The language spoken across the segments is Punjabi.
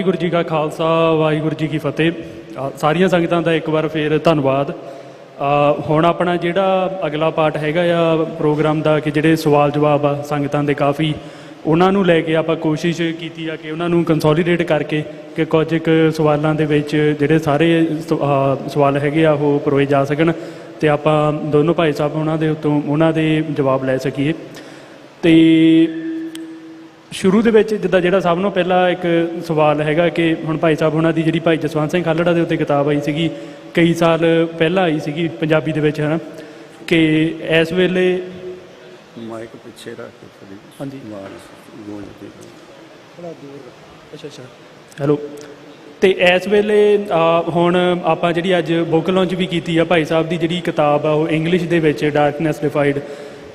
ਵਾਹਿਗੁਰੂ ਜੀ ਕਾ ਖਾਲਸਾ ਵਾਹਿਗੁਰੂ ਜੀ ਕੀ ਫਤਿਹ। ਸਾਰੀਆਂ ਸੰਗਤਾਂ ਦਾ ਇੱਕ ਵਾਰ ਫਿਰ ਧੰਨਵਾਦ। ਹੁਣ ਆਪਣਾ ਜਿਹੜਾ ਅਗਲਾ ਪਾਰਟ ਹੈਗਾ ਆ ਪ੍ਰੋਗਰਾਮ ਦਾ ਕਿ ਜਿਹੜੇ ਸਵਾਲ ਜਵਾਬ ਆ ਸੰਗਤਾਂ ਦੇ ਕਾਫੀ, ਉਹਨਾਂ ਨੂੰ ਲੈ ਕੇ ਆਪਾਂ ਕੋਸ਼ਿਸ਼ ਕੀਤੀ ਆ ਕਿ ਉਹਨਾਂ ਨੂੰ ਕੰਸੋਲੀਡੇਟ ਕਰਕੇ ਕਿ ਕੁਝ ਕੁ ਸਵਾਲਾਂ ਦੇ ਵਿੱਚ ਜਿਹੜੇ ਸਾਰੇ ਸਵਾਲ ਹੈਗੇ ਆ ਉਹ ਪਰੋਏ ਜਾ ਸਕਣ ਅਤੇ ਆਪਾਂ ਦੋਨੋਂ ਭਾਈ ਸਾਹਿਬ ਉਹਨਾਂ ਦੇ ਉੱਤੋਂ ਉਹਨਾਂ ਦੇ ਜਵਾਬ ਲੈ ਸਕੀਏ। ਅਤੇ ਸ਼ੁਰੂ ਦੇ ਵਿੱਚ ਜਿੱਦਾਂ ਜਿਹੜਾ ਸਭ ਨੂੰ ਪਹਿਲਾਂ ਇੱਕ ਸਵਾਲ ਹੈਗਾ ਕਿ ਹੁਣ ਭਾਈ ਸਾਹਿਬ ਉਹਨਾਂ ਦੀ ਜਿਹੜੀ ਭਾਈ ਜਸਵੰਤ ਸਿੰਘ ਖਾਲੜਾ ਦੇ ਉੱਤੇ ਕਿਤਾਬ ਆਈ ਸੀਗੀ ਕਈ ਸਾਲ ਪਹਿਲਾਂ ਆਈ ਸੀਗੀ ਪੰਜਾਬੀ ਦੇ ਵਿੱਚ, ਹੈ ਨਾ, ਕਿ ਇਸ ਵੇਲੇ ਮਾਈਕ ਪਿੱਛੇ ਰੱਖ ਕੇ ਥੋੜੀ ਹਾਂਜੀ ਅੱਛਾ ਹੈਲੋ। ਅਤੇ ਇਸ ਵੇਲੇ ਹੁਣ ਆਪਾਂ ਜਿਹੜੀ ਅੱਜ ਬੁੱਕ ਲਾਂਚ ਵੀ ਕੀਤੀ ਆ ਭਾਈ ਸਾਹਿਬ ਦੀ ਜਿਹੜੀ ਕਿਤਾਬ ਆ ਉਹ ਇੰਗਲਿਸ਼ ਦੇ ਵਿੱਚ ਡਾਰਕਨੈਸ ਡਿਫਾਈਡ,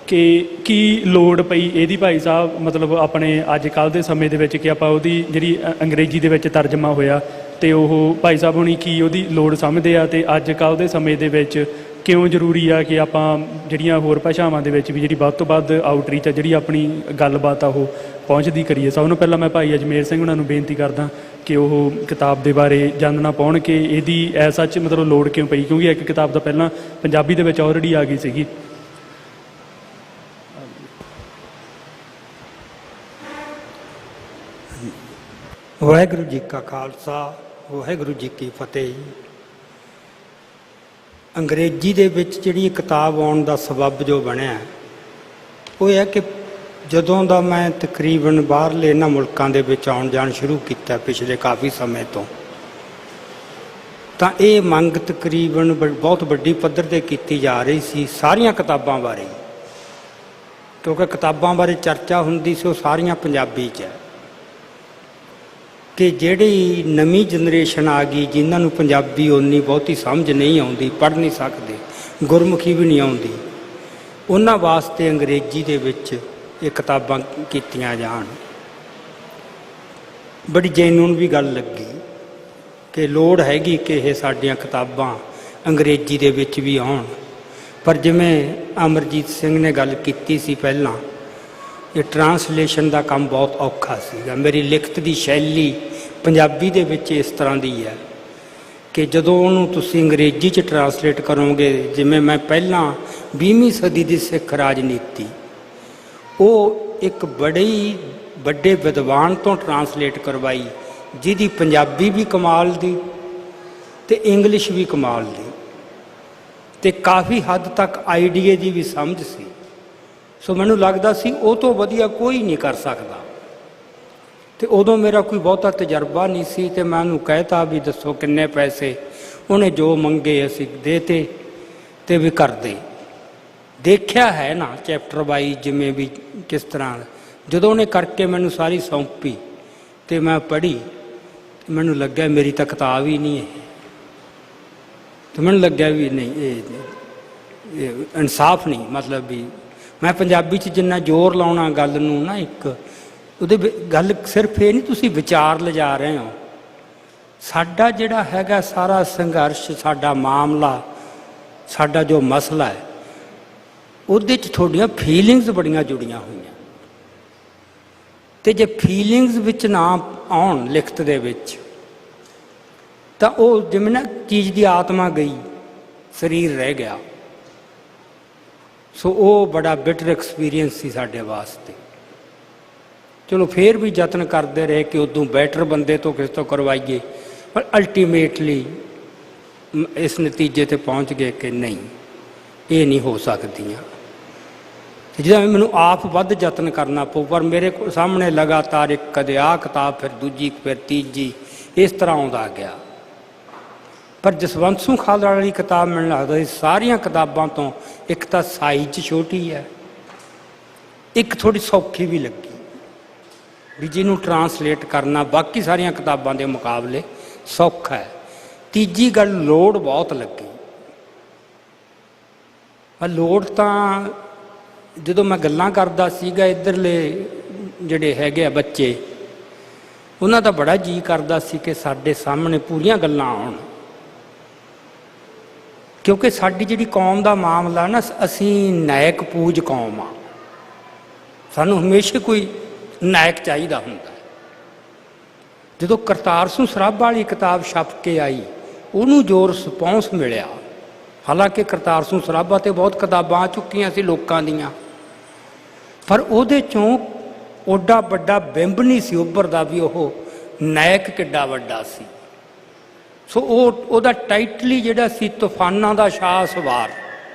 ਕਿ ਕੀ ਲੋੜ ਪਈ ਇਹਦੀ ਭਾਈ ਸਾਹਿਬ ਮਤਲਬ ਆਪਣੇ ਅੱਜ ਕੱਲ੍ਹ ਦੇ ਸਮੇਂ ਦੇ ਵਿੱਚ ਕਿ ਆਪਾਂ ਉਹਦੀ ਜਿਹੜੀ ਅੰਗਰੇਜ਼ੀ ਦੇ ਵਿੱਚ ਤਰਜਮਾ ਹੋਇਆ ਅਤੇ ਉਹ ਭਾਈ ਸਾਹਿਬ ਹੁਣੀ ਕੀ ਉਹਦੀ ਲੋੜ ਸਮਝਦੇ ਆ ਅਤੇ ਅੱਜ ਕੱਲ੍ਹ ਦੇ ਸਮੇਂ ਦੇ ਵਿੱਚ ਕਿਉਂ ਜ਼ਰੂਰੀ ਆ ਕਿ ਆਪਾਂ ਜਿਹੜੀਆਂ ਹੋਰ ਭਾਸ਼ਾਵਾਂ ਦੇ ਵਿੱਚ ਵੀ ਜਿਹੜੀ ਵੱਧ ਤੋਂ ਵੱਧ ਆਊਟਰੀਚ ਆ ਜਿਹੜੀ ਆਪਣੀ ਗੱਲਬਾਤ ਆ ਉਹ ਪਹੁੰਚਦੀ ਕਰੀਏ। ਸਭ ਨੂੰ ਪਹਿਲਾਂ ਮੈਂ ਭਾਈ ਅਜਮੇਰ ਸਿੰਘ ਉਹਨਾਂ ਨੂੰ ਬੇਨਤੀ ਕਰਦਾ ਕਿ ਉਹ ਕਿਤਾਬ ਦੇ ਬਾਰੇ ਜਾਣਨਾ ਪਾਉਣ ਕਿ ਇਹਦੀ ਐਸਾ ਸੱਚ ਮਤਲਬ ਲੋੜ ਕਿਉਂ ਪਈ, ਕਿਉਂਕਿ ਇੱਕ ਕਿਤਾਬ ਤਾਂ ਪਹਿਲਾਂ ਪੰਜਾਬੀ ਦੇ ਵਿੱਚ ਆਲਰੇਡੀ ਆ ਗਈ ਸੀਗੀ। ਵਾਹਿਗੁਰੂ ਜੀ ਕਾ ਖਾਲਸਾ ਵਾਹਿਗੁਰੂ ਜੀ ਕੀ ਫਤਿਹ। ਅੰਗਰੇਜ਼ੀ ਦੇ ਵਿੱਚ ਜਿਹੜੀ ਕਿਤਾਬ ਆਉਣ ਦਾ ਸਬੱਬ ਜੋ ਬਣਿਆ ਉਹ ਇਹ ਹੈ ਕਿ ਜਦੋਂ ਦਾ ਮੈਂ ਤਕਰੀਬਨ ਬਾਹਰਲੇ ਇਹਨਾਂ ਮੁਲਕਾਂ ਦੇ ਵਿੱਚ ਆਉਣ ਜਾਣ ਸ਼ੁਰੂ ਕੀਤਾ ਪਿਛਲੇ ਕਾਫੀ ਸਮੇਂ ਤੋਂ, ਤਾਂ ਇਹ ਮੰਗ ਤਕਰੀਬਨ ਬਹੁਤ ਵੱਡੀ ਪੱਧਰ 'ਤੇ ਕੀਤੀ ਜਾ ਰਹੀ ਸੀ ਸਾਰੀਆਂ ਕਿਤਾਬਾਂ ਬਾਰੇ, ਕਿਉਂਕਿ ਕਿਤਾਬਾਂ ਬਾਰੇ ਚਰਚਾ ਹੁੰਦੀ ਸੀ ਉਹ ਸਾਰੀਆਂ ਪੰਜਾਬੀ 'ਚ ਹੈ। ਕਿ ਜਿਹੜੀ ਨਵੀਂ ਜਨਰੇਸ਼ਨ ਆ ਗਈ ਜਿਨ੍ਹਾਂ ਨੂੰ ਪੰਜਾਬੀ ਓਨੀ ਬਹੁਤੀ ਸਮਝ ਨਹੀਂ ਆਉਂਦੀ, ਪੜ੍ਹ ਨਹੀਂ ਸਕਦੇ, ਗੁਰਮੁਖੀ ਵੀ ਨਹੀਂ ਆਉਂਦੀ, ਉਹਨਾਂ ਵਾਸਤੇ ਅੰਗਰੇਜ਼ੀ ਦੇ ਵਿੱਚ ਇਹ ਕਿਤਾਬਾਂ ਕੀਤੀਆਂ ਜਾਣ। ਬੜੀ ਜੈਨੂਨ ਵੀ ਗੱਲ ਲੱਗੀ ਕਿ ਲੋੜ ਹੈਗੀ ਕਿ ਇਹ ਸਾਡੀਆਂ ਕਿਤਾਬਾਂ ਅੰਗਰੇਜ਼ੀ ਦੇ ਵਿੱਚ ਵੀ ਆਉਣ। ਪਰ ਜਿਵੇਂ ਅਮਰਜੀਤ ਸਿੰਘ ਨੇ ਗੱਲ ਕੀਤੀ ਸੀ ਪਹਿਲਾਂ, ਇਹ ਟਰਾਂਸਲੇਸ਼ਨ ਦਾ ਕੰਮ ਬਹੁਤ ਔਖਾ ਸੀਗਾ। ਮੇਰੀ ਲਿਖਤ ਦੀ ਸ਼ੈਲੀ ਪੰਜਾਬੀ ਦੇ ਵਿੱਚ ਇਸ ਤਰ੍ਹਾਂ ਦੀ ਹੈ ਕਿ ਜਦੋਂ ਉਹਨੂੰ ਤੁਸੀਂ ਅੰਗਰੇਜ਼ੀ 'ਚ ਟਰਾਂਸਲੇਟ ਕਰੋਗੇ, ਜਿਵੇਂ ਮੈਂ ਪਹਿਲਾਂ 20ਵੀਂ ਸਦੀ ਦੀ ਸਿੱਖ ਰਾਜਨੀਤੀ ਉਹ ਇੱਕ ਬੜੇ ਹੀ ਵੱਡੇ ਵਿਦਵਾਨ ਤੋਂ ਟਰਾਂਸਲੇਟ ਕਰਵਾਈ ਜਿਹਦੀ ਪੰਜਾਬੀ ਵੀ ਕਮਾਲ ਦੀ ਅਤੇ ਇੰਗਲਿਸ਼ ਵੀ ਕਮਾਲ ਦੀ ਅਤੇ ਕਾਫੀ ਹੱਦ ਤੱਕ ਆਈਡੀਏ ਦੀ ਵੀ ਸਮਝ ਸੀ। ਸੋ ਮੈਨੂੰ ਲੱਗਦਾ ਸੀ ਉਹ ਤੋਂ ਵਧੀਆ ਕੋਈ ਨਹੀਂ ਕਰ ਸਕਦਾ। ਅਤੇ ਉਦੋਂ ਮੇਰਾ ਕੋਈ ਬਹੁਤਾ ਤਜਰਬਾ ਨਹੀਂ ਸੀ ਅਤੇ ਮੈਂ ਉਹਨੂੰ ਕਹਿਤਾ ਵੀ ਦੱਸੋ ਕਿੰਨੇ ਪੈਸੇ, ਉਹਨੇ ਜੋ ਮੰਗੇ ਅਸੀਂ ਦੇਤੇ ਅਤੇ ਵੀ ਕਰਦੇ। ਦੇਖਿਆ ਹੈ ਨਾ ਚੈਪਟਰ ਵਾਈਜ਼ ਜਿਵੇਂ ਵੀ ਕਿਸ ਤਰ੍ਹਾਂ, ਜਦੋਂ ਉਹਨੇ ਕਰਕੇ ਮੈਨੂੰ ਸਾਰੀ ਸੌਂਪੀ ਅਤੇ ਮੈਂ ਪੜ੍ਹੀ ਅਤੇ ਮੈਨੂੰ ਲੱਗਿਆ ਮੇਰੀ ਤਾਂ ਕਿਤਾਬ ਹੀ ਨਹੀਂ ਹੈ। ਅਤੇ ਮੈਨੂੰ ਲੱਗਿਆ ਵੀ ਨਹੀਂ ਇਹ ਇਨਸਾਫ ਨਹੀਂ, ਮਤਲਬ ਵੀ ਮੈਂ ਪੰਜਾਬੀ 'ਚ ਜਿੰਨਾ ਜ਼ੋਰ ਲਾਉਣਾ ਗੱਲ ਨੂੰ ਨਾ, ਇੱਕ ਉਹਦੇ ਗੱਲ ਸਿਰਫ ਇਹ ਨਹੀਂ ਤੁਸੀਂ ਵਿਚਾਰ ਲਿਜਾ ਰਹੇ ਹੋ, ਸਾਡਾ ਜਿਹੜਾ ਹੈਗਾ ਸਾਰਾ ਸੰਘਰਸ਼, ਸਾਡਾ ਮਾਮਲਾ, ਸਾਡਾ ਜੋ ਮਸਲਾ ਹੈ ਉਹਦੇ 'ਚ ਤੁਹਾਡੀਆਂ ਫੀਲਿੰਗਸ ਬੜੀਆਂ ਜੁੜੀਆਂ ਹੋਈਆਂ। ਅਤੇ ਜੇ ਫੀਲਿੰਗਸ ਵਿੱਚ ਨਾ ਆਉਣ ਲਿਖਤ ਦੇ ਵਿੱਚ ਤਾਂ ਉਹ ਜਿਵੇਂ ਨਾ ਚੀਜ਼ ਦੀ ਆਤਮਾ ਗਈ, ਸਰੀਰ ਰਹਿ ਗਿਆ। ਸੋ ਉਹ ਬੜਾ ਬਿਟਰ ਐਕਸਪੀਰੀਅੰਸ ਸੀ ਸਾਡੇ ਵਾਸਤੇ। ਚਲੋ ਫਿਰ ਵੀ ਯਤਨ ਕਰਦੇ ਰਹੇ ਕਿ ਉਦੋਂ ਬੈਟਰ ਬੰਦੇ ਤੋਂ ਕਿਸ ਤੋਂ ਕਰਵਾਈਏ, ਪਰ ਅਲਟੀਮੇਟਲੀ ਇਸ ਨਤੀਜੇ 'ਤੇ ਪਹੁੰਚ ਗਏ ਕਿ ਨਹੀਂ, ਇਹ ਨਹੀਂ ਹੋ ਸਕਦੀਆਂ। ਜਿੱਦਾਂ ਮੈਨੂੰ ਆਪ ਵੱਧ ਯਤਨ ਕਰਨਾ ਪਊ, ਪਰ ਮੇਰੇ ਸਾਹਮਣੇ ਲਗਾਤਾਰ ਇੱਕ ਕਦੇ ਆਹ ਕਿਤਾਬ, ਫਿਰ ਦੂਜੀ, ਫਿਰ ਤੀਜੀ, ਇਸ ਤਰ੍ਹਾਂ ਆਉਂਦਾ ਗਿਆ। ਪਰ ਜਸਵੰਤ ਸਿੰਘ ਖਾਲੜਾ ਵਾਲੀ ਕਿਤਾਬ ਮੈਨੂੰ ਲੱਗਦਾ ਸੀ ਸਾਰੀਆਂ ਕਿਤਾਬਾਂ ਤੋਂ ਇੱਕ ਤਾਂ ਸਾਈਜ਼ 'ਚ ਛੋਟੀ ਹੈ, ਇੱਕ ਥੋੜ੍ਹੀ ਸੌਖੀ ਵੀ ਲੱਗੀ ਵੀ ਜਿਹਨੂੰ ਟਰਾਂਸਲੇਟ ਕਰਨਾ ਬਾਕੀ ਸਾਰੀਆਂ ਕਿਤਾਬਾਂ ਦੇ ਮੁਕਾਬਲੇ ਸੌਖਾ ਹੈ। ਤੀਜੀ ਗੱਲ ਲੋੜ ਬਹੁਤ ਲੱਗੀ। ਲੋੜ ਤਾਂ ਜਦੋਂ ਮੈਂ ਗੱਲਾਂ ਕਰਦਾ ਸੀਗਾ ਇੱਧਰਲੇ ਜਿਹੜੇ ਹੈਗੇ ਆ ਬੱਚੇ, ਉਹਨਾਂ ਦਾ ਬੜਾ ਜੀਅ ਕਰਦਾ ਸੀ ਕਿ ਸਾਡੇ ਸਾਹਮਣੇ ਪੂਰੀਆਂ ਗੱਲਾਂ ਆਉਣ, ਕਿਉਂਕਿ ਸਾਡੀ ਜਿਹੜੀ ਕੌਮ ਦਾ ਮਾਮਲਾ ਨਾ, ਅਸੀਂ ਨਾਇਕ ਪੂਜ ਕੌਮ ਆ। ਸਾਨੂੰ ਹਮੇਸ਼ਾ ਕੋਈ ਨਾਇਕ ਚਾਹੀਦਾ ਹੁੰਦਾ। ਜਦੋਂ ਕਰਤਾਰ ਸਿੰਘ ਸਰਾਭਾ ਵਾਲੀ ਕਿਤਾਬ ਛਪ ਕੇ ਆਈ, ਉਹਨੂੰ ਜੋ ਰਿਸਪੌਂਸ ਮਿਲਿਆ, ਹਾਲਾਂਕਿ ਕਰਤਾਰ ਸਿੰਘ ਸਰਾਭਾ 'ਤੇ ਬਹੁਤ ਕਿਤਾਬਾਂ ਆ ਚੁੱਕੀਆਂ ਸੀ ਲੋਕਾਂ ਦੀਆਂ, ਪਰ ਉਹਦੇ 'ਚੋਂ ਓਡਾ ਵੱਡਾ ਬਿੰਬ ਨਹੀਂ ਸੀ ਉੱਭਰਦਾ ਵੀ ਉਹ ਨਾਇਕ ਕਿੱਡਾ ਵੱਡਾ ਸੀ। ਸੋ ਉਹਦਾ ਟਾਈਟਲੀ ਜਿਹੜਾ ਸੀ ਤੂਫਾਨਾਂ ਦਾ ਸ਼ਾਹ ਸਵਾਰ,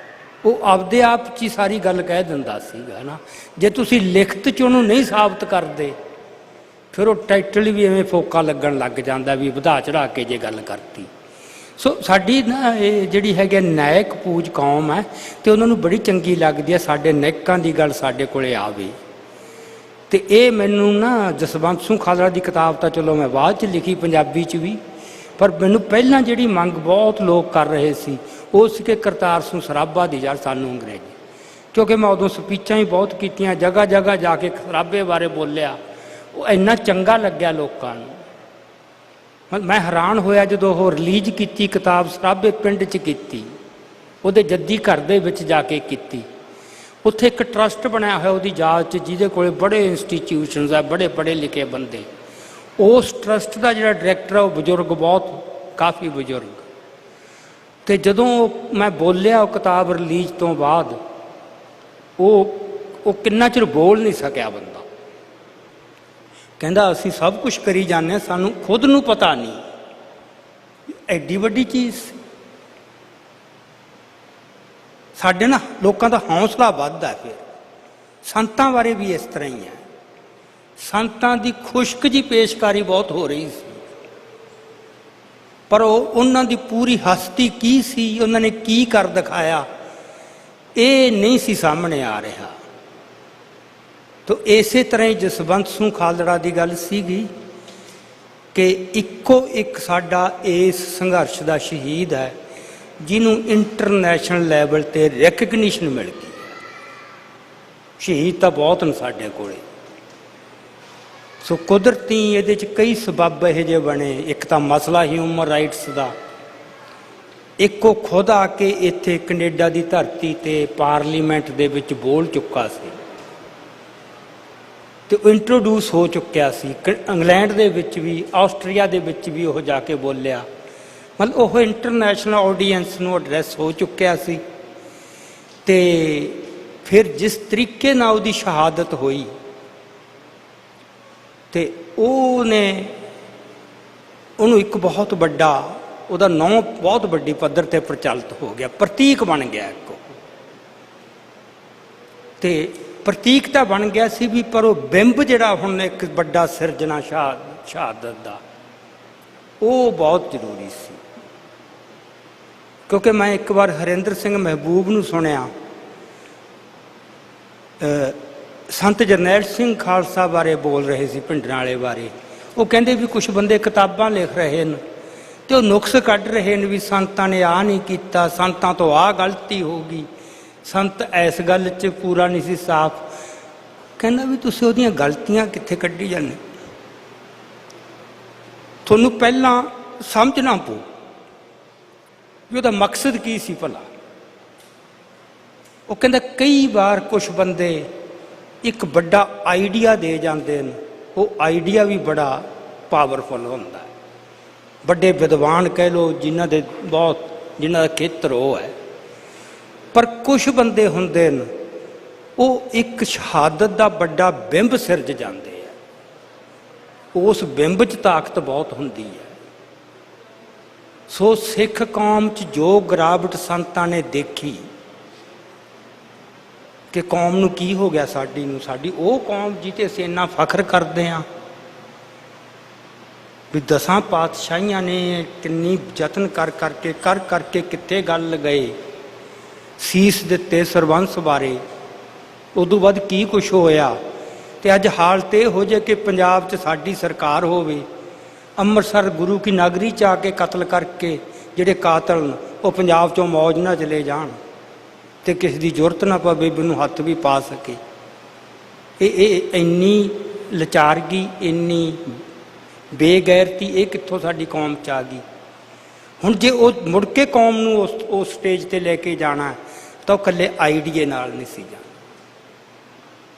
ਉਹ ਆਪਦੇ ਆਪ 'ਚ ਹੀ ਸਾਰੀ ਗੱਲ ਕਹਿ ਦਿੰਦਾ ਸੀਗਾ ਨਾ। ਜੇ ਤੁਸੀਂ ਲਿਖਤ 'ਚ ਉਹਨੂੰ ਨਹੀਂ ਸਾਬਤ ਕਰਦੇ, ਫਿਰ ਉਹ ਟਾਈਟਲ ਵੀ ਐਵੇਂ ਫੋਕਾ ਲੱਗਣ ਲੱਗ ਜਾਂਦਾ ਵੀ ਵਧਾ ਚੜਾ ਕੇ ਜੇ ਗੱਲ ਕਰਤੀ। ਸੋ ਸਾਡੀ ਨਾ ਇਹ ਜਿਹੜੀ ਹੈਗੀ ਨਾਇਕ ਪੂਜ ਕੌਮ ਹੈ, ਅਤੇ ਉਹਨਾਂ ਨੂੰ ਬੜੀ ਚੰਗੀ ਲੱਗਦੀ ਹੈ ਸਾਡੇ ਨਾਇਕਾਂ ਦੀ ਗੱਲ ਸਾਡੇ ਕੋਲੇ ਆਵੇ। ਅਤੇ ਇਹ ਮੈਨੂੰ ਨਾ ਜਸਵੰਤ ਸਿੰਘ ਖਾਲੜਾ ਦੀ ਕਿਤਾਬ ਤਾਂ ਚਲੋ ਮੈਂ ਬਾਅਦ 'ਚ ਲਿਖੀ ਪੰਜਾਬੀ 'ਚ ਵੀ, ਪਰ ਮੈਨੂੰ ਪਹਿਲਾਂ ਜਿਹੜੀ ਮੰਗ ਬਹੁਤ ਲੋਕ ਕਰ ਰਹੇ ਸੀ ਉਹ ਸੀ ਕਿ ਕਰਤਾਰ ਸਿੰਘ ਸਰਾਭਾ ਦੀ ਯਾਰ ਸਾਨੂੰ ਅੰਗਰੇਜ਼ੀ, ਕਿਉਂਕਿ ਮੈਂ ਉਦੋਂ ਸਪੀਚਾਂ ਹੀ ਬਹੁਤ ਕੀਤੀਆਂ, ਜਗ੍ਹਾ ਜਗ੍ਹਾ ਜਾ ਕੇ ਸਰਾਭੇ ਬਾਰੇ ਬੋਲਿਆ, ਉਹ ਇੰਨਾ ਚੰਗਾ ਲੱਗਿਆ ਲੋਕਾਂ ਨੂੰ। ਮੈਂ ਹੈਰਾਨ ਹੋਇਆ ਜਦੋਂ ਉਹ ਰਿਲੀਜ਼ ਕੀਤੀ ਕਿਤਾਬ, ਸਰਾਭੇ ਪਿੰਡ 'ਚ ਕੀਤੀ, ਉਹਦੇ ਜੱਦੀ ਘਰ ਦੇ ਵਿੱਚ ਜਾ ਕੇ ਕੀਤੀ। ਉੱਥੇ ਇੱਕ ਟਰਸਟ ਬਣਿਆ ਹੋਇਆ ਉਹਦੀ ਯਾਦ 'ਚ, ਜਿਹਦੇ ਕੋਲ ਬੜੇ ਇੰਸਟੀਚਿਊਸ਼ਨਸ ਆ, ਬੜੇ ਪੜ੍ਹੇ ਲਿਖੇ ਬੰਦੇ। ਉਸ ਟਰਸਟ ਦਾ ਜਿਹੜਾ ਡਾਇਰੈਕਟਰ ਆ ਉਹ ਬਜ਼ੁਰਗ, ਬਹੁਤ ਕਾਫੀ ਬਜ਼ੁਰਗ। ਅਤੇ ਜਦੋਂ ਮੈਂ ਬੋਲਿਆ ਉਹ ਕਿਤਾਬ ਰਿਲੀਜ਼ ਤੋਂ ਬਾਅਦ, ਉਹ ਕਿੰਨਾ ਚਿਰ ਬੋਲ ਨਹੀਂ ਸਕਿਆ ਬੰਦਾ। ਕਹਿੰਦਾ ਅਸੀਂ ਸਭ ਕੁਝ ਕਰੀ ਜਾਂਦੇ ਹਾਂ, ਸਾਨੂੰ ਖੁਦ ਨੂੰ ਪਤਾ ਨਹੀਂ ਐਡੀ ਵੱਡੀ ਚੀਜ਼ ਸੀ। ਸਾਡੇ ਨਾ ਲੋਕਾਂ ਦਾ ਹੌਸਲਾ ਵੱਧਦਾ। ਫਿਰ ਸੰਤਾਂ ਬਾਰੇ ਵੀ ਇਸ ਤਰ੍ਹਾਂ ਹੀ ਹੈ, ਸੰਤਾਂ ਦੀ ਖੁਸ਼ਕ ਜੀ ਪੇਸ਼ਕਾਰੀ ਬਹੁਤ ਹੋ ਰਹੀ ਸੀ, ਪਰ ਉਹਨਾਂ ਦੀ ਪੂਰੀ ਹਸਤੀ ਕੀ ਸੀ, ਉਹਨਾਂ ਨੇ ਕੀ ਕਰ ਦਿਖਾਇਆ, ਇਹ ਨਹੀਂ ਸੀ ਸਾਹਮਣੇ ਆ ਰਿਹਾ। ਤੋ ਇਸੇ ਤਰ੍ਹਾਂ ਹੀ ਜਸਵੰਤ ਸਿੰਘ ਖਾਲੜਾ ਦੀ ਗੱਲ ਸੀਗੀ ਕਿ ਇੱਕੋ ਇੱਕ ਸਾਡਾ ਇਸ ਸੰਘਰਸ਼ ਦਾ ਸ਼ਹੀਦ ਹੈ ਜਿਹਨੂੰ ਇੰਟਰਨੈਸ਼ਨਲ ਲੈਵਲ 'ਤੇ ਰੈਕਗਨੀਸ਼ਨ ਮਿਲ ਗਈ। ਸ਼ਹੀਦ ਤਾਂ ਬਹੁਤ ਨੇ ਸਾਡੇ ਕੋਲੇ। ਸੋ ਕੁਦਰਤੀ ਇਹਦੇ 'ਚ ਕਈ ਸਬੱਬ ਇਹੋ ਜਿਹੇ ਬਣੇ। ਇੱਕ ਤਾਂ ਮਸਲਾ ਹਿਊਮਨ ਰਾਈਟਸ ਦਾ, ਇੱਕ ਉਹ ਖੁਦ ਆ ਕੇ ਇੱਥੇ ਕੈਨੇਡਾ ਦੀ ਧਰਤੀ 'ਤੇ ਪਾਰਲੀਮੈਂਟ ਦੇ ਵਿੱਚ ਬੋਲ ਚੁੱਕਾ ਸੀ, ਅਤੇ ਉਹ ਇੰਟਰੋਡਿਊਸ ਹੋ ਚੁੱਕਿਆ ਸੀ ਇੰਗਲੈਂਡ ਦੇ ਵਿੱਚ ਵੀ, ਆਸਟਰੀਆ ਦੇ ਵਿੱਚ ਵੀ ਉਹ ਜਾ ਕੇ ਬੋਲਿਆ। ਮਤਲਬ ਉਹ ਇੰਟਰਨੈਸ਼ਨਲ ਆਡੀਅੰਸ ਨੂੰ ਐਡਰੈਸ ਹੋ ਚੁੱਕਿਆ ਸੀ। ਅਤੇ ਫਿਰ ਜਿਸ ਤਰੀਕੇ ਨਾਲ ਉਹਦੀ ਸ਼ਹਾਦਤ ਹੋਈ, ਅਤੇ ਉਹਨੂੰ ਇੱਕ ਬਹੁਤ ਵੱਡਾ, ਉਹਦਾ ਨਾਂ ਬਹੁਤ ਵੱਡੀ ਪੱਧਰ 'ਤੇ ਪ੍ਰਚਲਿਤ ਹੋ ਗਿਆ, ਪ੍ਰਤੀਕ ਬਣ ਗਿਆ ਇੱਕ। ਅਤੇ ਪ੍ਰਤੀਕ ਤਾਂ ਬਣ ਗਿਆ ਸੀ ਵੀ, ਪਰ ਉਹ ਬਿੰਬ ਜਿਹੜਾ ਹੁਣ ਇੱਕ ਵੱਡਾ ਸਿਰਜਣਾ ਸ਼ਹਾਦਤ ਦਾ, ਉਹ ਬਹੁਤ ਜ਼ਰੂਰੀ ਸੀ। ਕਿਉਂਕਿ ਮੈਂ ਇੱਕ ਵਾਰ ਹਰਿੰਦਰ ਸਿੰਘ ਮਹਿਬੂਬ ਨੂੰ ਸੁਣਿਆ ਸੰਤ ਜਰਨੈਲ ਸਿੰਘ ਖਾਲਸਾ ਬਾਰੇ ਬੋਲ ਰਹੇ ਸੀ, ਭਿੰਡਰਾਂ ਵਾਲੇ ਬਾਰੇ। ਉਹ ਕਹਿੰਦੇ ਵੀ ਕੁਛ ਬੰਦੇ ਕਿਤਾਬਾਂ ਲਿਖ ਰਹੇ ਨੇ ਅਤੇ ਉਹ ਨੁਕਸ ਕੱਢ ਰਹੇ ਨੇ ਵੀ ਸੰਤਾਂ ਨੇ ਆਹ ਨਹੀਂ ਕੀਤਾ, ਸੰਤਾਂ ਤੋਂ ਆਹ ਗਲਤੀ ਹੋ ਗਈ, ਸੰਤ ਇਸ ਗੱਲ 'ਚ ਪੂਰਾ ਨਹੀਂ ਸੀ ਸਾਫ਼। ਕਹਿੰਦਾ ਵੀ ਤੁਸੀਂ ਉਹਦੀਆਂ ਗਲਤੀਆਂ ਕਿੱਥੇ ਕੱਢੀ ਜਾਂਦੇ, ਤੁਹਾਨੂੰ ਪਹਿਲਾਂ ਸਮਝਣਾ ਪਊ ਵੀ ਉਹਦਾ ਮਕਸਦ ਕੀ ਸੀ ਭਲਾ। ਉਹ ਕਹਿੰਦਾ ਕਈ ਵਾਰ ਕੁਛ ਬੰਦੇ ਇੱਕ ਵੱਡਾ ਆਈਡੀਆ ਦੇ ਜਾਂਦੇ ਨੇ, ਉਹ ਆਈਡੀਆ ਵੀ ਬੜਾ ਪਾਵਰਫੁਲ ਹੁੰਦਾ ਹੈ। ਵੱਡੇ ਵਿਦਵਾਨ ਕਹਿ ਲਓ, ਜਿਨ੍ਹਾਂ ਦਾ ਖੇਤਰ ਉਹ ਹੈ, ਪਰ ਕੁਛ ਬੰਦੇ ਹੁੰਦੇ ਨੇ ਉਹ ਇੱਕ ਸ਼ਹਾਦਤ ਦਾ ਵੱਡਾ ਬਿੰਬ ਸਿਰਜ ਜਾਂਦੇ ਆ। ਉਸ ਬਿੰਬ 'ਚ ਤਾਕਤ ਬਹੁਤ ਹੁੰਦੀ ਹੈ। ਸੋ ਸਿੱਖ ਕੌਮ 'ਚ ਜੋ ਗਿਰਾਵਟ ਸੰਤਾਂ ਨੇ ਦੇਖੀ ਕਿ ਕੌਮ ਨੂੰ ਕੀ ਹੋ ਗਿਆ, ਸਾਡੀ ਉਹ ਕੌਮ ਜਿਹਤੇ ਅਸੀਂ ਇੰਨਾ ਫਖਰ ਕਰਦੇ ਹਾਂ ਵੀ 10 ਪਾਤਸ਼ਾਹੀਆਂ ਨੇ ਕਿੰਨੀ ਯਤਨ ਕਰ ਕਰਕੇ ਕਿੱਥੇ ਗੱਲ ਗਏ, ਸੀਸ ਦਿੱਤੇ ਸਰਬੰਸ ਬਾਰੇ, ਉਦੋਂ ਬਾਅਦ ਕੀ ਕੁਛ ਹੋਇਆ। ਅਤੇ ਅੱਜ ਹਾਲਤ ਇਹ ਹੋ ਜਾਏ ਕਿ ਪੰਜਾਬ 'ਚ ਸਾਡੀ ਸਰਕਾਰ ਹੋਵੇ, ਅੰਮ੍ਰਿਤਸਰ ਗੁਰੂ ਕੀ ਨਗਰੀ 'ਚ ਆ ਕੇ ਕਤਲ ਕਰਕੇ ਜਿਹੜੇ ਕਾਤਲ ਨੇ ਉਹ ਪੰਜਾਬ 'ਚੋਂ ਮੌਜ ਨਾ ਚਲੇ ਜਾਣ, ਅਤੇ ਕਿਸੇ ਦੀ ਜ਼ਰੂਰਤ ਨਾ ਪਵੇ ਵੀ ਉਹਨੂੰ ਹੱਥ ਵੀ ਪਾ ਸਕੇ। ਇਹ ਇੰਨੀ ਲਾਚਾਰਗੀ, ਇੰਨੀ ਬੇਗੈਰਤੀ, ਇਹ ਕਿੱਥੋਂ ਸਾਡੀ ਕੌਮ 'ਚ ਆ ਗਈ। ਹੁਣ ਜੇ ਉਹ ਮੁੜ ਕੇ ਕੌਮ ਨੂੰ ਉਸ ਸਟੇਜ 'ਤੇ ਲੈ ਕੇ ਜਾਣਾ ਤਾਂ ਉਹ ਇਕੱਲੇ ਆਈਡੀਏ ਨਾਲ ਨਹੀਂ ਸੀ ਜਾਣਾ।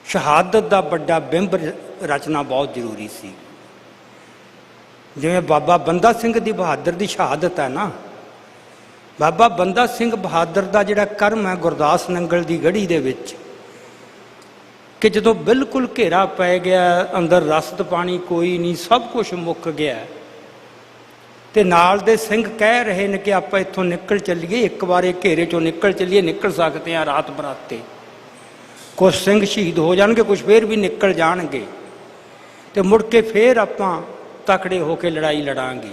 ਸ਼ਹਾਦਤ ਦਾ ਵੱਡਾ ਬਿੰਬ ਰਚਨਾ ਬਹੁਤ ਜ਼ਰੂਰੀ ਸੀ। ਜਿਵੇਂ ਬਾਬਾ ਬੰਦਾ ਸਿੰਘ ਦੀ ਬਹਾਦਰ ਦੀ ਸ਼ਹਾਦਤ ਹੈ ਨਾ, ਬਾਬਾ ਬੰਦਾ ਸਿੰਘ ਬਹਾਦਰ ਦਾ ਜਿਹੜਾ ਕਰਮ ਹੈ ਗੁਰਦਾਸ ਨੰਗਲ ਦੀ ਗੜ੍ਹੀ ਦੇ ਵਿੱਚ, ਕਿ ਜਦੋਂ ਬਿਲਕੁਲ ਘੇਰਾ ਪੈ ਗਿਆ, ਅੰਦਰ ਰਸਦ ਪਾਣੀ ਕੋਈ ਨਹੀਂ, ਸਭ ਕੁਝ ਮੁੱਕ ਗਿਆ, ਤੇ ਨਾਲ ਦੇ ਸਿੰਘ ਕਹਿ ਰਹੇ ਨੇ ਕਿ ਆਪਾਂ ਇੱਥੋਂ ਨਿਕਲ ਚੱਲੀਏ, ਇੱਕ ਵਾਰੇ ਘੇਰੇ ਚੋਂ ਨਿਕਲ ਚੱਲੀਏ, ਨਿਕਲ ਸਕਦੇ ਹਾਂ ਰਾਤ ਬਰਾਤੇ, ਕੁਝ ਸਿੰਘ ਸ਼ਹੀਦ ਹੋ ਜਾਣਗੇ, ਕੁਝ ਫੇਰ ਵੀ ਨਿਕਲ ਜਾਣਗੇ, ਤੇ ਮੁੜ ਕੇ ਫੇਰ ਆਪਾਂ ਤਕੜੇ ਹੋ ਕੇ ਲੜਾਈ ਲੜਾਂਗੇ।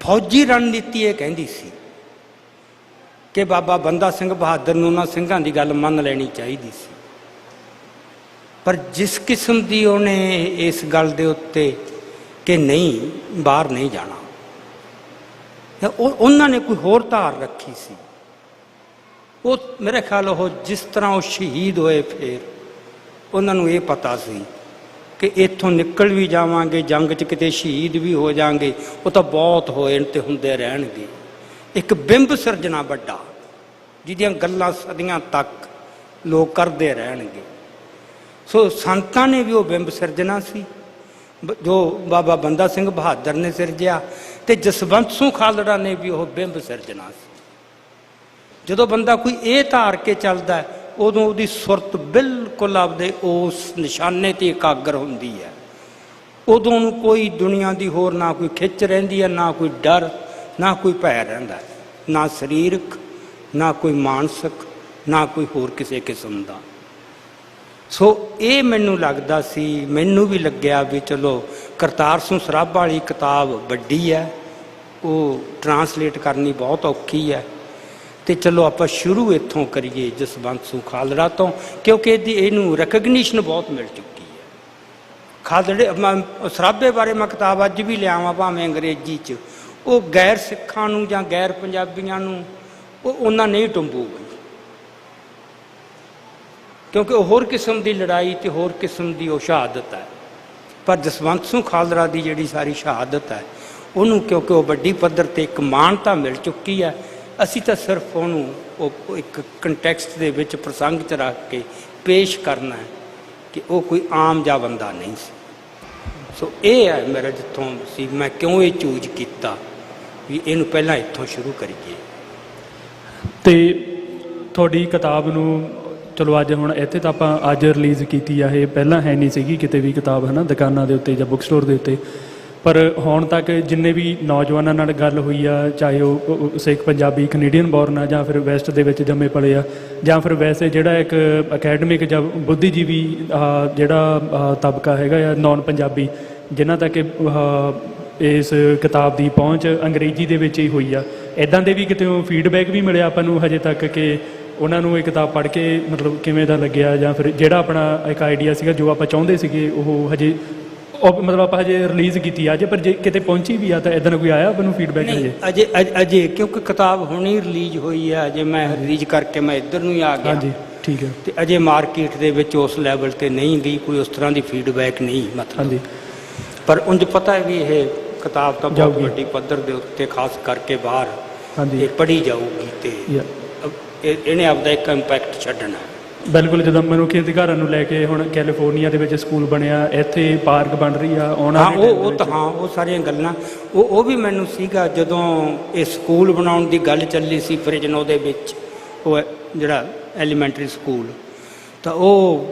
ਫੌਜੀ ਰਣਨੀਤੀ ਇਹ ਕਹਿੰਦੀ ਸੀ ਕਿ ਬਾਬਾ ਬੰਦਾ ਸਿੰਘ ਬਹਾਦਰ ਨੂੰ ਉਹਨਾਂ ਸਿੰਘਾਂ ਦੀ ਗੱਲ ਮੰਨ ਲੈਣੀ ਚਾਹੀਦੀ ਸੀ, ਪਰ ਜਿਸ ਕਿਸਮ ਦੀ ਉਹਨੇ ਇਸ ਗੱਲ ਦੇ ਉੱਤੇ ਕਿ ਨਹੀਂ ਬਾਹਰ ਨਹੀਂ ਜਾਣਾ, ਉਹਨਾਂ ਨੇ ਕੋਈ ਹੋਰ ਧਾਰ ਰੱਖੀ ਸੀ। ਉਹ ਮੇਰੇ ਖਿਆਲ ਉਹ ਜਿਸ ਤਰ੍ਹਾਂ ਉਹ ਸ਼ਹੀਦ ਹੋਏ, ਫਿਰ ਉਹਨਾਂ ਨੂੰ ਇਹ ਪਤਾ ਸੀ ਕਿ ਇੱਥੋਂ ਨਿਕਲ ਵੀ ਜਾਵਾਂਗੇ, ਜੰਗ 'ਚ ਕਿਤੇ ਸ਼ਹੀਦ ਵੀ ਹੋ ਜਾਵਾਂਗੇ, ਉਹ ਤਾਂ ਬਹੁਤ ਹੋਏ ਤੇ ਹੁੰਦੇ ਰਹਿਣਗੇ। ਇੱਕ ਬਿੰਬ ਸਿਰਜਣਾ ਵੱਡਾ, ਜਿਹਦੀਆਂ ਗੱਲਾਂ ਸਦੀਆਂ ਤੱਕ ਲੋਕ ਕਰਦੇ ਰਹਿਣਗੇ। ਸੋ ਸੰਤਾਂ ਨੇ ਵੀ ਉਹ ਬਿੰਬ ਸਿਰਜਣਾ ਸੀ ਜੋ ਬਾਬਾ ਬੰਦਾ ਸਿੰਘ ਬਹਾਦਰ ਨੇ ਸਿਰਜਿਆ, ਤੇ ਜਸਵੰਤ ਸਿੰਘ ਖਾਲੜਾ ਨੇ ਵੀ ਉਹ ਬਿੰਬ ਸਿਰਜਣਾ ਸੀ। ਜਦੋਂ ਬੰਦਾ ਕੋਈ ਇਹ ਧਾਰ ਕੇ ਚੱਲਦਾ, ਉਦੋਂ ਉਹਦੀ ਸੁਰਤ ਬਿਲਕੁਲ ਆਪਦੇ ਉਸ ਨਿਸ਼ਾਨੇ 'ਤੇ ਇਕਾਗਰ ਹੁੰਦੀ ਹੈ। ਉਦੋਂ ਉਹਨੂੰ ਕੋਈ ਦੁਨੀਆ ਦੀ ਹੋਰ ਨਾ ਕੋਈ ਖਿੱਚ ਰਹਿੰਦੀ ਹੈ, ਨਾ ਕੋਈ ਡਰ, ਨਾ ਕੋਈ ਭੈ ਰਹਿੰਦਾ, ਨਾ ਸਰੀਰਕ, ਨਾ ਕੋਈ ਮਾਨਸਿਕ, ਨਾ ਕੋਈ ਹੋਰ ਕਿਸੇ ਕਿਸਮ ਦਾ। ਸੋ ਇਹ ਮੈਨੂੰ ਲੱਗਦਾ ਸੀ, ਮੈਨੂੰ ਵੀ ਲੱਗਿਆ ਵੀ ਚਲੋ ਕਰਤਾਰ ਸਿੰਘ ਸਰਾਭਾ ਵਾਲੀ ਕਿਤਾਬ ਵੱਡੀ ਹੈ, ਉਹ ਟਰਾਂਸਲੇਟ ਕਰਨੀ ਬਹੁਤ ਔਖੀ ਹੈ, ਤੇ ਚਲੋ ਆਪਾਂ ਸ਼ੁਰੂ ਇੱਥੋਂ ਕਰੀਏ ਜਸਵੰਤ ਸਿੰਘ ਖਾਲੜਾ ਤੋਂ, ਕਿਉਂਕਿ ਇਹਨੂੰ ਰੈਕਗਨੀਸ਼ਨ ਬਹੁਤ ਮਿਲ ਚੁੱਕੀ ਹੈ। ਖਾਲੜੇ ਸਰਾਭੇ ਬਾਰੇ ਮੈਂ ਕਿਤਾਬ ਅੱਜ ਵੀ ਲਿਆਵਾਂ ਭਾਵੇਂ ਅੰਗਰੇਜ਼ੀ 'ਚ, ਉਹ ਗੈਰ ਸਿੱਖਾਂ ਨੂੰ ਜਾਂ ਗੈਰ ਪੰਜਾਬੀਆਂ ਨੂੰ ਉਹ ਉਹਨਾਂ ਨਹੀਂ ਟੁੰਬੂਗੀ, ਕਿਉਂਕਿ ਉਹ ਹੋਰ ਕਿਸਮ ਦੀ ਲੜਾਈ ਤੇ ਹੋਰ ਕਿਸਮ ਦੀ ਉਹ ਸ਼ਹਾਦਤ ਹੈ। ਪਰ ਜਸਵੰਤ ਸਿੰਘ ਖਾਲੜਾ ਦੀ ਜਿਹੜੀ ਸਾਰੀ ਸ਼ਹਾਦਤ ਹੈ, ਉਹਨੂੰ ਕਿਉਂਕਿ ਉਹ ਵੱਡੀ ਪੱਧਰ 'ਤੇ ਇੱਕ ਮਾਨਤਾ ਮਿਲ ਚੁੱਕੀ ਹੈ, ਅਸੀਂ ਤਾਂ ਸਿਰਫ ਉਹਨੂੰ ਉਹ ਇੱਕ ਕੰਟੈਕਸਟ ਦੇ ਵਿੱਚ ਪ੍ਰਸੰਗ 'ਚ ਰੱਖ ਕੇ ਪੇਸ਼ ਕਰਨਾ ਹੈ ਕਿ ਉਹ ਕੋਈ ਆਮ ਜਿਹਾ ਬੰਦਾ ਨਹੀਂ ਸੀ। ਸੋ ਇਹ ਹੈ ਮੇਰਾ ਜਿੱਥੋਂ ਸੀ, ਮੈਂ ਕਿਉਂ ਇਹ ਚੂਜ਼ ਕੀਤਾ ਵੀ ਇਹਨੂੰ ਪਹਿਲਾਂ ਇੱਥੋਂ ਸ਼ੁਰੂ ਕਰੀਏ। ਤੇ ਤੁਹਾਡੀ ਕਿਤਾਬ ਨੂੰ ਚਲੋ ਅੱਜ ਹੁਣ ਇੱਥੇ ਤਾਂ ਆਪਾਂ ਅੱਜ ਰਿਲੀਜ਼ ਕੀਤੀ ਆ, ਇਹ ਪਹਿਲਾਂ ਹੈ ਨਹੀਂ ਸੀਗੀ ਕਿਤੇ ਵੀ ਕਿਤਾਬ, ਹੈ ਨਾ, ਦੁਕਾਨਾਂ ਦੇ ਉੱਤੇ ਜਾਂ ਬੁੱਕ ਸਟੋਰ ਦੇ ਉੱਤੇ, ਪਰ ਹੁਣ ਤੱਕ ਜਿੰਨੇ ਵੀ ਨੌਜਵਾਨਾਂ ਨਾਲ ਗੱਲ ਹੋਈ ਆ, ਚਾਹੇ ਉਹ ਸਿੱਖ ਪੰਜਾਬੀ ਕੈਨੇਡੀਅਨ ਬੋਰਨ ਆ ਜਾਂ ਫਿਰ ਵੈਸਟ ਦੇ ਵਿੱਚ ਜੰਮੇ ਪਲੇ ਆ, ਜਾਂ ਫਿਰ ਵੈਸੇ ਜਿਹੜਾ ਇੱਕ ਅਕੈਡਮਿਕ ਜਾਂ ਬੁੱਧੀਜੀਵੀ ਜਿਹੜਾ ਤਬਕਾ ਹੈਗਾ ਆ ਨੌਨ ਪੰਜਾਬੀ, ਜਿਨ੍ਹਾਂ ਤੱਕ ਇਸ ਕਿਤਾਬ ਦੀ ਪਹੁੰਚ ਅੰਗਰੇਜ਼ੀ ਦੇ ਵਿੱਚ ਹੀ ਹੋਈ ਆ, ਇੱਦਾਂ ਦੇ ਵੀ ਕਿਤੇ ਫੀਡਬੈਕ ਵੀ ਮਿਲਿਆ ਆਪਾਂ ਨੂੰ ਹਜੇ ਤੱਕ ਕਿ ਉਹਨਾਂ ਨੂੰ ਇਹ ਕਿਤਾਬ ਪੜ੍ਹ ਕੇ ਮਤਲਬ ਕਿਵੇਂ ਦਾ ਲੱਗਿਆ, ਜਾਂ ਫਿਰ ਜਿਹੜਾ ਆਪਣਾ ਇੱਕ ਆਈਡੀਆ ਸੀਗਾ ਜੋ ਆਪਾਂ ਚਾਹੁੰਦੇ ਸੀਗੇ ਉਹ ਹਜੇ ਮਤਲਬ ਆਪਾਂ ਹਜੇ ਰਿਲੀਜ਼ ਕੀਤੀ ਅੱਜ, ਪਰ ਜੇ ਕਿਤੇ ਪਹੁੰਚੀ ਵੀ ਆ ਤਾਂ ਇੱਦਾਂ ਦਾ ਕੋਈ ਆਇਆ ਆਪਾਂ ਨੂੰ ਫੀਡਬੈਕ? ਹਜੇ ਅਜੇ ਕਿਉਂਕਿ ਕਿਤਾਬ ਹੁਣੀ ਰਿਲੀਜ਼ ਹੋਈ ਹੈ, ਅਜੇ ਮੈਂ ਰਿਲੀਜ਼ ਕਰਕੇ ਮੈਂ ਇੱਧਰ ਨੂੰ ਹੀ ਆ ਗਿਆ। ਹਾਂਜੀ ਠੀਕ ਹੈ। ਤੇ ਅਜੇ ਮਾਰਕੀਟ ਦੇ ਵਿੱਚ ਉਸ ਲੈਵਲ 'ਤੇ ਨਹੀਂ ਗਈ, ਕੋਈ ਉਸ ਤਰ੍ਹਾਂ ਦੀ ਫੀਡਬੈਕ ਨਹੀਂ ਮਤਲਬ। ਹਾਂਜੀ, ਪਰ ਉਂਝ ਪਤਾ ਹੈ ਵੀ ਇਹ ਕਿਤਾਬ ਤਾਂ ਬਹੁਤ ਵੱਡੀ ਪੱਧਰ ਦੇ ਉੱਤੇ ਖਾਸ ਕਰਕੇ ਬਾਹਰ ਇਹ ਪੜ੍ਹੀ ਜਾਊਗੀ, ਤੇ ਇਹਨੇ ਆਪਦਾ ਇੱਕ ਇੰਪੈਕਟ ਛੱਡਣਾ। ਬਿਲਕੁਲ। ਜਦੋਂ ਮਨੁੱਖੀ ਅਧਿਕਾਰਾਂ ਨੂੰ ਲੈ ਕੇ ਹੁਣ ਕੈਲੀਫੋਰਨੀਆ ਦੇ ਵਿੱਚ ਸਕੂਲ ਬਣਿਆ, ਇੱਥੇ ਪਾਰਕ ਬਣ ਰਹੀ ਆ, ਉਹ ਸਾਰੀਆਂ ਗੱਲਾਂ ਉਹ ਵੀ ਮੈਨੂੰ ਸੀਗਾ ਜਦੋਂ ਇਹ ਸਕੂਲ ਬਣਾਉਣ ਦੀ ਗੱਲ ਚੱਲੀ ਸੀ ਫਰਿਜਨੋ ਦੇ ਵਿੱਚ, ਉਹ ਜਿਹੜਾ ਐਲੀਮੈਂਟਰੀ ਸਕੂਲ, ਤਾਂ ਉਹ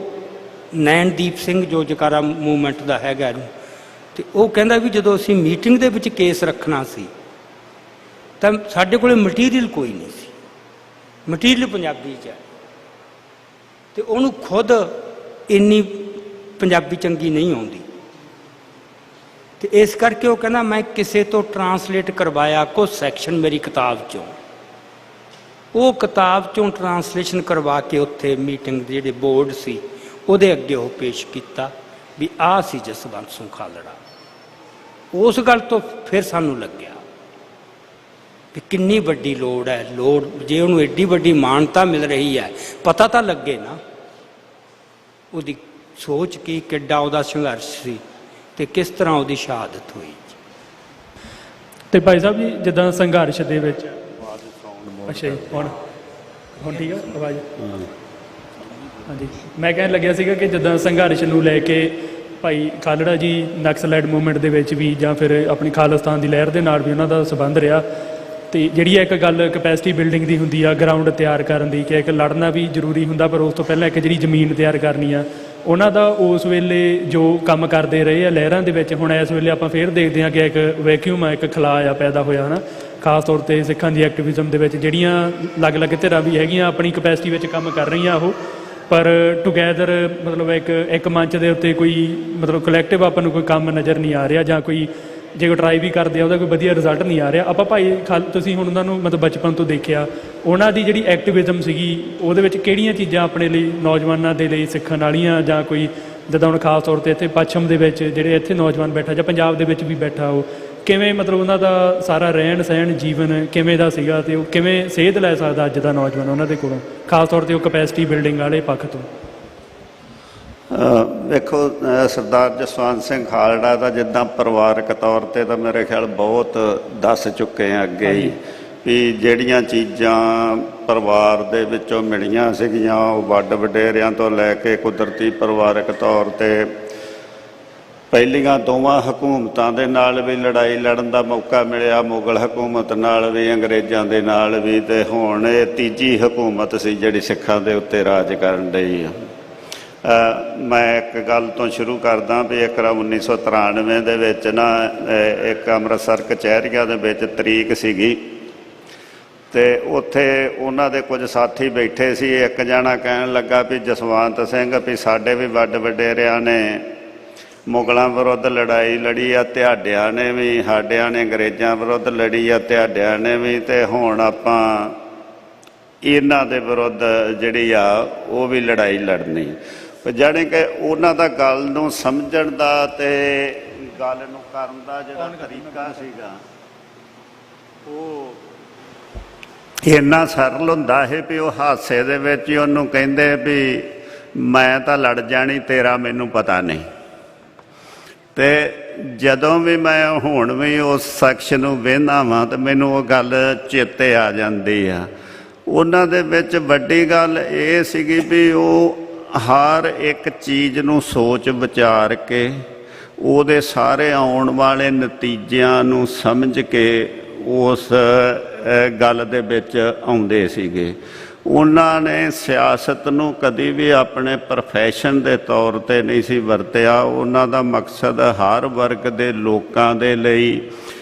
ਨੈਣਦੀਪ ਸਿੰਘ ਜੋ ਜਕਾਰਾ ਮੂਵਮੈਂਟ ਦਾ ਹੈਗਾ, ਤੇ ਉਹ ਕਹਿੰਦਾ ਵੀ ਜਦੋਂ ਅਸੀਂ ਮੀਟਿੰਗ ਦੇ ਵਿੱਚ ਕੇਸ ਰੱਖਣਾ ਸੀ ਤਾਂ ਸਾਡੇ ਕੋਲ ਮਟੀਰੀਅਲ ਕੋਈ ਨਹੀਂ ਸੀ, ਮਟੀਰੀਅਲ ਪੰਜਾਬੀ 'ਚ ਹੈ, ਤੇ ਉਹਨੂੰ ਖੁਦ ਇੰਨੀ ਪੰਜਾਬੀ ਚੰਗੀ ਨਹੀਂ ਆਉਂਦੀ, ਤੇ ਇਸ ਕਰਕੇ ਉਹ ਕਹਿੰਦਾ ਮੈਂ ਕਿਸੇ ਤੋਂ ਟਰਾਂਸਲੇਟ ਕਰਵਾਇਆ ਕੁਝ ਸੈਕਸ਼ਨ ਮੇਰੀ ਕਿਤਾਬ 'ਚੋਂ, ਉਹ ਕਿਤਾਬ 'ਚੋਂ ਟਰਾਂਸਲੇਸ਼ਨ ਕਰਵਾ ਕੇ ਉੱਥੇ ਮੀਟਿੰਗ ਦੇ ਜਿਹੜੇ ਬੋਰਡ ਸੀ ਉਹਦੇ ਅੱਗੇ ਉਹ ਪੇਸ਼ ਕੀਤਾ ਵੀ ਆਹ ਸੀ ਜਸਵੰਤ ਸਿੰਘ ਖਾਲੜਾ। ਉਸ ਗੱਲ ਤੋਂ ਫਿਰ ਸਾਨੂੰ ਲੱਗਿਆ ਵੀ ਕਿੰਨੀ ਵੱਡੀ ਲੋੜ ਹੈ, ਜੇ ਉਹਨੂੰ ਐਡੀ ਵੱਡੀ ਮਾਨਤਾ ਮਿਲ ਰਹੀ ਹੈ, ਪਤਾ ਤਾਂ ਲੱਗੇ ਨਾ ਉਹਦੀ ਸੋਚ ਕੀ, ਕਿੱਡਾ ਉਹਦਾ ਸੰਘਰਸ਼ ਸੀ, ਤੇ ਕਿਸ ਤਰ੍ਹਾਂ ਉਹਦੀ ਸ਼ਹਾਦਤ ਹੋਈ। ਤੇ ਭਾਈ ਸਾਹਿਬ ਜੀ ਜਿੱਦਾਂ ਸੰਘਰਸ਼ ਦੇ ਵਿੱਚ, ਅੱਛਾ ਜੀ, ਹੁਣ ਠੀਕ ਆ ਆਵਾਜ਼? ਹਾਂਜੀ, ਮੈਂ ਕਹਿਣ ਲੱਗਿਆ ਸੀਗਾ ਕਿ ਜਿੱਦਾਂ ਸੰਘਰਸ਼ ਨੂੰ ਲੈ ਕੇ ਭਾਈ ਖਾਲੜਾ ਜੀ ਨਕਸਲਾਈਟ ਮੂਵਮੈਂਟ ਦੇ ਵਿੱਚ ਵੀ ਜਾਂ ਫਿਰ ਆਪਣੀ ਖਾਲਿਸਤਾਨ ਦੀ ਲਹਿਰ ਦੇ ਨਾਲ ਵੀ ਉਹਨਾਂ ਦਾ ਸੰਬੰਧ ਰਿਹਾ। ਤੇ ਜਿਹੜੀ ਇੱਕ ਗੱਲ ਕਪੈਸਿਟੀ ਬਿਲਡਿੰਗ ਦੀ ਹੁੰਦੀ ਆ, ਗਰਾਊਂਡ ਤਿਆਰ ਕਰਨ ਦੀ, ਕਿ ਇੱਕ ਲੜਨਾ ਵੀ ਜ਼ਰੂਰੀ ਹੁੰਦਾ, ਪਰ ਉਸ ਤੋਂ ਪਹਿਲਾਂ ਇੱਕ ਜਿਹੜੀ ਜ਼ਮੀਨ ਤਿਆਰ ਕਰਨੀ ਆ, ਉਹਨਾਂ ਦਾ ਉਸ ਵੇਲੇ ਜੋ ਕੰਮ ਕਰਦੇ ਰਹੇ ਆ ਲਹਿਰਾਂ ਦੇ ਵਿੱਚ, ਹੁਣ ਇਸ ਵੇਲੇ ਆਪਾਂ ਫੇਰ ਦੇਖਦੇ ਹਾਂ ਕਿ ਇੱਕ ਵੈਕਿਊਮ ਆ, ਇੱਕ ਖਲਾਅ ਆ ਪੈਦਾ ਹੋਇਆ ਹੈ ਨਾ, ਖਾਸ ਤੌਰ 'ਤੇ ਸਿੱਖਾਂ ਦੀ ਐਕਟਿਵਿਜ਼ਮ ਦੇ ਵਿੱਚ ਜਿਹੜੀਆਂ ਅਲੱਗ-ਅਲੱਗ ਧਿਰਾਂ ਵੀ ਹੈਗੀਆਂ ਆਪਣੀ ਕਪੈਸਿਟੀ ਵਿੱਚ ਕੰਮ ਕਰ ਰਹੀਆਂ ਉਹ, ਪਰ ਟੁਗੈਦਰ ਮਤਲਬ ਇੱਕ ਮੰਚ ਦੇ ਉੱਤੇ ਕੋਈ ਮਤਲਬ ਕਲੈਕਟਿਵ ਆਪਾਂ ਨੂੰ ਕੋਈ ਕੰਮ ਨਜ਼ਰ ਨਹੀਂ ਆ ਰਿਹਾ, ਜਾਂ ਕੋਈ ਜੇ ਕੋਈ ਟਰਾਈ ਵੀ ਕਰਦੇ ਆ ਉਹਦਾ ਕੋਈ ਵਧੀਆ ਰਿਜ਼ਲਟ ਨਹੀਂ ਆ ਰਿਹਾ। ਆਪਾਂ ਭਾਈ ਤੁਸੀਂ ਹੁਣ ਉਹਨਾਂ ਨੂੰ ਮਤਲਬ ਬਚਪਨ ਤੋਂ ਦੇਖਿਆ, ਉਹਨਾਂ ਦੀ ਜਿਹੜੀ ਐਕਟਿਵਿਜ਼ਮ ਸੀਗੀ ਉਹਦੇ ਵਿੱਚ ਕਿਹੜੀਆਂ ਚੀਜ਼ਾਂ ਆਪਣੇ ਲਈ ਨੌਜਵਾਨਾਂ ਦੇ ਲਈ ਸਿੱਖਣ ਵਾਲੀਆਂ, ਜਾਂ ਕੋਈ ਜਿੱਦਾਂ ਹੁਣ ਖਾਸ ਤੌਰ 'ਤੇ ਇੱਥੇ ਪੱਛਮ ਦੇ ਵਿੱਚ ਜਿਹੜੇ ਇੱਥੇ ਨੌਜਵਾਨ ਬੈਠਾ ਜਾਂ ਪੰਜਾਬ ਦੇ ਵਿੱਚ ਵੀ ਬੈਠਾ, ਉਹ ਕਿਵੇਂ ਮਤਲਬ ਉਹਨਾਂ ਦਾ ਸਾਰਾ ਰਹਿਣ ਸਹਿਣ ਜੀਵਨ ਕਿਵੇਂ ਦਾ ਸੀਗਾ, ਅਤੇ ਉਹ ਕਿਵੇਂ ਸੇਧ ਲੈ ਸਕਦਾ ਅੱਜ ਦਾ ਨੌਜਵਾਨ ਉਹਨਾਂ ਦੇ ਕੋਲੋਂ, ਖਾਸ ਤੌਰ 'ਤੇ ਉਹ ਕਪੈਸਿਟੀ ਬਿਲਡਿੰਗ ਵਾਲੇ ਪੱਖ ਤੋਂ? ਵੇਖੋ ਸਰਦਾਰ ਜਸਵੰਤ ਸਿੰਘ ਖਾਲੜਾ ਦਾ ਜਿੱਦਾਂ ਪਰਿਵਾਰਕ ਤੌਰ 'ਤੇ ਤਾਂ ਮੇਰੇ ਖਿਆਲ ਬਹੁਤ ਦੱਸ ਚੁੱਕੇ ਆ ਅੱਗੇ ਹੀ, ਵੀ ਜਿਹੜੀਆਂ ਚੀਜ਼ਾਂ ਪਰਿਵਾਰ ਦੇ ਵਿੱਚੋਂ ਮਿਲੀਆਂ ਸੀਗੀਆਂ ਉਹ ਵੱਡ ਵਡੇਰਿਆਂ ਤੋਂ ਲੈ ਕੇ ਕੁਦਰਤੀ ਪਰਿਵਾਰਕ ਤੌਰ 'ਤੇ ਪਹਿਲੀਆਂ ਦੋਵਾਂ ਹਕੂਮਤਾਂ ਦੇ ਨਾਲ ਵੀ ਲੜਾਈ ਲੜਨ ਦਾ ਮੌਕਾ ਮਿਲਿਆ, ਮੁਗਲ ਹਕੂਮਤ ਨਾਲ ਵੀ, ਅੰਗਰੇਜ਼ਾਂ ਦੇ ਨਾਲ ਵੀ, ਅਤੇ ਹੁਣ ਇਹ ਤੀਜੀ ਹਕੂਮਤ ਸੀ ਜਿਹੜੀ ਸਿੱਖਾਂ ਦੇ ਉੱਤੇ ਰਾਜ ਕਰਨ ਡਈ ਆ। ਮੈਂ ਇੱਕ ਗੱਲ ਤੋਂ ਸ਼ੁਰੂ ਕਰਦਾ ਵੀ ਇੱਕ 1993 ਦੇ ਵਿੱਚ ਨਾ ਇੱਕ ਅੰਮ੍ਰਿਤਸਰ ਕਚਹਿਰੀਆਂ ਦੇ ਵਿੱਚ ਤਰੀਕ ਸੀਗੀ, ਅਤੇ ਉੱਥੇ ਉਹਨਾਂ ਦੇ ਕੁਝ ਸਾਥੀ ਬੈਠੇ ਸੀ। ਇੱਕ ਜਣਾ ਕਹਿਣ ਲੱਗਾ ਵੀ ਜਸਵੰਤ ਸਿੰਘ ਵੀ ਸਾਡੇ ਵੀ ਵੱਡ ਵਡੇਰਿਆਂ ਨੇ ਮੁਗਲਾਂ ਵਿਰੁੱਧ ਲੜਾਈ ਲੜੀ ਆ, ਤੁਹਾਡਿਆਂ ਨੇ ਵੀ, ਸਾਡਿਆਂ ਨੇ ਅੰਗਰੇਜ਼ਾਂ ਵਿਰੁੱਧ ਲੜੀ ਆ, ਤੁਹਾਡਿਆਂ ਨੇ ਵੀ, ਅਤੇ ਹੁਣ ਆਪਾਂ ਇਹਨਾਂ ਦੇ ਵਿਰੁੱਧ ਜਿਹੜੀ ਆ ਉਹ ਵੀ ਲੜਾਈ ਲੜਨੀ। ਜਾਣੀ ਕਿ ਉਹਨਾਂ ਦਾ ਗੱਲ ਨੂੰ ਸਮਝਣ ਦਾ ਅਤੇ ਗੱਲ ਨੂੰ ਕਰਨ ਦਾ ਜਿਹੜਾ ਤਰੀਕਾ ਸੀਗਾ ਉਹ ਇੰਨਾ ਸਰਲ ਹੁੰਦਾ ਹੈ ਵੀ ਉਹ ਹਾਸੇ ਦੇ ਵਿੱਚ ਹੀ ਉਹਨੂੰ ਕਹਿੰਦੇ ਵੀ ਮੈਂ ਤਾਂ ਲੜ ਜਾਣੀ, ਤੇਰਾ ਮੈਨੂੰ ਪਤਾ ਨਹੀਂ। ਅਤੇ ਜਦੋਂ ਵੀ ਮੈਂ ਹੁਣ ਵੀ ਉਸ ਸ਼ਖਸ ਨੂੰ ਵੇਖਦਾ ਵਾਂ ਤਾਂ ਮੈਨੂੰ ਉਹ ਗੱਲ ਚੇਤੇ ਆ ਜਾਂਦੀ ਆ। ਉਹਨਾਂ ਦੇ ਵਿੱਚ ਵੱਡੀ ਗੱਲ ਇਹ ਸੀਗੀ ਵੀ ਉਹ ਹਰ ਇੱਕ ਚੀਜ਼ ਨੂੰ ਸੋਚ ਵਿਚਾਰ ਕੇ ਉਹਦੇ ਸਾਰੇ ਆਉਣ ਵਾਲੇ ਨਤੀਜਿਆਂ ਨੂੰ ਸਮਝ ਕੇ ਉਸ ਗੱਲ ਦੇ ਵਿੱਚ ਆਉਂਦੇ ਸੀਗੇ। ਉਹਨਾਂ ਨੇ ਸਿਆਸਤ ਨੂੰ ਕਦੀ ਵੀ ਆਪਣੇ ਪ੍ਰੋਫੈਸ਼ਨ ਦੇ ਤੌਰ 'ਤੇ ਨਹੀਂ ਸੀ ਵਰਤਿਆ। ਉਹਨਾਂ ਦਾ ਮਕਸਦ ਹਰ ਵਰਗ ਦੇ ਲੋਕਾਂ ਦੇ ਲਈ,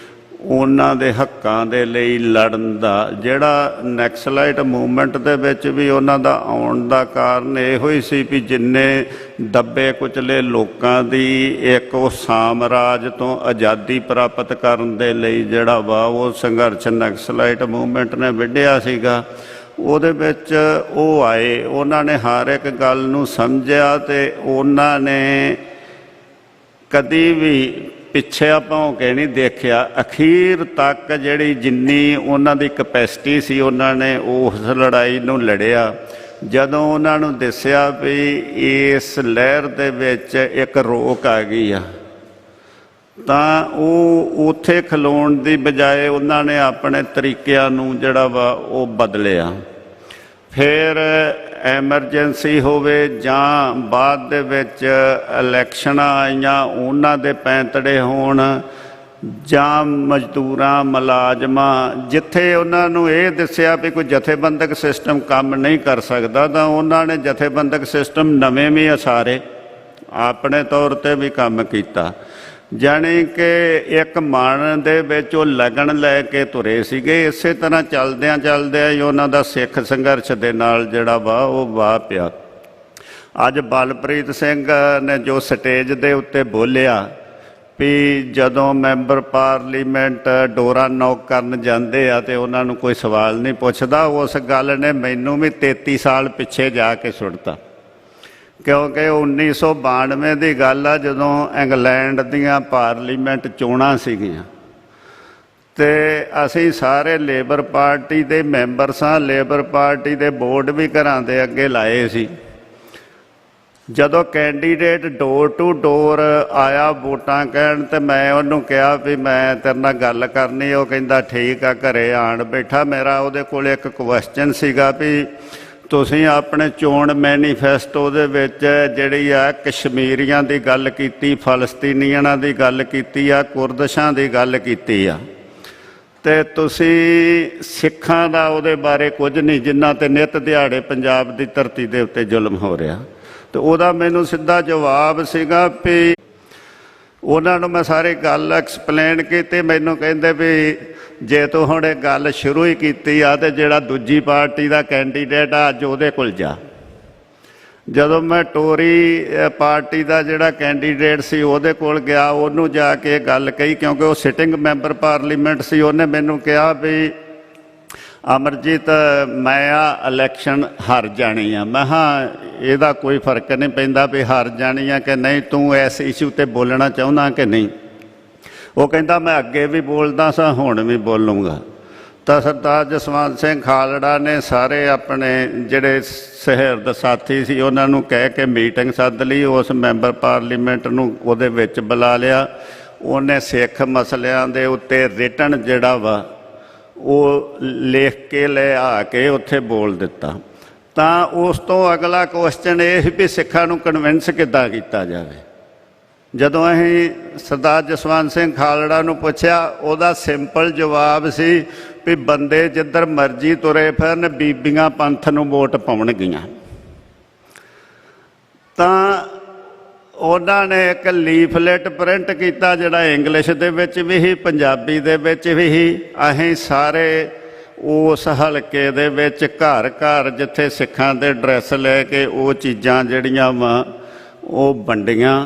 ਉਹਨਾਂ ਦੇ ਹੱਕਾਂ ਦੇ ਲਈ ਲੜਨ ਦਾ। ਜਿਹੜਾ ਨੈਕਸਲਾਈਟ ਮੂਵਮੈਂਟ ਦੇ ਵਿੱਚ ਵੀ ਉਹਨਾਂ ਦਾ ਆਉਣ ਦਾ ਕਾਰਨ ਇਹੋ ਹੀ ਸੀ ਵੀ ਜਿੰਨੇ ਦੱਬੇ ਕੁਚਲੇ ਲੋਕਾਂ ਦੀ ਇੱਕ ਉਹ ਸਾਮਰਾਜ ਤੋਂ ਆਜ਼ਾਦੀ ਪ੍ਰਾਪਤ ਕਰਨ ਦੇ ਲਈ ਜਿਹੜਾ ਵਾ ਉਹ ਸੰਘਰਸ਼ ਨੈਕਸਲਾਈਟ ਮੂਵਮੈਂਟ ਨੇ ਵਿੱਢਿਆ ਸੀਗਾ, ਉਹਦੇ ਵਿੱਚ ਉਹ ਆਏ। ਉਹਨਾਂ ਨੇ ਹਰ ਇੱਕ ਗੱਲ ਨੂੰ ਸਮਝਿਆ ਅਤੇ ਉਹਨਾਂ ਨੇ ਕਦੀ ਵੀ ਪਿੱਛੇ ਭੌਂ ਕੇ ਨਹੀਂ ਦੇਖਿਆ। ਅਖੀਰ ਤੱਕ ਜਿਹੜੀ ਜਿੰਨੀ ਉਹਨਾਂ ਦੀ ਕਪੈਸਿਟੀ ਸੀ ਉਹਨਾਂ ਨੇ ਉਸ ਲੜਾਈ ਨੂੰ ਲੜਿਆ। ਜਦੋਂ ਉਹਨਾਂ ਨੂੰ ਦੱਸਿਆ ਵੀ ਇਸ ਲਹਿਰ ਦੇ ਵਿੱਚ ਇੱਕ ਰੋਕ ਆ ਗਈ ਆ, ਤਾਂ ਉਹ ਉੱਥੇ ਖਲੋਣ ਦੀ ਬਜਾਏ ਉਹਨਾਂ ਨੇ ਆਪਣੇ ਤਰੀਕਿਆਂ ਨੂੰ ਜਿਹੜਾ ਵਾ ਉਹ ਬਦਲਿਆ। ਫਿਰ ਐਮਰਜੈਂਸੀ ਹੋਵੇ ਜਾਂ ਬਾਅਦ ਦੇ ਵਿੱਚ ਇਲੈਕਸ਼ਨਾਂ ਆਈਆਂ ਉਹਨਾਂ ਦੇ ਪੈਂਤੜੇ ਹੋਣ, ਜਾਂ ਮਜ਼ਦੂਰਾਂ ਮੁਲਾਜ਼ਮਾਂ, ਜਿੱਥੇ ਉਹਨਾਂ ਨੂੰ ਇਹ ਦੱਸਿਆ ਵੀ ਕੋਈ ਜਥੇਬੰਦਕ ਸਿਸਟਮ ਕੰਮ ਨਹੀਂ ਕਰ ਸਕਦਾ ਤਾਂ ਉਹਨਾਂ ਨੇ ਜਥੇਬੰਦਕ ਸਿਸਟਮ ਨਵੇਂ ਵੀ ਉਸਾਰੇ, ਆਪਣੇ ਤੌਰ 'ਤੇ ਵੀ ਕੰਮ ਕੀਤਾ। ਜਾਣੀ ਕਿ ਇੱਕ ਮਨ ਦੇ ਵਿੱਚ ਉਹ ਲਗਨ ਲੈ ਕੇ ਤੁਰੇ ਸੀਗੇ। ਇਸੇ ਤਰ੍ਹਾਂ ਚੱਲਦਿਆਂ ਚੱਲਦਿਆਂ ਹੀ ਉਹਨਾਂ ਦਾ ਸਿੱਖ ਸੰਘਰਸ਼ ਦੇ ਨਾਲ ਜਿਹੜਾ ਵਾ ਉਹ ਵਾਹ ਪਿਆ। ਅੱਜ ਬਲਪ੍ਰੀਤ ਸਿੰਘ ਨੇ ਜੋ ਸਟੇਜ ਦੇ ਉੱਤੇ ਬੋਲਿਆ ਵੀ ਜਦੋਂ ਮੈਂਬਰ ਪਾਰਲੀਮੈਂਟ ਡੋਰਾ ਨੌਕ ਕਰਨ ਜਾਂਦੇ ਆ ਅਤੇ ਉਹਨਾਂ ਨੂੰ ਕੋਈ ਸਵਾਲ ਨਹੀਂ ਪੁੱਛਦਾ, ਉਸ ਗੱਲ ਨੇ ਮੈਨੂੰ ਵੀ 33 ਸਾਲ ਪਿੱਛੇ ਜਾ ਕੇ ਸੁੱਟਤਾ। ਕਿਉਂਕਿ 1992 ਦੀ ਗੱਲ ਆ ਜਦੋਂ ਇੰਗਲੈਂਡ ਦੀਆਂ ਪਾਰਲੀਮੈਂਟ ਚੋਣਾਂ ਸੀਗੀਆਂ ਅਤੇ ਅਸੀਂ ਸਾਰੇ ਲੇਬਰ ਪਾਰਟੀ ਦੇ ਮੈਂਬਰ ਸਾਂ। ਲੇਬਰ ਪਾਰਟੀ ਦੇ ਬੋਰਡ ਵੀ ਘਰਾਂ ਦੇ ਅੱਗੇ ਲਾਏ ਸੀ। ਜਦੋਂ ਕੈਂਡੀਡੇਟ ਡੋਰ ਟੂ ਡੋਰ ਆਇਆ ਵੋਟਾਂ ਕਹਿਣ, ਅਤੇ ਮੈਂ ਉਹਨੂੰ ਕਿਹਾ ਵੀ ਮੈਂ ਤੇਰੇ ਨਾਲ ਗੱਲ ਕਰਨੀ। ਉਹ ਕਹਿੰਦਾ ਠੀਕ ਆ, ਘਰੇ ਆਣ ਬੈਠਾ। ਮੇਰਾ ਉਹਦੇ ਕੋਲ ਇੱਕ ਕੁਐਸਚਨ ਸੀਗਾ ਵੀ ਤੁਸੀਂ ਆਪਣੇ ਚੋਣ ਮੈਨੀਫੈਸਟੋ ਦੇ ਵਿੱਚ ਜਿਹੜੀ ਆ ਕਸ਼ਮੀਰੀਆਂ ਦੀ ਗੱਲ ਕੀਤੀ, ਫਲਸਤੀਨੀਆਂ ਦੀ ਗੱਲ ਕੀਤੀ ਆ, ਕੁਰਦਸ਼ਾਂ ਦੀ ਗੱਲ ਕੀਤੀ ਆ, ਤੇ ਤੁਸੀਂ ਸਿੱਖਾਂ ਦਾ ਉਹਦੇ ਬਾਰੇ ਕੁਝ ਨਹੀਂ, ਜਿਨ੍ਹਾਂ ਤੇ ਨਿੱਤ ਦਿਹਾੜੇ ਪੰਜਾਬ ਦੀ ਧਰਤੀ ਦੇ ਉੱਤੇ ਜ਼ੁਲਮ ਹੋ ਰਿਹਾ। ਤੇ ਉਹਦਾ ਮੈਨੂੰ ਸਿੱਧਾ ਜਵਾਬ ਸੀਗਾ ਵੀ ਉਹਨਾਂ ਨੂੰ ਮੈਂ ਸਾਰੀ ਗੱਲ ਐਕਸਪਲੇਨ ਕੀਤੀ। ਮੈਨੂੰ ਕਹਿੰਦੇ ਵੀ ਜੇ ਤੂੰ ਹੁਣ ਇਹ ਗੱਲ ਸ਼ੁਰੂ ਹੀ ਕੀਤੀ ਆ ਤੇ ਜਿਹੜਾ ਦੂਜੀ ਪਾਰਟੀ ਦਾ ਕੈਂਡੀਡੇਟ ਆ ਅੱਜ ਉਹਦੇ ਕੋਲ ਜਾ। ਜਦੋਂ ਮੈਂ ਟੋਰੀ ਪਾਰਟੀ ਦਾ ਜਿਹੜਾ ਕੈਂਡੀਡੇਟ ਸੀ ਉਹਦੇ ਕੋਲ ਗਿਆ, ਉਹਨੂੰ ਜਾ ਕੇ ਇਹ ਗੱਲ ਕਹੀ, ਕਿਉਂਕਿ ਉਹ ਸਿਟਿੰਗ ਮੈਂਬਰ ਪਾਰਲੀਮੈਂਟ ਸੀ। ਉਹਨੇ ਮੈਨੂੰ ਕਿਹਾ ਵੀ ਅਮਰਜੀਤ ਮੈਂ ਆ ਇਲੈਕਸ਼ਨ ਹਾਰ ਜਾਣੀ ਆ। ਮੈਂ ਹਾਂ ਇਹਦਾ ਕੋਈ ਫਰਕ ਨਹੀਂ ਪੈਂਦਾ ਵੀ ਹਾਰ ਜਾਣੀ ਆ ਕਿ ਨਹੀਂ, ਤੂੰ ਇਸ ਇਸ਼ੂ ਤੇ ਬੋਲਣਾ ਚਾਹੁੰਦਾ ਕਿ ਨਹੀਂ। ਉਹ ਕਹਿੰਦਾ ਮੈਂ ਅੱਗੇ ਵੀ ਬੋਲਦਾ ਸਾਂ, ਹੁਣ ਵੀ ਬੋਲੂੰਗਾ। ਤਾਂ ਸਰਦਾਰ ਜਸਵੰਤ ਸਿੰਘ ਖਾਲੜਾ ਨੇ ਸਾਰੇ ਆਪਣੇ ਜਿਹੜੇ ਸਹਿਰਦ ਸਾਥੀ ਸੀ ਉਹਨਾਂ ਨੂੰ ਕਹਿ ਕੇ ਮੀਟਿੰਗ ਸੱਦ ਲਈ। ਉਸ ਮੈਂਬਰ ਪਾਰਲੀਮੈਂਟ ਨੂੰ ਉਹਦੇ ਵਿੱਚ ਬੁਲਾ ਲਿਆ। ਉਹਨੇ ਸਿੱਖ ਮਸਲਿਆਂ ਦੇ ਉੱਤੇ ਰਿਟਨ ਜਿਹੜਾ ਵਾ ਉਹ ਲਿਖ ਕੇ ਲੈ ਆ ਕੇ ਉੱਥੇ ਬੋਲ ਦਿੱਤਾ। ਤਾਂ ਉਸ ਤੋਂ ਅਗਲਾ ਕੁਐਸਚਨ ਇਹ ਸੀ ਵੀ ਸਿੱਖਾਂ ਨੂੰ ਕਨਵਿੰਸ ਕਿੱਦਾਂ ਕੀਤਾ ਜਾਵੇ। ਜਦੋਂ ਅਸੀਂ ਸਰਦਾਰ ਜਸਵੰਤ ਸਿੰਘ ਖਾਲੜਾ ਨੂੰ ਪੁੱਛਿਆ, ਉਹਦਾ ਸਿੰਪਲ ਜਵਾਬ ਸੀ ਵੀ ਬੰਦੇ ਜਿੱਧਰ ਮਰਜ਼ੀ ਤੁਰੇ ਫਿਰਨ, ਬੀਬੀਆਂ ਪੰਥ ਨੂੰ ਵੋਟ ਪਾਉਣਗੀਆਂ। ਤਾਂ ਉਹਨਾਂ ਨੇ ਇੱਕ ਲੀਫਲੇਟ ਪ੍ਰਿੰਟ ਕੀਤਾ ਜਿਹੜਾ ਇੰਗਲਿਸ਼ ਦੇ ਵਿੱਚ ਵੀ ਸੀ, ਪੰਜਾਬੀ ਦੇ ਵਿੱਚ ਵੀ ਸੀ। ਅਸੀਂ ਸਾਰੇ ਉਸ ਹਲਕੇ ਦੇ ਵਿੱਚ ਘਰ ਘਰ ਜਿੱਥੇ ਸਿੱਖਾਂ ਦੇ ਡਰੈਸ ਲੈ ਕੇ ਉਹ ਚੀਜ਼ਾਂ ਜਿਹੜੀਆਂ ਵਾ ਉਹ ਵੰਡੀਆਂ।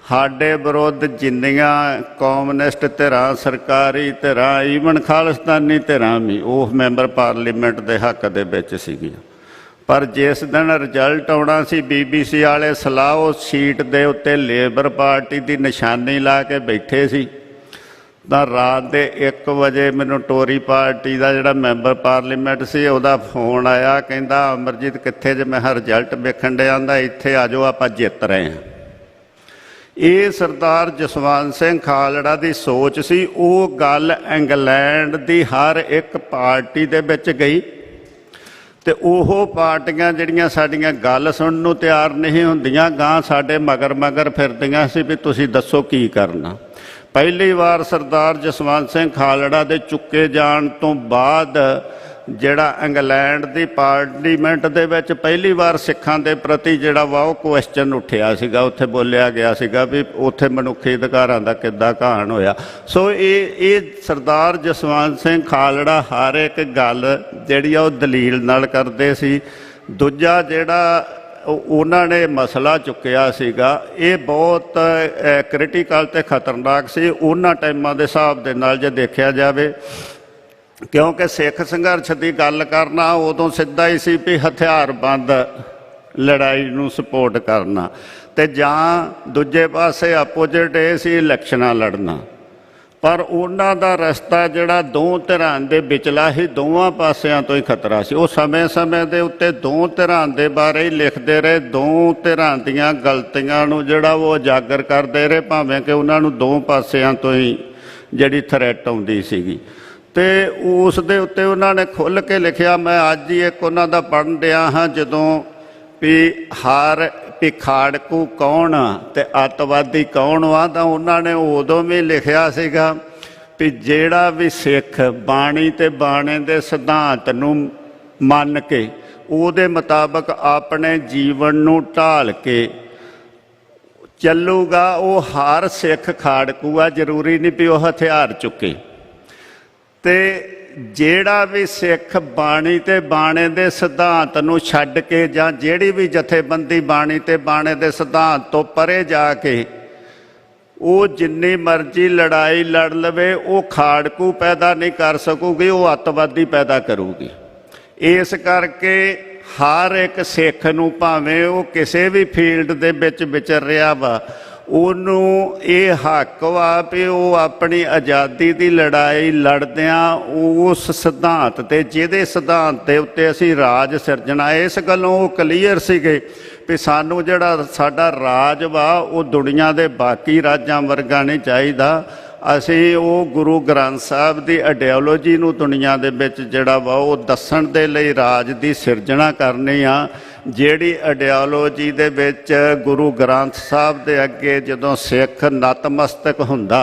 ਸਾਡੇ ਵਿਰੁੱਧ ਜਿੰਨੀਆਂ ਕੌਮਨਿਸਟ ਧਿਰਾਂ, ਸਰਕਾਰੀ ਧਿਰਾਂ, ਈਵਨ ਖਾਲਿਸਤਾਨੀ ਧਿਰਾਂ ਵੀ ਉਹ ਮੈਂਬਰ ਪਾਰਲੀਮੈਂਟ ਦੇ ਹੱਕ ਦੇ ਵਿੱਚ ਸੀਗੀਆਂ। ਪਰ ਜਿਸ ਦਿਨ ਰਿਜ਼ਲਟ ਆਉਣਾ ਸੀ, BBC ਵਾਲੇ ਸਲਾਓ ਸੀਟ ਦੇ ਉੱਤੇ ਲੇਬਰ ਪਾਰਟੀ ਦੀ ਨਿਸ਼ਾਨੀ ਲਾ ਕੇ ਬੈਠੇ ਸੀ। ਤਾਂ ਰਾਤ ਦੇ 1 ਵਜੇ ਮੈਨੂੰ ਟੋਰੀ ਪਾਰਟੀ ਦਾ ਜਿਹੜਾ ਮੈਂਬਰ ਪਾਰਲੀਮੈਂਟ ਸੀ ਉਹਦਾ ਫੋਨ ਆਇਆ, ਕਹਿੰਦਾ ਅਮਰਜੀਤ ਕਿੱਥੇ ਜੇ? ਮੈਂ ਰਿਜ਼ਲਟ ਵੇਖਣ ਡਿਆ, ਆਂਦਾ ਇੱਥੇ ਆ ਜਾਓ, ਆਪਾਂ ਜਿੱਤ ਰਹੇ ਹਾਂ। ਇਹ ਸਰਦਾਰ ਜਸਵੰਤ ਸਿੰਘ ਖਾਲੜਾ ਦੀ ਸੋਚ ਸੀ। ਉਹ ਗੱਲ ਇੰਗਲੈਂਡ ਦੀ ਹਰ ਇੱਕ ਪਾਰਟੀ ਦੇ ਵਿੱਚ ਗਈ ਤੇ ਉਹ ਪਾਰਟੀਆਂ ਜਿਹੜੀਆਂ ਸਾਡੀਆਂ ਗੱਲ ਸੁਣਨ ਨੂੰ ਤਿਆਰ ਨਹੀਂ ਹੁੰਦੀਆਂ, ਗਾਂ ਸਾਡੇ ਮਗਰ ਫਿਰਦੀਆਂ ਸੀ ਵੀ ਤੁਸੀਂ ਦੱਸੋ ਕੀ ਕਰਨਾ। ਪਹਿਲੀ ਵਾਰ ਸਰਦਾਰ ਜਸਵੰਤ ਸਿੰਘ ਖਾਲੜਾ ਦੇ ਚੁੱਕੇ ਜਾਣ ਤੋਂ ਬਾਅਦ ਜਿਹੜਾ ਇੰਗਲੈਂਡ ਦੀ ਪਾਰਲੀਮੈਂਟ ਦੇ ਵਿੱਚ ਪਹਿਲੀ ਵਾਰ ਸਿੱਖਾਂ ਦੇ ਪ੍ਰਤੀ ਜਿਹੜਾ ਵਾ ਉਹ ਕੁਐਸਚਨ ਉੱਠਿਆ ਸੀਗਾ। ਉੱਥੇ ਬੋਲਿਆ ਗਿਆ ਸੀਗਾ ਵੀ ਉੱਥੇ ਮਨੁੱਖੀ ਅਧਿਕਾਰਾਂ ਦਾ ਕਿੱਦਾਂ ਘਾਣ ਹੋਇਆ। ਸੋ ਇਹ ਸਰਦਾਰ ਜਸਵੰਤ ਸਿੰਘ ਖਾਲੜਾ ਹਰ ਇੱਕ ਗੱਲ ਜਿਹੜੀ ਆ ਉਹ ਦਲੀਲ ਨਾਲ ਕਰਦੇ ਸੀ। ਦੂਜਾ ਜਿਹੜਾ ਉਹਨਾਂ ਨੇ ਮਸਲਾ ਚੁੱਕਿਆ ਸੀਗਾ ਇਹ ਬਹੁਤ ਕ੍ਰਿਟੀਕਲ ਤੇ ਖਤਰਨਾਕ ਸੀ ਉਹਨਾਂ ਟਾਈਮਾਂ ਦੇ ਹਿਸਾਬ ਦੇ ਨਾਲ ਜੇ ਦੇਖਿਆ ਜਾਵੇ, ਕਿਉਂਕਿ ਸਿੱਖ ਸੰਘਰਸ਼ ਦੀ ਗੱਲ ਕਰਨਾ ਉਦੋਂ ਸਿੱਧਾ ਹੀ ਸੀ ਵੀ ਹਥਿਆਰਬੰਦ ਲੜਾਈ ਨੂੰ ਸਪੋਰਟ ਕਰਨਾ, ਤੇ ਜਾਂ ਦੂਜੇ ਪਾਸੇ ਆਪੋਜਿਟ ਇਹ ਸੀ ਇਲੈਕਸ਼ਨਾਂ ਲੜਨਾ। ਪਰ ਉਹਨਾਂ ਦਾ ਰਸਤਾ ਜਿਹੜਾ ਦੋ ਧਿਰਾਂ ਦੇ ਵਿਚਲਾ ਹੀ, ਦੋਵਾਂ ਪਾਸਿਆਂ ਤੋਂ ਹੀ ਖਤਰਾ ਸੀ। ਉਹ ਸਮੇਂ ਦੇ ਉੱਤੇ ਦੋ ਧਿਰਾਂ ਦੇ ਬਾਰੇ ਹੀ ਲਿਖਦੇ ਰਹੇ, ਦੋ ਧਿਰਾਂ ਦੀਆਂ ਗਲਤੀਆਂ ਨੂੰ ਜਿਹੜਾ ਉਹ ਉਜਾਗਰ ਕਰਦੇ ਰਹੇ, ਭਾਵੇਂ ਕਿ ਉਹਨਾਂ ਨੂੰ ਦੋ ਪਾਸਿਆਂ ਤੋਂ ਹੀ ਜਿਹੜੀ ਥ੍ਰੈਟ ਆਉਂਦੀ ਸੀਗੀ। ਤੇ ਉਸ ਦੇ ਉੱਤੇ ਉਹਨਾਂ ਨੇ ਖੁੱਲ੍ਹ ਕੇ ਲਿਖਿਆ। ਮੈਂ ਅੱਜ ਹੀ ਇੱਕ ਉਹਨਾਂ ਦਾ ਪੜ੍ਹਨ ਡਿਆ ਹਾਂ, ਜਦੋਂ ਵੀ ਖਾੜਕੂ ਕੌਣ ਤੇ ਅੱਤਵਾਦੀ ਕੌਣ ਆ, ਤਾਂ ਉਹਨਾਂ ਨੇ ਉਦੋਂ ਵੀ ਲਿਖਿਆ ਸੀਗਾ ਵੀ ਜਿਹੜਾ ਵੀ ਸਿੱਖ ਬਾਣੀ ਤੇ ਬਾਣੇ ਦੇ ਸਿਧਾਂਤ ਨੂੰ ਮੰਨ ਕੇ ਉਹਦੇ ਮੁਤਾਬਕ ਆਪਣੇ ਜੀਵਨ ਨੂੰ ਢਾਲ ਕੇ ਚੱਲੂਗਾ, ਉਹ ਹਰ ਸਿੱਖ ਖਾੜਕੂ ਆ। ਜ਼ਰੂਰੀ ਨਹੀਂ ਵੀ ਉਹ ਹਥਿਆਰ ਚੁੱਕੇ। ਤੇ ਜਿਹੜਾ ਵੀ ਸਿੱਖ ਬਾਣੀ ਤੇ ਬਾਣੇ ਦੇ ਸਿਧਾਂਤ ਨੂੰ ਛੱਡ ਕੇ, ਜਾਂ ਜਿਹੜੀ ਵੀ ਜਥੇਬੰਦੀ ਬਾਣੀ ਤੇ ਬਾਣੇ ਦੇ ਸਿਧਾਂਤ ਤੋਂ ਪਰੇ ਜਾ ਕੇ ਉਹ ਜਿੰਨੀ ਮਰਜ਼ੀ ਲੜਾਈ ਲੜ ਲਵੇ, ਉਹ ਖਾੜਕੂ ਪੈਦਾ ਨਹੀਂ ਕਰ ਸਕੂਗੀ, ਉਹ ਅੱਤਵਾਦੀ ਪੈਦਾ ਕਰੂਗੀ। ਇਸ ਕਰਕੇ ਹਰ ਇੱਕ ਸਿੱਖ ਨੂੰ, ਭਾਵੇਂ ਉਹ ਕਿਸੇ ਵੀ ਫੀਲਡ ਦੇ ਵਿੱਚ ਵਿਚਰ ਰਿਹਾ ਵਾ, ਉਹਨੂੰ ਇਹ ਹੱਕ ਵਾ ਵੀ ਉਹ ਆਪਣੀ ਆਜ਼ਾਦੀ ਦੀ ਲੜਾਈ ਲੜਦਿਆਂ ਉਸ ਸਿਧਾਂਤ 'ਤੇ, ਜਿਹਦੇ ਸਿਧਾਂਤ ਦੇ ਉੱਤੇ ਅਸੀਂ ਰਾਜ ਸਿਰਜਣਾ, ਇਸ ਗੱਲੋਂ ਉਹ ਕਲੀਅਰ ਸੀਗੇ ਵੀ ਸਾਨੂੰ ਜਿਹੜਾ ਸਾਡਾ ਰਾਜ ਵਾ ਉਹ ਦੁਨੀਆ ਦੇ ਬਾਕੀ ਰਾਜਾਂ ਵਰਗਾ ਨਹੀਂ ਚਾਹੀਦਾ। ਅਸੀਂ ਉਹ ਗੁਰੂ ਗ੍ਰੰਥ ਸਾਹਿਬ ਦੀ ਆਈਡੀਓਲੋਜੀ ਨੂੰ ਦੁਨੀਆ ਦੇ ਵਿੱਚ ਜਿਹੜਾ ਵਾ ਉਹ ਦੱਸਣ ਦੇ ਲਈ ਰਾਜ ਦੀ ਸਿਰਜਣਾ ਕਰਨੀ ਆ, ਜਿਹੜੀ ਆਈਡੀਓਲੋਜੀ ਦੇ ਵਿੱਚ ਗੁਰੂ ਗ੍ਰੰਥ ਸਾਹਿਬ ਦੇ ਅੱਗੇ ਜਦੋਂ ਸਿੱਖ ਨਤਮਸਤਕ ਹੁੰਦਾ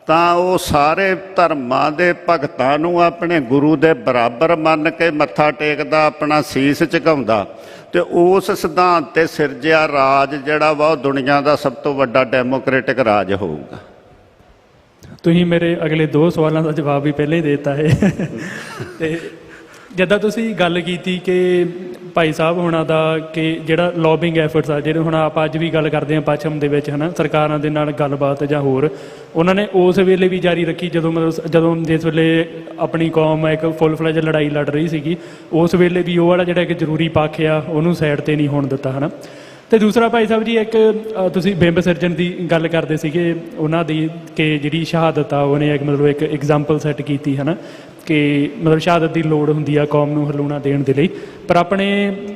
ਤਾਂ ਉਹ ਸਾਰੇ ਧਰਮਾਂ ਦੇ ਭਗਤਾਂ ਨੂੰ ਆਪਣੇ ਗੁਰੂ ਦੇ ਬਰਾਬਰ ਮੰਨ ਕੇ ਮੱਥਾ ਟੇਕਦਾ, ਆਪਣਾ ਸੀਸ ਝੁਕਾਉਂਦਾ, ਤੇ ਉਸ ਸਿਧਾਂਤ ਤੇ ਸਿਰਜਿਆ ਰਾਜ ਜਿਹੜਾ ਵਾ ਉਹ ਦੁਨੀਆ ਦਾ ਸਭ ਤੋਂ ਵੱਡਾ ਡੈਮੋਕ੍ਰੈਟਿਕ ਰਾਜ ਹੋਊਗਾ। ਤੁਸੀਂ ਮੇਰੇ ਅਗਲੇ 2 ਸਵਾਲਾਂ ਦਾ ਜਵਾਬ ਵੀ ਪਹਿਲਾਂ ਹੀ ਦੇ ਦਿੱਤਾ ਹੈ। ਤੇ ਜਿੱਦਾਂ ਤੁਸੀਂ ਗੱਲ ਕੀਤੀ ਕਿ ਭਾਈ ਸਾਹਿਬ ਹੋਣਾ ਦਾ ਕਿ ਜਿਹੜਾ ਲੌਬਿੰਗ ਐਫਰਟਸ ਆ, ਜਿਹੜੇ ਹੁਣ ਆਪਾਂ ਅੱਜ ਵੀ ਗੱਲ ਕਰਦੇ ਹਾਂ ਪੱਛਮ ਦੇ ਵਿੱਚ ਹੈ ਨਾ, ਸਰਕਾਰਾਂ ਦੇ ਨਾਲ ਗੱਲਬਾਤ ਜਾਂ ਹੋਰ, ਉਹਨਾਂ ਨੇ ਉਸ ਵੇਲੇ ਵੀ ਜਾਰੀ ਰੱਖੀ ਜਦੋਂ ਜਿਸ ਵੇਲੇ ਆਪਣੀ ਕੌਮ ਇੱਕ ਫੁੱਲ ਫਲੈਜ ਲੜਾਈ ਲੜ ਰਹੀ ਸੀਗੀ, ਉਸ ਵੇਲੇ ਵੀ ਉਹ ਵਾਲਾ ਜਿਹੜਾ ਇੱਕ ਜ਼ਰੂਰੀ ਪੱਖ ਆ ਉਹਨੂੰ ਸਾਈਡ 'ਤੇ ਨਹੀਂ ਹੋਣ ਦਿੱਤਾ ਹੈ ਨਾ। ਅਤੇ ਦੂਸਰਾ ਭਾਈ ਸਾਹਿਬ ਜੀ, ਇੱਕ ਤੁਸੀਂ ਬਿੰਬ ਸਿਰਜਣ ਦੀ ਗੱਲ ਕਰਦੇ ਸੀਗੇ ਉਹਨਾਂ ਦੀ ਕਿ ਜਿਹੜੀ ਸ਼ਹਾਦਤ ਆ ਉਹਨੇ ਇੱਕ ਐਗਜ਼ਾਮਪਲ ਸੈੱਟ ਕੀਤੀ ਹੈ ਨਾ, ਕਿ ਸ਼ਹਾਦਤ ਦੀ ਲੋੜ ਹੁੰਦੀ ਆ ਕੌਮ ਨੂੰ ਹਲੂਣਾ ਦੇਣ ਦੇ ਲਈ। ਪਰ ਆਪਣੇ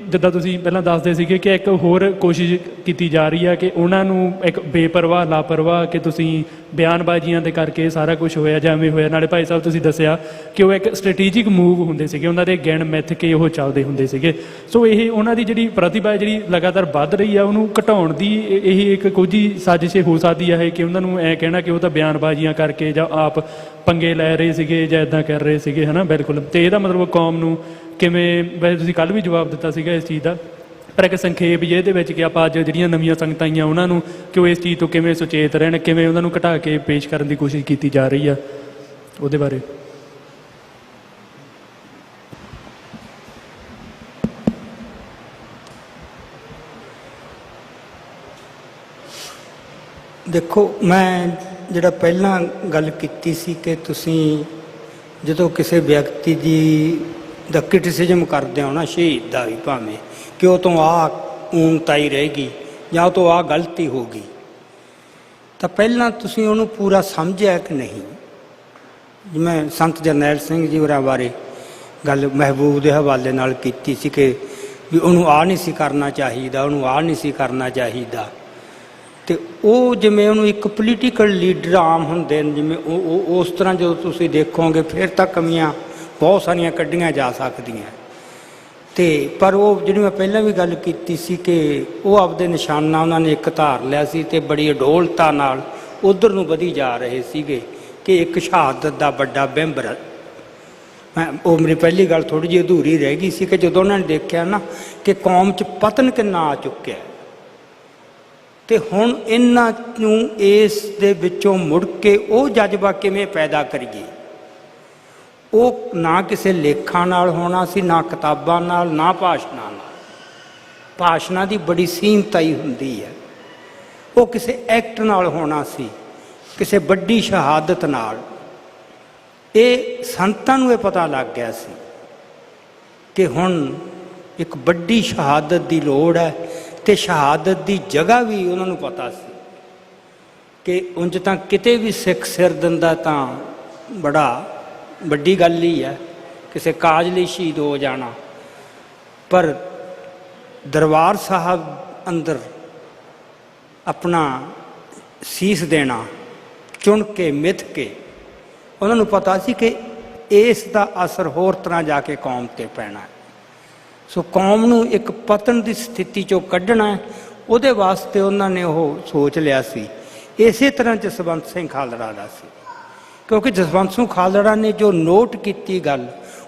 ਜਿੱਦਾਂ ਤੁਸੀਂ ਪਹਿਲਾਂ ਦੱਸਦੇ ਸੀਗੇ ਕਿ ਇੱਕ ਹੋਰ ਕੋਸ਼ਿਸ਼ ਕੀਤੀ ਜਾ ਰਹੀ ਆ ਕਿ ਉਹਨਾਂ ਨੂੰ ਇੱਕ ਬੇਪਰਵਾਹ ਲਾਪਰਵਾਹ ਕਿ ਤੁਸੀਂ ਬਿਆਨਬਾਜ਼ੀਆਂ ਦੇ ਕਰਕੇ ਸਾਰਾ ਕੁਝ ਹੋਇਆ ਜਾਂ ਐਵੇਂ ਹੋਇਆ। ਨਾਲੇ ਭਾਈ ਸਾਹਿਬ ਤੁਸੀਂ ਦੱਸਿਆ ਕਿ ਉਹ ਇੱਕ ਸਟ੍ਰੈਟੇਜਿਕ ਮੂਵ ਹੁੰਦੇ ਸੀਗੇ, ਉਹਨਾਂ ਦੇ ਗਿਣ ਮਿੱਥ ਕੇ ਉਹ ਚੱਲਦੇ ਹੁੰਦੇ ਸੀਗੇ। ਸੋ ਇਹ ਉਹਨਾਂ ਦੀ ਜਿਹੜੀ ਪ੍ਰਤਿਭਾ ਜਿਹੜੀ ਲਗਾਤਾਰ ਵੱਧ ਰਹੀ ਆ, ਉਹਨੂੰ ਘਟਾਉਣ ਦੀ ਇਹ ਇੱਕ ਕੁਝ ਹੀ ਸਾਜ਼ਿਸ਼ ਹੋ ਸਕਦੀ ਹੈ ਕਿ ਉਹਨਾਂ ਨੂੰ ਐਂ ਕਹਿਣਾ ਕਿ ਉਹ ਤਾਂ ਬਿਆਨਬਾਜ਼ੀਆਂ ਕਰਕੇ ਜਾਂ ਆਪ ਪੰਗੇ ਲੈ ਰਹੇ ਸੀਗੇ ਜਾਂ ਇੱਦਾਂ ਕਰ ਰਹੇ ਸੀਗੇ ਹੈ ਨਾ। ਬਿਲਕੁਲ। ਅਤੇ ਇਹਦਾ ਮਤਲਬ ਕੌਮ ਨੂੰ ਕਿਵੇਂ, ਵੈਸੇ ਤੁਸੀਂ ਕੱਲ੍ਹ ਵੀ ਜਵਾਬ ਦਿੱਤਾ ਸੀਗਾ ਇਸ ਚੀਜ਼ ਦਾ, ਪਰ ਇੱਕ ਸੰਖੇਪ ਜਿਹੇ ਇਹਦੇ ਵਿੱਚ ਕਿ ਆਪਾਂ ਅੱਜ ਜਿਹੜੀਆਂ ਨਵੀਆਂ ਸੰਗਤਾਂ ਆਈਆਂ ਉਹਨਾਂ ਨੂੰ ਕਿ ਉਹ ਇਸ ਚੀਜ਼ ਤੋਂ ਕਿਵੇਂ ਸੁਚੇਤ ਰਹਿਣ, ਕਿਵੇਂ ਉਹਨਾਂ ਨੂੰ ਘਟਾ ਕੇ ਪੇਸ਼ ਕਰਨ ਦੀ ਕੋਸ਼ਿਸ਼ ਕੀਤੀ ਜਾ ਰਹੀ ਆ, ਉਹਦੇ ਬਾਰੇ। ਦੇਖੋ, ਮੈਂ ਜਿਹੜਾ ਪਹਿਲਾਂ ਗੱਲ ਕੀਤੀ ਸੀ ਕਿ ਤੁਸੀਂ ਜਦੋਂ ਕਿਸੇ ਵਿਅਕਤੀ ਦਾ ਕ੍ਰਿਟਿਸਿਜ਼ਮ ਕਰਦੇ ਹੋ ਨਾ, ਸ਼ਹੀਦ ਦਾ ਵੀ ਭਾਵੇਂ, ਕਿ ਉਹ ਤੋਂ ਆਹ ਊਣਤਾਈ ਰਹੇਗੀ ਜਾਂ ਉਹ ਤੋਂ ਆਹ ਗਲਤੀ ਹੋ ਗਈ, ਤਾਂ ਪਹਿਲਾਂ ਤੁਸੀਂ ਉਹਨੂੰ ਪੂਰਾ ਸਮਝਿਆ ਕਿ ਨਹੀਂ। ਜਿਵੇਂ ਸੰਤ ਜਰਨੈਲ ਸਿੰਘ ਜੀ ਹੋਰਾਂ ਬਾਰੇ ਗੱਲ ਮਹਿਬੂਬ ਦੇ ਹਵਾਲੇ ਨਾਲ ਕੀਤੀ ਸੀ ਕਿ ਵੀ ਉਹਨੂੰ ਆਹ ਨਹੀਂ ਸੀ ਕਰਨਾ ਚਾਹੀਦਾ, ਉਹਨੂੰ ਆਹ ਨਹੀਂ ਸੀ ਕਰਨਾ ਚਾਹੀਦਾ, ਅਤੇ ਉਹ ਜਿਵੇਂ ਉਹਨੂੰ ਇੱਕ ਪੋਲੀਟੀਕਲ ਲੀਡਰ ਆਮ ਹੁੰਦੇ ਨੇ, ਜਿਵੇਂ ਉਹ ਉਸ ਤਰ੍ਹਾਂ ਜਦੋਂ ਤੁਸੀਂ ਦੇਖੋਗੇ ਫਿਰ ਤਾਂ ਕਮੀਆਂ ਬਹੁਤ ਸਾਰੀਆਂ ਕੱਢੀਆਂ ਜਾ ਸਕਦੀਆਂ। ਅਤੇ ਪਰ ਉਹ ਜਿਹੜੀ ਮੈਂ ਪਹਿਲਾਂ ਵੀ ਗੱਲ ਕੀਤੀ ਸੀ ਕਿ ਉਹ ਆਪਦੇ ਨਿਸ਼ਾਨਾ ਉਹਨਾਂ ਨੇ ਇੱਕ ਧਾਰ ਲਿਆ ਸੀ ਅਤੇ ਬੜੀ ਅਡੋਲਤਾ ਨਾਲ ਉੱਧਰ ਨੂੰ ਵਧੀ ਜਾ ਰਹੇ ਸੀਗੇ ਕਿ ਇੱਕ ਸ਼ਹਾਦਤ ਦਾ ਵੱਡਾ ਬਿੰਬ। ਉਹ ਮੇਰੀ ਪਹਿਲੀ ਗੱਲ ਥੋੜ੍ਹੀ ਜਿਹੀ ਅਧੂਰੀ ਰਹਿ ਗਈ ਸੀ ਕਿ ਜਦੋਂ ਉਹਨਾਂ ਨੇ ਦੇਖਿਆ ਨਾ ਕਿ ਕੌਮ 'ਚ ਪਤਨ ਕਿੰਨਾ ਆ ਚੁੱਕਿਆ, ਅਤੇ ਹੁਣ ਇਹਨਾਂ ਨੂੰ ਇਸ ਦੇ ਵਿੱਚੋਂ ਮੁੜ ਕੇ ਉਹ ਜਜ਼ਬਾ ਕਿਵੇਂ ਪੈਦਾ ਕਰੀਏ। ਉਹ ਨਾ ਕਿਸੇ ਲੇਖਾਂ ਨਾਲ ਹੋਣਾ ਸੀ, ਨਾ ਕਿਤਾਬਾਂ ਨਾਲ, ਨਾ ਭਾਸ਼ਣਾਂ ਨਾਲ। ਭਾਸ਼ਣਾਂ ਦੀ ਬੜੀ ਸੀਮਤਾਈ ਹੁੰਦੀ ਹੈ। ਉਹ ਕਿਸੇ ਐਕਟ ਨਾਲ ਹੋਣਾ ਸੀ, ਕਿਸੇ ਵੱਡੀ ਸ਼ਹਾਦਤ ਨਾਲ। ਇਹ ਸੰਤਾਂ ਨੂੰ ਇਹ ਪਤਾ ਲੱਗ ਗਿਆ ਸੀ ਕਿ ਹੁਣ ਇੱਕ ਵੱਡੀ ਸ਼ਹਾਦਤ ਦੀ ਲੋੜ ਹੈ, ਅਤੇ ਸ਼ਹਾਦਤ ਦੀ ਜਗ੍ਹਾ ਵੀ ਉਹਨਾਂ ਨੂੰ ਪਤਾ ਸੀ ਕਿ ਉਂਝ ਤਾਂ ਕਿਤੇ ਵੀ ਸਿੱਖ ਸਿਰ ਦਿੰਦਾ ਤਾਂ ਬੜਾ ਵੱਡੀ ਗੱਲ ਹੀ ਹੈ, ਕਿਸੇ ਕਾਜ ਲਈ ਸ਼ਹੀਦ ਹੋ ਜਾਣਾ, ਪਰ ਦਰਬਾਰ ਸਾਹਿਬ ਅੰਦਰ ਆਪਣਾ ਸੀਸ ਦੇਣਾ ਚੁਣ ਕੇ ਮਿੱਥ ਕੇ, ਉਹਨਾਂ ਨੂੰ ਪਤਾ ਸੀ ਕਿ ਇਸ ਦਾ ਅਸਰ ਹੋਰ ਤਰ੍ਹਾਂ ਜਾ ਕੇ ਕੌਮ 'ਤੇ ਪੈਣਾ। ਸੋ ਕੌਮ ਨੂੰ ਇੱਕ ਪਤਨ ਦੀ ਸਥਿਤੀ 'ਚੋਂ ਕੱਢਣਾ, ਉਹਦੇ ਵਾਸਤੇ ਉਹਨਾਂ ਨੇ ਉਹ ਸੋਚ ਲਿਆ ਸੀ। ਇਸੇ ਤਰ੍ਹਾਂ ਜਸਵੰਤ ਸਿੰਘ ਖਾਲੜਾ ਦਾ ਸੀ, ਕਿਉਂਕਿ ਜਸਵੰਤ ਸਿੰਘ ਖਾਲੜਾ ਨੇ ਜੋ ਨੋਟ ਕੀਤੀ ਗੱਲ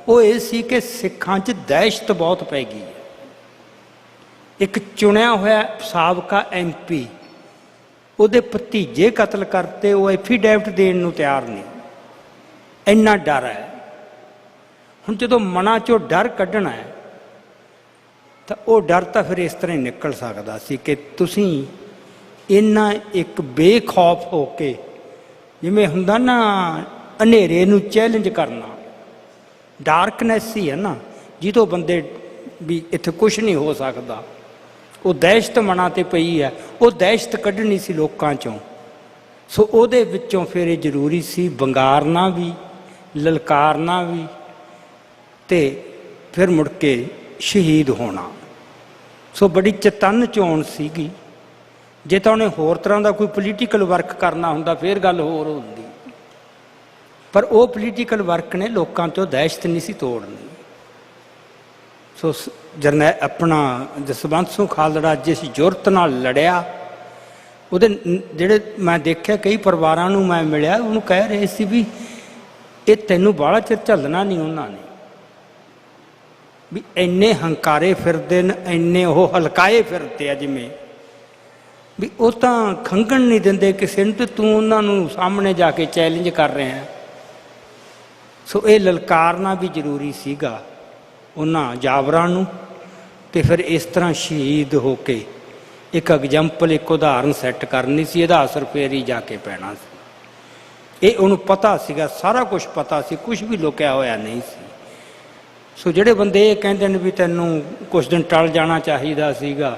ਉਹ ਇਹ ਸੀ ਕਿ ਸਿੱਖਾਂ 'ਚ ਦਹਿਸ਼ਤ ਬਹੁਤ ਪੈ ਗਈ ਹੈ। ਇੱਕ ਚੁਣਿਆ ਹੋਇਆ ਸਾਬਕਾ MP, ਉਹਦੇ ਭਤੀਜੇ ਕਤਲ ਕਰਤੇ, ਉਹ ਐਫੀਡੈਵਿਟ ਦੇਣ ਨੂੰ ਤਿਆਰ ਨਹੀਂ, ਇੰਨਾ ਡਰ ਹੈ। ਹੁਣ ਜਦੋਂ ਮਨਾਂ 'ਚੋਂ ਡਰ ਕੱਢਣਾ ਹੈ ਤਾਂ ਉਹ ਡਰ ਤਾਂ ਫਿਰ ਇਸ ਤਰ੍ਹਾਂ ਹੀ ਨਿਕਲ ਸਕਦਾ ਸੀ ਕਿ ਤੁਸੀਂ ਇੰਨਾ ਇੱਕ ਬੇਖੌਫ ਹੋ ਕੇ, ਜਿਵੇਂ ਹੁੰਦਾ ਨਾ ਹਨੇਰੇ ਨੂੰ ਚੈਲੰਜ ਕਰਨਾ, ਡਾਰਕਨੈਸ ਹੀ ਹੈ ਨਾ ਜਿਹਤੋਂ ਬੰਦੇ ਵੀ ਇੱਥੇ ਕੁਛ ਨਹੀਂ ਹੋ ਸਕਦਾ, ਉਹ ਦਹਿਸ਼ਤ ਮਨਾਂ 'ਤੇ ਪਈ ਹੈ, ਉਹ ਦਹਿਸ਼ਤ ਕੱਢਣੀ ਸੀ ਲੋਕਾਂ 'ਚੋਂ। ਸੋ ਉਹਦੇ ਵਿੱਚੋਂ ਫਿਰ ਇਹ ਜ਼ਰੂਰੀ ਸੀ ਵੰਗਾਰਨਾ ਵੀ, ਲਲਕਾਰਨਾ ਵੀ, ਅਤੇ ਫਿਰ ਮੁੜ ਕੇ ਸ਼ਹੀਦ ਹੋਣਾ। ਸੋ ਬੜੀ ਚਤੰਨ ਚੋਣ ਸੀਗੀ। ਜੇ ਤਾਂ ਉਹਨੇ ਹੋਰ ਤਰ੍ਹਾਂ ਦਾ ਕੋਈ ਪੋਲੀਟੀਕਲ ਵਰਕ ਕਰਨਾ ਹੁੰਦਾ ਫਿਰ ਗੱਲ ਹੋਰ ਹੁੰਦੀ। ਪਰ ਉਹ ਪੋਲੀਟੀਕਲ ਵਰਕ ਨੇ ਲੋਕਾਂ ਤੋਂ ਦਹਿਸ਼ਤ ਨਹੀਂ ਸੀ ਤੋੜਨੀ। ਸੋ ਆਪਣਾ ਜਸਵੰਤ ਸਿੰਘ ਖਾਲੜਾ ਜਿਸ ਜੁਰਤ ਨਾਲ ਲੜਿਆ, ਉਹਦੇ ਜਿਹੜੇ ਮੈਂ ਦੇਖਿਆ ਕਈ ਪਰਿਵਾਰਾਂ ਨੂੰ ਮੈਂ ਮਿਲਿਆ, ਉਹਨੂੰ ਕਹਿ ਰਹੇ ਸੀ ਵੀ ਇਹ ਤੈਨੂੰ ਬਾਹਲਾ ਚਿਰ ਝੱਲਣਾ ਨਹੀਂ ਉਹਨਾਂ ਨੇ, ਵੀ ਇੰਨੇ ਹੰਕਾਰੇ ਫਿਰਦੇ ਨੇ, ਇੰਨੇ ਉਹ ਹਲਕਾਏ ਫਿਰਦੇ ਆ ਜਿਵੇਂ ਵੀ ਉਹ ਤਾਂ ਖੰਘਣ ਨਹੀਂ ਦਿੰਦੇ ਕਿਸੇ ਨੂੰ, ਤੇ ਤੂੰ ਉਹਨਾਂ ਨੂੰ ਸਾਹਮਣੇ ਜਾ ਕੇ ਚੈਲੰਜ ਕਰ ਰਿਹਾ। ਸੋ ਇਹ ਲਲਕਾਰਨਾ ਵੀ ਜ਼ਰੂਰੀ ਸੀਗਾ ਉਹਨਾਂ ਜਾਬਰਾਂ ਨੂੰ, ਤੇ ਫਿਰ ਇਸ ਤਰ੍ਹਾਂ ਸ਼ਹੀਦ ਹੋ ਕੇ ਇੱਕ ਐਗਜ਼ਾਮਪਲ, ਇੱਕ ਉਦਾਹਰਨ ਸੈੱਟ ਕਰਨੀ ਸੀ, ਇਹਦਾ ਅਸਰ ਫੇਰ ਹੀ ਜਾ ਕੇ ਪੈਣਾ ਸੀ। ਇਹ ਉਹਨੂੰ ਪਤਾ ਸੀਗਾ, ਸਾਰਾ ਕੁਝ ਪਤਾ ਸੀ, ਕੁਝ ਵੀ ਲੁਕਿਆ ਹੋਇਆ ਨਹੀਂ ਸੀ। ਸੋ ਜਿਹੜੇ ਬੰਦੇ ਇਹ ਕਹਿੰਦੇ ਨੇ ਵੀ ਤੈਨੂੰ ਕੁਛ ਦਿਨ ਟਲ ਜਾਣਾ ਚਾਹੀਦਾ ਸੀਗਾ,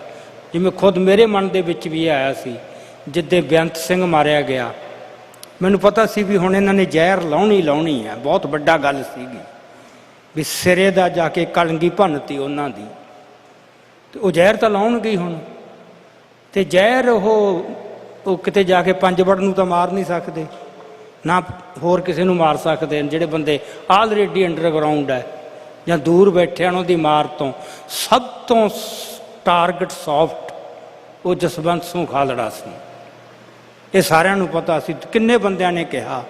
ਜਿਵੇਂ ਖੁਦ ਮੇਰੇ ਮਨ ਦੇ ਵਿੱਚ ਵੀ ਆਇਆ ਸੀ ਜਿੱਦੇ ਬੇਅੰਤ ਸਿੰਘ ਮਾਰਿਆ ਗਿਆ, ਮੈਨੂੰ ਪਤਾ ਸੀ ਵੀ ਹੁਣ ਇਹਨਾਂ ਨੇ ਜ਼ਹਿਰ ਲਾਉਣੀ ਹੈ, ਬਹੁਤ ਵੱਡਾ ਗੱਲ ਸੀਗੀ ਵੀ ਸਿਰੇ ਦਾ ਜਾ ਕੇ ਕਲੰਗੀ ਭੰਨਤੀ ਉਹਨਾਂ ਦੀ, ਤੇ ਉਹ ਜ਼ਹਿਰ ਤਾਂ ਲਾਉਣਗੇ ਹੀ ਹੁਣ, ਤੇ ਜ਼ਹਿਰ ਉਹ ਕਿਤੇ ਜਾ ਕੇ ਪੰਜਵੜ ਨੂੰ ਤਾਂ ਮਾਰ ਨਹੀਂ ਸਕਦੇ, ਨਾ ਹੋਰ ਕਿਸੇ ਨੂੰ ਮਾਰ ਸਕਦੇ ਨੇ। ਜਿਹੜੇ ਬੰਦੇ ਆਲਰੇਡੀ ਅੰਡਰਗਰਾਊਂਡ ਹੈ ਜਾਂ ਦੂਰ ਬੈਠੇ ਹਨ, ਉਹਦੀ ਮਾਰ ਤੋਂ ਸਭ ਤੋਂ ਟਾਰਗੇਟ ਸੌਫਟ ਉਹ ਜਸਵੰਤ ਸਿੰਘ ਖਾਲੜਾ ਸੀ। ਇਹ ਸਾਰਿਆਂ ਨੂੰ ਪਤਾ ਸੀ। ਕਿੰਨੇ ਬੰਦਿਆਂ ਨੇ ਕਿਹਾ,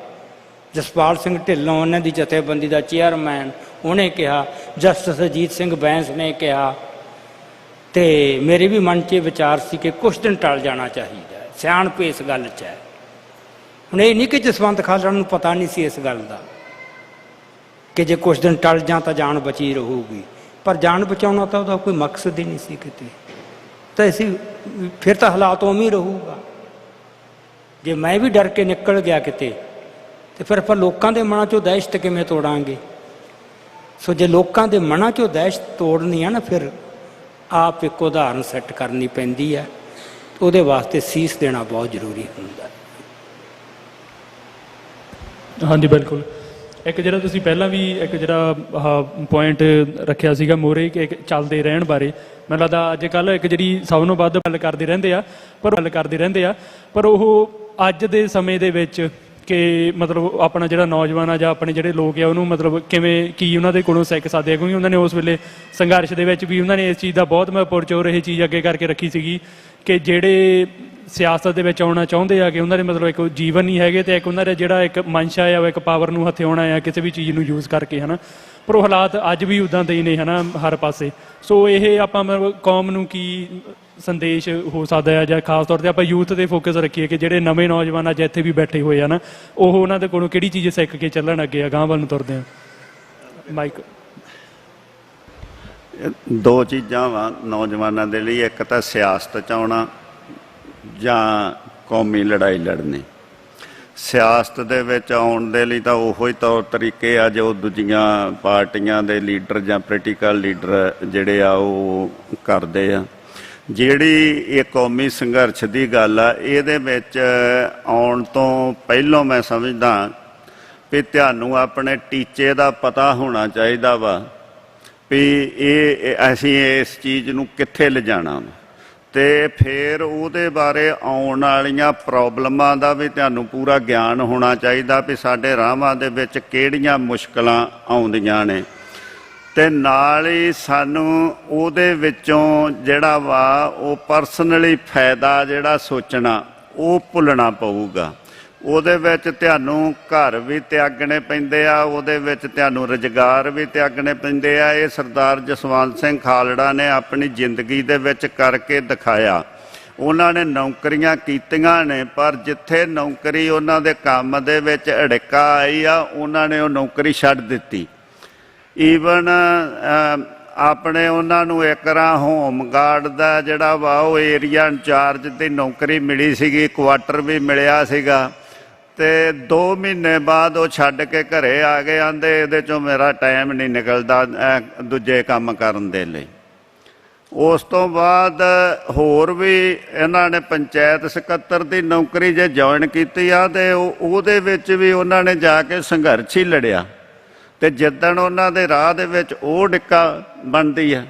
ਜਸਪਾਲ ਸਿੰਘ ਢਿੱਲੋਂ ਉਹਨਾਂ ਦੀ ਜਥੇਬੰਦੀ ਦਾ ਚੇਅਰਮੈਨ, ਉਹਨੇ ਕਿਹਾ, ਜਸਟਿਸ ਅਜੀਤ ਸਿੰਘ ਬੈਂਸ ਨੇ ਕਿਹਾ, ਤੇ ਮੇਰੇ ਵੀ ਮਨ 'ਚ ਇਹ ਵਿਚਾਰ ਸੀ ਕਿ ਕੁਛ ਦਿਨ ਟਲ ਜਾਣਾ ਚਾਹੀਦਾ। ਸਿਆਣਪ ਇਸ ਗੱਲ 'ਚ ਹੈ। ਹੁਣ ਇਹ ਨਹੀਂ ਕਿ ਜਸਵੰਤ ਖਾਲੜਾ ਨੂੰ ਪਤਾ ਨਹੀਂ ਸੀ ਇਸ ਗੱਲ ਦਾ ਕਿ ਜੇ ਕੁਛ ਦਿਨ ਟਲ ਜਾਂ ਤਾਂ ਜਾਨ ਬਚੀ ਰਹੂਗੀ, ਪਰ ਜਾਨ ਬਚਾਉਣਾ ਤਾਂ ਉਹਦਾ ਕੋਈ ਮਕਸਦ ਹੀ ਨਹੀਂ ਸੀ ਕਿਤੇ, ਤਾਂ ਅਸੀਂ ਫਿਰ ਤਾਂ ਹਾਲਾਤ ਉਵੇਂ ਹੀ ਰਹੂਗਾ। ਜੇ ਮੈਂ ਵੀ ਡਰ ਕੇ ਨਿਕਲ ਗਿਆ ਕਿਤੇ, ਤੇ ਫਿਰ ਆਪਾਂ ਲੋਕਾਂ ਦੇ ਮਨਾਂ 'ਚੋਂ ਦਹਿਸ਼ਤ ਕਿਵੇਂ ਤੋੜਾਂਗੇ? ਸੋ ਜੇ ਲੋਕਾਂ ਦੇ ਮਨਾਂ 'ਚੋਂ ਦਹਿਸ਼ਤ ਤੋੜਨੀ ਆ ਨਾ, ਫਿਰ ਆਪ ਇੱਕ ਉਦਾਹਰਨ ਸੈੱਟ ਕਰਨੀ ਪੈਂਦੀ ਹੈ। ਉਹਦੇ ਵਾਸਤੇ ਸੀਸ ਦੇਣਾ ਬਹੁਤ ਜ਼ਰੂਰੀ ਹੁੰਦਾ। ਹਾਂਜੀ ਬਿਲਕੁਲ। ਇੱਕ ਜਿਹੜਾ ਤੁਸੀਂ ਪਹਿਲਾਂ ਵੀ ਇੱਕ ਜਿਹੜਾ ਪੁਆਇੰਟ ਰੱਖਿਆ ਸੀਗਾ ਮੋਹਰੇ ਕਿ ਚੱਲਦੇ ਰਹਿਣ ਬਾਰੇ, ਮੈਨੂੰ ਲੱਗਦਾ ਅੱਜ ਕੱਲ੍ਹ ਇੱਕ ਜਿਹੜੀ ਸਭ ਨੂੰ ਵੱਧ ਗੱਲ ਕਰਦੇ ਰਹਿੰਦੇ ਆ ਪਰ ਉਹ ਅੱਜ ਦੇ ਸਮੇਂ ਦੇ ਵਿੱਚ ਕਿ ਮਤਲਬ ਆਪਣਾ ਜਿਹੜਾ ਨੌਜਵਾਨ ਆ ਜਾਂ ਆਪਣੇ ਜਿਹੜੇ ਲੋਕ ਆ ਉਹਨੂੰ ਮਤਲਬ ਕਿਵੇਂ ਕੀ ਉਹਨਾਂ ਦੇ ਕੋਲੋਂ ਸਿੱਖ ਸਕਦੇ ਆ, ਕਿਉਂਕਿ ਉਹਨਾਂ ਨੇ ਉਸ ਵੇਲੇ ਸੰਘਰਸ਼ ਦੇ ਵਿੱਚ ਵੀ ਉਹਨਾਂ ਨੇ ਇਸ ਚੀਜ਼ ਦਾ ਬਹੁਤ ਪੁਰਚੋਰ ਇਹ ਚੀਜ਼ ਅੱਗੇ ਕਰਕੇ ਰੱਖੀ ਸੀਗੀ ਕਿ ਜਿਹੜੇ ਸਿਆਸਤ ਦੇ ਵਿੱਚ ਆਉਣਾ ਚਾਹੁੰਦੇ ਆ ਕਿ ਉਹਨਾਂ ਦੇ ਮਤਲਬ ਇੱਕ ਜੀਵਨ ਨਹੀਂ ਹੈਗੇ, ਤੇ ਇੱਕ ਉਹਨਾਂ ਦਾ ਜਿਹੜਾ ਇੱਕ ਮਨਸ਼ਾ ਆ ਉਹ ਇੱਕ ਪਾਵਰ ਨੂੰ ਹਥਿਆਉਣਾ ਆ ਕਿਸੇ ਵੀ ਚੀਜ਼ ਨੂੰ ਯੂਜ਼ ਕਰਕੇ, ਹੈ ਨਾ। ਪਰ ਉਹ ਹਾਲਾਤ ਅੱਜ ਵੀ ਉੱਦਾਂ ਦੇ ਹੀ ਨੇ, ਹੈ ਨਾ, ਹਰ ਪਾਸੇ। ਸੋ ਇਹ ਆਪਾਂ ਮਤਲਬ ਕੌਮ ਨੂੰ ਕੀ ਸੰਦੇਸ਼ ਹੋ ਸਕਦਾ ਹੈ, ਜਾਂ ਖਾਸ ਤੌਰ 'ਤੇ ਆਪਾਂ ਯੂਥ 'ਤੇ ਫੋਕਸ ਰੱਖੀਏ ਕਿ ਜਿਹੜੇ ਨਵੇਂ ਨੌਜਵਾਨ ਅੱਜ ਇੱਥੇ ਵੀ ਬੈਠੇ ਹੋਏ ਆ ਨਾ, ਉਹ ਉਹਨਾਂ ਦੇ ਕੋਲੋਂ ਕਿਹੜੀ ਚੀਜ਼ ਸਿੱਖ ਕੇ ਚੱਲਣ ਅੱਗੇ ਅਗਾਂਹ ਵੱਲ ਨੂੰ ਤੁਰਦੇ ਆ? ਮਾਈਕ। ਦੋ ਚੀਜ਼ਾਂ ਵਾ ਨੌਜਵਾਨਾਂ ਦੇ ਲਈ, ਇੱਕ ਤਾਂ ਸਿਆਸਤ 'ਚ ਆਉਣਾ ਜਾਂ ਕੌਮੀ ਲੜਾਈ ਲੜਨੀ। ਸਿਆਸਤ ਦੇ ਵਿੱਚ ਆਉਣ ਦੇ ਲਈ ਤਾਂ ਉਹੋ ਹੀ ਤੌਰ ਤਰੀਕੇ ਆ ਜੋ ਦੂਜੀਆਂ ਪਾਰਟੀਆਂ ਦੇ ਲੀਡਰ ਜਾਂ ਪੋਲੀਟੀਕਲ ਲੀਡਰ ਜਿਹੜੇ ਆ ਉਹ ਕਰਦੇ ਆ। ਜਿਹੜੀ ਇਹ ਕੌਮੀ ਸੰਘਰਸ਼ ਦੀ ਗੱਲ ਆ, ਇਹਦੇ ਵਿੱਚ ਆਉਣ ਤੋਂ ਪਹਿਲਾਂ ਮੈਂ ਸਮਝਦਾ ਵੀ ਤੁਹਾਨੂੰ ਆਪਣੇ ਟੀਚੇ ਦਾ ਪਤਾ ਹੋਣਾ ਚਾਹੀਦਾ ਵਾ ਵੀ ਅਸੀਂ ਇਸ ਚੀਜ਼ ਨੂੰ ਕਿੱਥੇ ਲਿਜਾਣਾ, ਤੇ ਫਿਰ ਉਹਦੇ ਬਾਰੇ ਆਉਣ ਵਾਲੀਆਂ ਪ੍ਰੋਬਲਮਾਂ ਦਾ ਵੀ ਤੁਹਾਨੂੰ ਪੂਰਾ ਗਿਆਨ ਹੋਣਾ ਚਾਹੀਦਾ ਵੀ ਸਾਡੇ ਰਾਹਾਂ ਦੇ ਵਿੱਚ ਕਿਹੜੀਆਂ ਮੁਸ਼ਕਲਾਂ ਆਉਂਦੀਆਂ ਨੇ, ਤੇ ਨਾਲ ਹੀ ਸਾਨੂੰ ਉਹਦੇ ਵਿੱਚੋਂ ਜਿਹੜਾ ਵਾ ਉਹ ਪਰਸਨਲੀ ਫਾਇਦਾ ਜਿਹੜਾ ਸੋਚਣਾ ਉਹ ਭੁੱਲਣਾ ਪਊਗਾ। ਉਹਦੇ ਵਿੱਚ ਤੁਹਾਨੂੰ ਘਰ ਵੀ ਤਿਆਗਣੇ ਪੈਂਦੇ ਆ, ਉਹਦੇ ਵਿੱਚ ਤੁਹਾਨੂੰ ਰੁਜ਼ਗਾਰ ਵੀ ਤਿਆਗਣੇ ਪੈਂਦੇ ਆ। ਇਹ ਸਰਦਾਰ ਜਸਵੰਤ ਸਿੰਘ ਖਾਲੜਾ ਨੇ ਆਪਣੀ ਜ਼ਿੰਦਗੀ ਦੇ ਵਿੱਚ ਕਰਕੇ ਦਿਖਾਇਆ। ਉਹਨਾਂ ਨੇ ਨੌਕਰੀਆਂ ਕੀਤੀਆਂ ਨੇ, ਪਰ ਜਿੱਥੇ ਨੌਕਰੀ ਉਹਨਾਂ ਦੇ ਕੰਮ ਦੇ ਵਿੱਚ ਅੜਿੱਕਾ ਆਈ ਆ, ਉਹਨਾਂ ਨੇ ਉਹ ਨੌਕਰੀ ਛੱਡ ਦਿੱਤੀ। ਈਵਨ ਆਪਣੇ ਉਹਨਾਂ ਨੂੰ ਇੱਕ ਰਾਂ ਹੋਮ ਗਾਰਡ ਦਾ ਜਿਹੜਾ ਵਾ ਉਹ ਏਰੀਆ ਇੰਚਾਰਜ ਦੀ ਨੌਕਰੀ ਮਿਲੀ ਸੀਗੀ, ਕੁਆਟਰ ਵੀ ਮਿਲਿਆ ਸੀਗਾ, ਤੇ 2 ਮਹੀਨੇ ਬਾਅਦ ਉਹ ਛੱਡ ਕੇ ਘਰੇ ਆ ਗਏ। ਆਂਦੇ ਇਹਦੇ 'ਚੋਂ ਮੇਰਾ ਟਾਈਮ ਨਹੀਂ ਨਿਕਲਦਾ ਦੂਜੇ ਕੰਮ ਕਰਨ ਦੇ ਲਈ। ਉਸ ਤੋਂ ਬਾਅਦ ਹੋਰ ਵੀ ਇਹਨਾਂ ਨੇ ਪੰਚਾਇਤ ਸਕੱਤਰ ਦੀ ਨੌਕਰੀ ਜੇ ਜੁਆਇਨ ਕੀਤੀ ਆ, ਤੇ ਉਹਦੇ ਵਿੱਚ ਵੀ ਉਹਨਾਂ ਨੇ ਜਾ ਕੇ ਸੰਘਰਸ਼ ਹੀ ਲੜਿਆ। ਤੇ ਜਿੱਦਣ ਉਹਨਾਂ ਦੇ ਰਾਹ ਦੇ ਵਿੱਚ ਉਹ ਡਿੱਕਾ ਬਣਦੀ ਆ,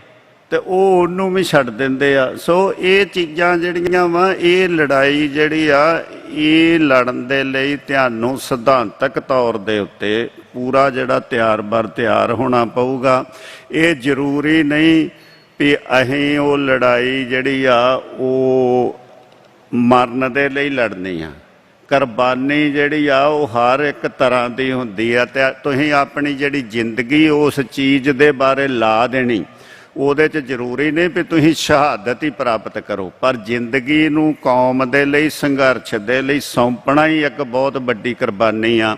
ਤੇ ਉਹ ਉਹਨੂੰ ਵੀ ਛੱਡ ਦਿੰਦੇ ਆ। ਸੋ ਇਹ ਚੀਜ਼ਾਂ ਜਿਹੜੀਆਂ ਵਾ, ਇਹ ਲੜਾਈ ਜਿਹੜੀ ਆ, ਇਹ ਲੜਨ ਦੇ ਲਈ ਤੁਹਾਨੂੰ ਸਿਧਾਂਤਕ ਤੌਰ ਦੇ ਉੱਤੇ ਪੂਰਾ ਜਿਹੜਾ ਤਿਆਰ ਹੋਣਾ ਪਊਗਾ। ਇਹ ਜ਼ਰੂਰੀ ਨਹੀਂ ਵੀ ਅਸੀਂ ਉਹ ਲੜਾਈ ਜਿਹੜੀ ਆ ਉਹ ਮਰਨ ਦੇ ਲਈ ਲੜਨੀ ਆ। ਕੁਰਬਾਨੀ ਜਿਹੜੀ ਆ ਉਹ ਹਰ ਇੱਕ ਤਰ੍ਹਾਂ ਦੀ ਹੁੰਦੀ ਆ, ਤੇ ਤੁਸੀਂ ਆਪਣੀ ਜਿਹੜੀ ਜ਼ਿੰਦਗੀ ਉਸ ਚੀਜ਼ ਦੇ ਬਾਰੇ ਲਾ ਦੇਣੀ। ਉਹਦੇ 'ਚ ਜ਼ਰੂਰੀ ਨਹੀਂ ਵੀ ਤੁਸੀਂ ਸ਼ਹਾਦਤ ਹੀ ਪ੍ਰਾਪਤ ਕਰੋ, ਪਰ ਜ਼ਿੰਦਗੀ ਨੂੰ ਕੌਮ ਦੇ ਲਈ, ਸੰਘਰਸ਼ ਦੇ ਲਈ ਸੌਂਪਣਾ ਹੀ ਇੱਕ ਬਹੁਤ ਵੱਡੀ ਕੁਰਬਾਨੀ ਆ।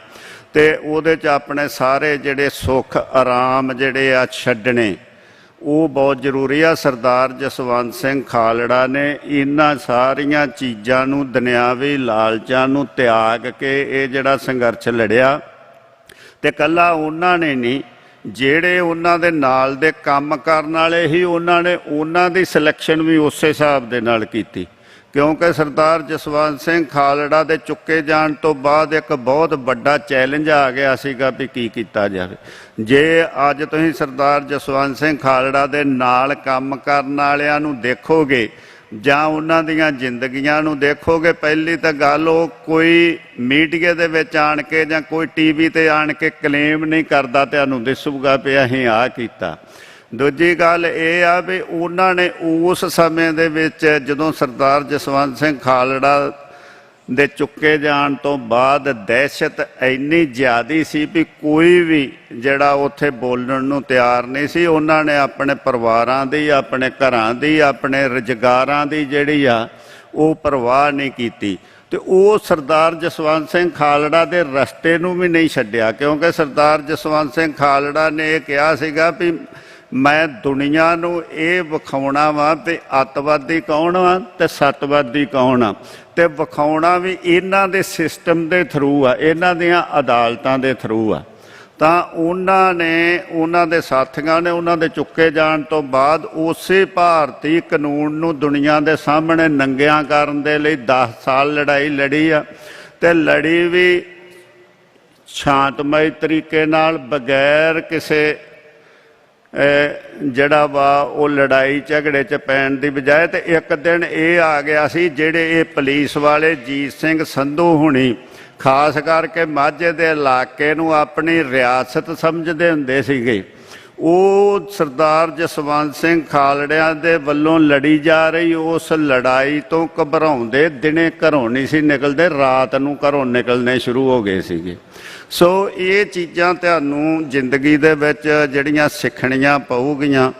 ਤੇ ਉਹਦੇ 'ਚ ਆਪਣੇ ਸਾਰੇ ਜਿਹੜੇ ਸੁੱਖ ਆਰਾਮ ਜਿਹੜੇ ਆ ਛੱਡਣੇ, ਉਹ ਬਹੁਤ ਜ਼ਰੂਰੀ ਆ। ਸਰਦਾਰ ਜਸਵੰਤ ਸਿੰਘ ਖਾਲੜਾ ਨੇ ਇਹਨਾਂ ਸਾਰੀਆਂ ਚੀਜ਼ਾਂ ਨੂੰ, ਦੁਨਿਆਵੀ ਲਾਲਚਾਂ ਨੂੰ ਤਿਆਗ ਕੇ ਇਹ ਜਿਹੜਾ ਸੰਘਰਸ਼ ਲੜਿਆ। ਤੇ ਇਕੱਲਾ ਉਹਨਾਂ ਨੇ ਨਹੀਂ, ਜਿਹੜੇ ਉਹਨਾਂ ਦੇ ਨਾਲ ਦੇ ਕੰਮ ਕਰਨ ਵਾਲੇ ਹੀ, ਉਹਨਾਂ ਨੇ ਉਹਨਾਂ ਦੀ ਸਿਲੈਕਸ਼ਨ ਵੀ ਉਸੇ ਹਿਸਾਬ ਦੇ ਨਾਲ ਕੀਤੀ, ਕਿਉਂਕਿ ਸਰਦਾਰ ਜਸਵੰਤ ਸਿੰਘ ਖਾਲੜਾ ਦੇ ਚੁੱਕੇ ਜਾਣ ਤੋਂ ਬਾਅਦ ਇੱਕ ਬਹੁਤ ਵੱਡਾ ਚੈਲੰਜ ਆ ਗਿਆ ਸੀਗਾ ਵੀ ਕੀ ਕੀਤਾ ਜਾਵੇ। ਜੇ ਅੱਜ ਤੁਸੀਂ ਸਰਦਾਰ ਜਸਵੰਤ ਸਿੰਘ ਖਾਲੜਾ ਦੇ ਨਾਲ ਕੰਮ ਕਰਨ ਵਾਲਿਆਂ ਨੂੰ ਦੇਖੋਗੇ ਜਾਂ ਉਹਨਾਂ ਦੀਆਂ ਜ਼ਿੰਦਗੀਆਂ ਨੂੰ ਦੇਖੋਗੇ, ਪਹਿਲੀ ਤਾਂ ਗੱਲ, ਉਹ ਕੋਈ ਮੀਡੀਆ ਦੇ ਵਿੱਚ ਆਣ ਕੇ ਜਾਂ ਕੋਈ ਟੀਵੀ ਤੇ ਆਣ ਕੇ ਕਲੇਮ ਨਹੀਂ ਕਰਦਾ, ਤੁਹਾਨੂੰ ਦਿਸੂਗਾ ਵੀ ਅਸੀਂ ਆਹ ਕੀਤਾ। ਦੂਜੀ ਗੱਲ ਇਹ ਆ ਵੀ ਉਹਨਾਂ ਨੇ ਉਸ ਸਮੇਂ ਦੇ ਵਿੱਚ, ਜਦੋਂ ਸਰਦਾਰ ਜਸਵੰਤ ਸਿੰਘ ਖਾਲੜਾ ਦੇ ਚੁੱਕੇ ਜਾਣ ਤੋਂ ਬਾਅਦ ਦਹਿਸ਼ਤ ਇੰਨੀ ਜ਼ਿਆਦੀ ਸੀ ਵੀ ਕੋਈ ਵੀ ਜਿਹੜਾ ਉੱਥੇ ਬੋਲਣ ਨੂੰ ਤਿਆਰ ਨਹੀਂ ਸੀ। ਉਹਨਾਂ ਨੇ ਆਪਣੇ ਪਰਿਵਾਰਾਂ ਦੀ, ਆਪਣੇ ਘਰਾਂ ਦੀ, ਆਪਣੇ ਰੁਜ਼ਗਾਰਾਂ ਦੀ ਜਿਹੜੀ ਆ ਉਹ ਪਰਵਾਹ ਨਹੀਂ ਕੀਤੀ। ਤੇ ਉਹ ਸਰਦਾਰ ਜਸਵੰਤ ਸਿੰਘ ਖਾਲੜਾ ਦੇ ਰਸਤੇ ਨੂੰ ਵੀ ਨਹੀਂ ਛੱਡਿਆ, ਕਿਉਂਕਿ ਸਰਦਾਰ ਜਸਵੰਤ ਸਿੰਘ ਖਾਲੜਾ ਨੇ ਇਹ ਕਿਹਾ ਸੀਗਾ ਵੀ ਮੈਂ ਦੁਨੀਆ ਨੂੰ ਇਹ ਵਿਖਾਉਣਾ ਵਾ ਵੀ ਅੱਤਵਾਦੀ ਕੌਣ ਵਾ ਤੇ ਸੱਤਵਾਦੀ ਕੌਣ ਆ, ਤੇ ਵਿਖਾਉਣਾ ਵੀ ਇਹਨਾਂ ਦੇ ਸਿਸਟਮ ਦੇ ਥਰੂ ਆ, ਇਹਨਾਂ ਦੀਆਂ ਅਦਾਲਤਾਂ ਦੇ ਥਰੂ ਆ। ਤਾਂ ਉਹਨਾਂ ਨੇ, ਉਹਨਾਂ ਦੇ ਸਾਥੀਆਂ ਨੇ, ਉਹਨਾਂ ਦੇ ਚੁੱਕੇ ਜਾਣ ਤੋਂ ਬਾਅਦ ਉਸੇ ਭਾਰਤੀ ਕਾਨੂੰਨ ਨੂੰ ਦੁਨੀਆ ਦੇ ਸਾਹਮਣੇ ਨੰਗਿਆਂ ਕਰਨ ਦੇ ਲਈ 10 ਸਾਲ ਲੜਾਈ ਲੜੀ ਆ। ਤੇ ਲੜੀ ਵੀ ਸ਼ਾਂਤਮਈ ਤਰੀਕੇ ਨਾਲ, ਬਗੈਰ ਕਿਸੇ ਜਿਹੜਾ ਵਾ ਉਹ ਲੜਾਈ ਝਗੜੇ 'ਚ ਪੈਣ ਦੀ ਬਜਾਏ। ਤੇ ਇੱਕ ਦਿਨ ਇਹ ਆ ਗਿਆ ਸੀ, ਜਿਹੜੇ ਇਹ ਪੁਲਿਸ ਵਾਲੇ ਜੀਤ ਸਿੰਘ ਸੰਧੂ ਹੁਣੀ ਖਾਸ ਕਰਕੇ ਮਾਝੇ ਦੇ ਇਲਾਕੇ ਨੂੰ ਆਪਣੀ ਰਿਆਸਤ ਸਮਝਦੇ ਹੁੰਦੇ ਸੀਗੇ, ਉਹ ਸਰਦਾਰ ਜਸਵੰਤ ਸਿੰਘ ਖਾਲੜਿਆਂ ਦੇ ਵੱਲੋਂ ਲੜੀ ਜਾ ਰਹੀ ਉਸ ਲੜਾਈ ਤੋਂ ਘਬਰਾਉਂਦੇ ਦਿਨੇ ਘਰੋਂ ਨਹੀਂ ਸੀ ਨਿਕਲਦੇ, ਰਾਤ ਨੂੰ ਘਰੋਂ ਨਿਕਲਣੇ ਸ਼ੁਰੂ ਹੋ ਗਏ ਸੀਗੇ। ਸੋ ਇਹ ਚੀਜ਼ਾਂ ਤੁਹਾਨੂੰ ਜ਼ਿੰਦਗੀ ਦੇ ਵਿੱਚ ਜਿਹੜੀਆਂ ਸਿੱਖਣੀਆਂ ਪਊਗੀਆਂ।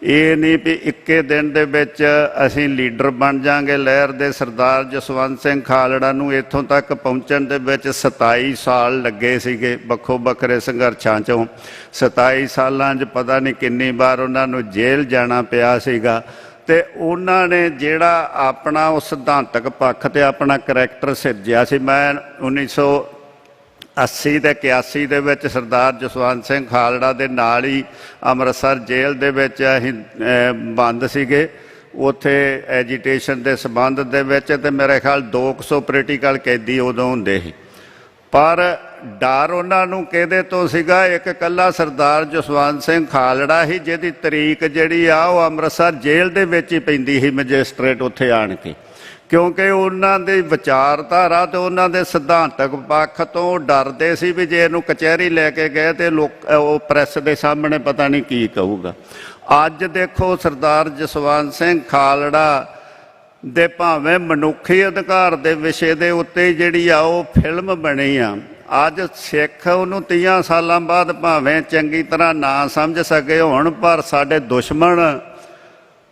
ਇਹ ਨਹੀਂ ਵੀ ਇੱਕੇ ਦਿਨ ਦੇ ਵਿੱਚ ਅਸੀਂ ਲੀਡਰ ਬਣ ਜਾਵਾਂਗੇ ਲਹਿਰ ਦੇ। ਸਰਦਾਰ ਜਸਵੰਤ ਸਿੰਘ ਖਾਲੜਾ ਨੂੰ ਇੱਥੋਂ ਤੱਕ ਪਹੁੰਚਣ ਦੇ ਵਿੱਚ 27 ਸਾਲ ਲੱਗੇ ਸੀਗੇ, ਵੱਖੋ ਵੱਖਰੇ ਸੰਘਰਸ਼ਾਂ 'ਚੋਂ। 27 ਸਾਲਾਂ 'ਚ ਪਤਾ ਨਹੀਂ ਕਿੰਨੀ ਵਾਰ ਉਹਨਾਂ ਨੂੰ ਜੇਲ੍ਹ ਜਾਣਾ ਪਿਆ ਸੀਗਾ। ਤੇ ਉਹਨਾਂ ਨੇ ਜਿਹੜਾ ਆਪਣਾ ਉਹ ਸਿਧਾਂਤਕ ਪੱਖ ਤੇ ਆਪਣਾ ਕਰੈਕਟਰ ਸਿਰਜਿਆ ਸੀ। ਮੈਂ 1980 ਤੇ 81 ਦੇ ਵਿੱਚ ਸਰਦਾਰ ਜਸਵੰਤ ਸਿੰਘ ਖਾਲੜਾ ਦੇ ਨਾਲ ਹੀ ਅੰਮ੍ਰਿਤਸਰ ਜੇਲ੍ਹ ਦੇ ਵਿੱਚ ਅਸੀਂ ਬੰਦ ਸੀਗੇ, ਉੱਥੇ ਐਜੀਟੇਸ਼ਨ ਦੇ ਸੰਬੰਧ ਦੇ ਵਿੱਚ। ਤੇ ਮੇਰੇ ਖਿਆਲ 200 ਪੋਲੀਟੀਕਲ ਕੈਦੀ ਉਦੋਂ ਹੁੰਦੇ ਸੀ, ਪਰ ਡਰ ਉਹਨਾਂ ਨੂੰ ਕਿਹਦੇ ਤੋਂ ਸੀਗਾ? ਇੱਕ ਇਕੱਲਾ ਸਰਦਾਰ ਜਸਵੰਤ ਸਿੰਘ ਖਾਲੜਾ ਹੀ, ਜਿਹਦੀ ਤਰੀਕ ਜਿਹੜੀ ਆ ਉਹ ਅੰਮ੍ਰਿਤਸਰ ਜੇਲ੍ਹ ਦੇ ਵਿੱਚ ਹੀ ਪੈਂਦੀ ਸੀ, ਮੈਜਿਸਟਰੇਟ ਉੱਥੇ ਆਣ ਕੇ, ਕਿਉਂਕਿ ਉਹਨਾਂ ਦੀ ਵਿਚਾਰਧਾਰਾ ਤੇ ਉਹਨਾਂ ਦੇ ਸਿਧਾਂਤਕ ਪੱਖ ਤੋਂ ਡਰਦੇ ਸੀ ਵੀ ਜੇ ਇਹਨੂੰ ਕਚਹਿਰੀ ਲੈ ਕੇ ਗਏ ਤੇ ਲੋਕ, ਉਹ ਪ੍ਰੈਸ ਦੇ ਸਾਹਮਣੇ ਪਤਾ ਨਹੀਂ ਕੀ ਕਹੂਗਾ। ਅੱਜ ਦੇਖੋ ਸਰਦਾਰ ਜਸਵੰਤ ਸਿੰਘ ਖਾਲੜਾ ਦੇ ਭਾਵੇਂ ਮਨੁੱਖੀ ਅਧਿਕਾਰ ਦੇ ਵਿਸ਼ੇ ਦੇ ਉੱਤੇ ਜਿਹੜੀ ਆ ਉਹ ਫਿਲਮ ਬਣੀ ਆ। ਅੱਜ ਸਿੱਖ ਉਹਨੂੰ 30 ਸਾਲਾਂ ਬਾਅਦ ਭਾਵੇਂ ਚੰਗੀ ਤਰ੍ਹਾਂ ਨਾ ਸਮਝ ਸਕੇ ਹੋਣ, ਪਰ ਸਾਡੇ ਦੁਸ਼ਮਣ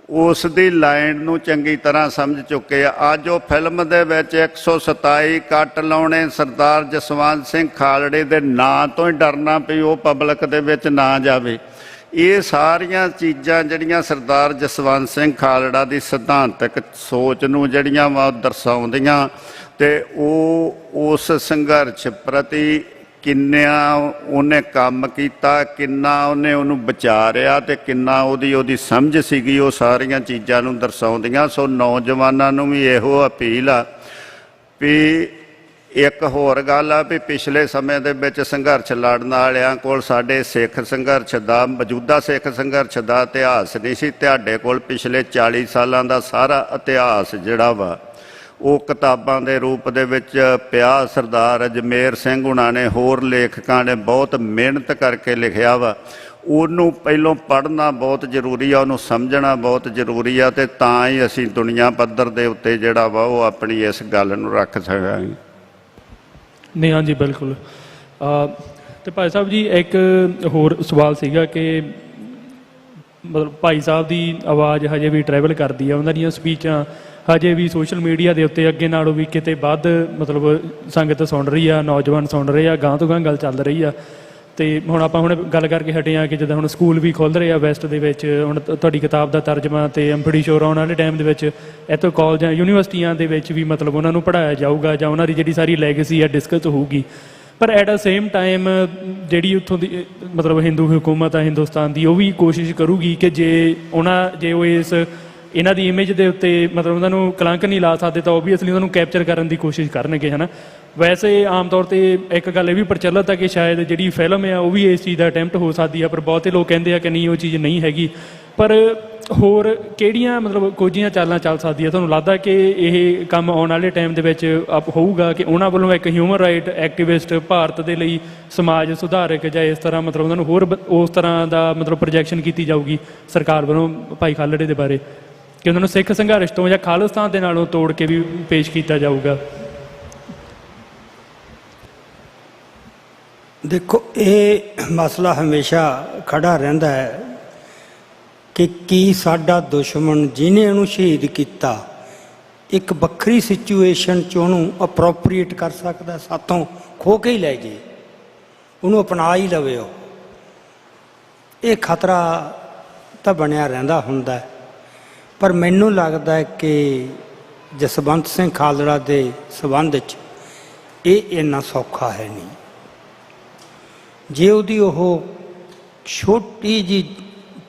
ਉਸ ਦੀ ਲਾਈਨ ਨੂੰ ਚੰਗੀ ਤਰ੍ਹਾਂ ਸਮਝ ਚੁੱਕੇ ਆ। ਅੱਜ ਉਹ ਫਿਲਮ ਦੇ ਵਿੱਚ 127 ਕੱਟ ਲਾਉਣੇ ਸਰਦਾਰ ਜਸਵੰਤ ਸਿੰਘ ਖਾਲੜੇ ਦੇ ਨਾਂ ਤੋਂ ਹੀ ਡਰਨਾ ਵੀ ਉਹ ਪਬਲਿਕ ਦੇ ਵਿੱਚ ਨਾ ਜਾਵੇ। ਇਹ ਸਾਰੀਆਂ ਚੀਜ਼ਾਂ ਜਿਹੜੀਆਂ ਸਰਦਾਰ ਜਸਵੰਤ ਸਿੰਘ ਖਾਲੜਾ ਦੀ ਸਿਧਾਂਤਕ ਸੋਚ ਨੂੰ ਜਿਹੜੀਆਂ ਵਾ ਦਰਸਾਉਂਦੀਆਂ, ਤੇ ਉਹ ਉਸ ਸੰਘਰਸ਼ ਪ੍ਰਤੀ ਕਿੰਨਾ ਉਹਨੇ ਕੰਮ ਕੀਤਾ, ਕਿੰਨਾ ਉਹਨੇ ਉਹਨੂੰ ਵਿਚਾਰਿਆ ਤੇ ਕਿੰਨਾ ਉਹਦੀ ਸਮਝ ਸੀਗੀ, ਉਹ ਸਾਰੀਆਂ ਚੀਜ਼ਾਂ ਨੂੰ ਦਰਸਾਉਂਦੀਆਂ। ਸੋ ਨੌਜਵਾਨਾਂ ਨੂੰ ਵੀ ਇਹੋ ਅਪੀਲ ਆ ਵੀ ਇੱਕ ਹੋਰ ਗੱਲ ਆ ਵੀ ਪਿਛਲੇ ਸਮੇਂ ਦੇ ਵਿੱਚ ਸੰਘਰਸ਼ ਲੜਨ ਵਾਲਿਆਂ ਕੋਲ ਸਾਡੇ ਸਿੱਖ ਸੰਘਰਸ਼ ਦਾ, ਮੌਜੂਦਾ ਸਿੱਖ ਸੰਘਰਸ਼ ਦਾ ਇਤਿਹਾਸ ਨਹੀਂ ਸੀ। ਤੁਹਾਡੇ ਕੋਲ ਪਿਛਲੇ 40 ਸਾਲਾਂ ਦਾ ਸਾਰਾ ਇਤਿਹਾਸ ਜਿਹੜਾ ਵਾ ਉਹ ਕਿਤਾਬਾਂ ਦੇ ਰੂਪ ਦੇ ਵਿੱਚ ਪਿਆ। ਸਰਦਾਰ ਅਜਮੇਰ ਸਿੰਘ ਹੁਣਾਂ ਨੇ, ਹੋਰ ਲੇਖਕਾਂ ਨੇ ਬਹੁਤ ਮਿਹਨਤ ਕਰਕੇ ਲਿਖਿਆ ਵਾ। ਉਹਨੂੰ ਪਹਿਲੋਂ ਪੜ੍ਹਨਾ ਬਹੁਤ ਜ਼ਰੂਰੀ ਆ, ਉਹਨੂੰ ਸਮਝਣਾ ਬਹੁਤ ਜ਼ਰੂਰੀ ਆ, ਅਤੇ ਤਾਂ ਹੀ ਅਸੀਂ ਦੁਨੀਆ ਪੱਧਰ ਦੇ ਉੱਤੇ ਜਿਹੜਾ ਵਾ ਉਹ ਆਪਣੀ ਇਸ ਗੱਲ ਨੂੰ ਰੱਖ ਸਕਾਂਗੇ। ਨਹੀਂ, ਹਾਂਜੀ ਬਿਲਕੁਲ। ਤੇ ਭਾਈ ਸਾਹਿਬ ਜੀ ਇੱਕ ਹੋਰ ਸਵਾਲ ਸੀਗਾ ਕਿ ਮਤਲਬ ਭਾਈ ਸਾਹਿਬ ਦੀ ਆਵਾਜ਼ ਹਜੇ ਵੀ ਟਰੈਵਲ ਕਰਦੀ ਆ, ਉਹਨਾਂ ਦੀਆਂ ਸਪੀਚਾਂ ਹਜੇ ਵੀ ਸੋਸ਼ਲ ਮੀਡੀਆ ਦੇ ਉੱਤੇ ਅੱਗੇ ਨਾਲੋਂ ਵੀ ਕਿਤੇ ਵੱਧ ਮਤਲਬ ਸੰਗਤ ਸੁਣ ਰਹੀ ਆ, ਨੌਜਵਾਨ ਸੁਣ ਰਹੇ ਆ, ਗਾਂਹ ਤੋਂ ਗਾਂਹ ਗੱਲ ਚੱਲ ਰਹੀ ਆ। ਅਤੇ ਹੁਣ ਆਪਾਂ ਹੁਣ ਗੱਲ ਕਰਕੇ ਹਟੇ ਹਾਂ ਕਿ ਜਿੱਦਾਂ ਹੁਣ ਸਕੂਲ ਵੀ ਖੁੱਲ੍ਹ ਰਹੇ ਆ ਵੈਸਟ ਦੇ ਵਿੱਚ, ਹੁਣ ਤੁਹਾਡੀ ਕਿਤਾਬ ਦਾ ਤਰਜਮਾ, ਅਤੇ ਅੰਬੜੀ ਸ਼ੋਰ ਆਉਣ ਵਾਲੇ ਟਾਈਮ ਦੇ ਵਿੱਚ ਇੱਥੋਂ ਕਾਲਜਾਂ ਯੂਨੀਵਰਸਿਟੀਆਂ ਦੇ ਵਿੱਚ ਵੀ ਮਤਲਬ ਉਹਨਾਂ ਨੂੰ ਪੜ੍ਹਾਇਆ ਜਾਊਗਾ ਜਾਂ ਉਹਨਾਂ ਦੀ ਜਿਹੜੀ ਸਾਰੀ ਲੈਗੇਸੀ ਆ ਡਿਸਕਸ ਹੋਊਗੀ। ਪਰ ਐਟ ਅ ਸੇਮ ਟਾਈਮ ਜਿਹੜੀ ਉੱਥੋਂ ਦੀ ਮਤਲਬ ਹਿੰਦੂ ਹਕੂਮਤ ਆ ਹਿੰਦੁਸਤਾਨ ਦੀ, ਉਹ ਵੀ ਕੋਸ਼ਿਸ਼ ਕਰੂਗੀ ਕਿ ਜੇ ਉਹ ਇਹਨਾਂ ਦੀ ਇਮੇਜ ਦੇ ਉੱਤੇ ਮਤਲਬ ਉਹਨਾਂ ਨੂੰ ਕਲੰਕ ਨਹੀਂ ਲਾ ਸਕਦੇ ਤਾਂ ਓਬੀਅਸਲੀ ਉਹਨਾਂ ਨੂੰ ਕੈਪਚਰ ਕਰਨ ਦੀ ਕੋਸ਼ਿਸ਼ ਕਰਨਗੇ, ਹੈ ਨਾ। ਵੈਸੇ ਆਮ ਤੌਰ 'ਤੇ ਇੱਕ ਗੱਲ ਇਹ ਵੀ ਪ੍ਰਚਲਿਤ ਆ ਕਿ ਸ਼ਾਇਦ ਜਿਹੜੀ ਫਿਲਮ ਆ ਉਹ ਵੀ ਇਸ ਚੀਜ਼ ਦਾ ਅਟੈਂਪਟ ਹੋ ਸਕਦੀ ਆ, ਪਰ ਬਹੁਤੇ ਲੋਕ ਕਹਿੰਦੇ ਆ ਕਿ ਨਹੀਂ, ਉਹ ਚੀਜ਼ ਨਹੀਂ ਹੈਗੀ। ਪਰ ਹੋਰ ਕਿਹੜੀਆਂ ਮਤਲਬ ਕੋਝੀਆਂ ਚਾਲਾਂ ਚੱਲ ਸਕਦੀਆਂ ਤੁਹਾਨੂੰ ਲੱਗਦਾ ਕਿ ਇਹ ਕੰਮ ਆਉਣ ਵਾਲੇ ਟਾਈਮ ਦੇ ਵਿੱਚ ਹੋਊਗਾ ਕਿ ਉਹਨਾਂ ਵੱਲੋਂ ਇੱਕ ਹਿਊਮਨ ਰਾਈਟ ਐਕਟੀਵਿਸਟ ਭਾਰਤ ਦੇ ਲਈ ਸਮਾਜ ਸੁਧਾਰਕ ਜਾਂ ਇਸ ਤਰ੍ਹਾਂ ਮਤਲਬ ਉਹਨਾਂ ਨੂੰ ਹੋਰ ਉਸ ਤਰ੍ਹਾਂ ਦਾ ਮਤਲਬ ਪ੍ਰੋਜੈਕਸ਼ਨ ਕੀਤੀ ਜਾਊਗੀ ਸਰਕਾਰ ਵੱਲੋਂ ਭਾਈ ਖਾਲੜੇ ਦੇ ਬਾਰੇ, ਕਿ ਉਹਨਾਂ ਨੂੰ ਸਿੱਖ ਸੰਘਰਸ਼ ਤੋਂ ਜਾਂ ਖਾਲਿਸਤਾਨ ਦੇ ਨਾਲੋਂ ਤੋੜ ਕੇ ਵੀ ਪੇਸ਼ ਕੀਤਾ ਜਾਊਗਾ? ਦੇਖੋ, ਇਹ ਮਸਲਾ ਹਮੇਸ਼ਾ ਖੜਾ ਰਹਿੰਦਾ ਹੈ ਕਿ ਕੀ ਸਾਡਾ ਦੁਸ਼ਮਣ ਜਿਹਨੇ ਉਹਨੂੰ ਸ਼ਹੀਦ ਕੀਤਾ ਇੱਕ ਵੱਖਰੀ ਸਿਚੁਏਸ਼ਨ 'ਚ ਉਹਨੂੰ ਅਪਰੋਪਰੀਏਟ ਕਰ ਸਕਦਾ, ਸਾਥੋਂ ਖੋ ਕੇ ਹੀ ਲੈ ਜੇ, ਉਹਨੂੰ ਅਪਣਾ ਹੀ ਲਵੇ। ਇਹ ਖਤਰਾ ਤਾਂ ਬਣਿਆ ਰਹਿੰਦਾ ਹੁੰਦਾ। ਪਰ ਮੈਨੂੰ ਲੱਗਦਾ ਕਿ ਜਸਵੰਤ ਸਿੰਘ ਖਾਲੜਾ ਦੇ ਸੰਬੰਧ 'ਚ ਇਹ ਇੰਨਾ ਸੌਖਾ ਹੈ ਨਹੀਂ। ਜੇ ਉਹਦੀ ਉਹ ਛੋਟੀ ਜਿਹੀ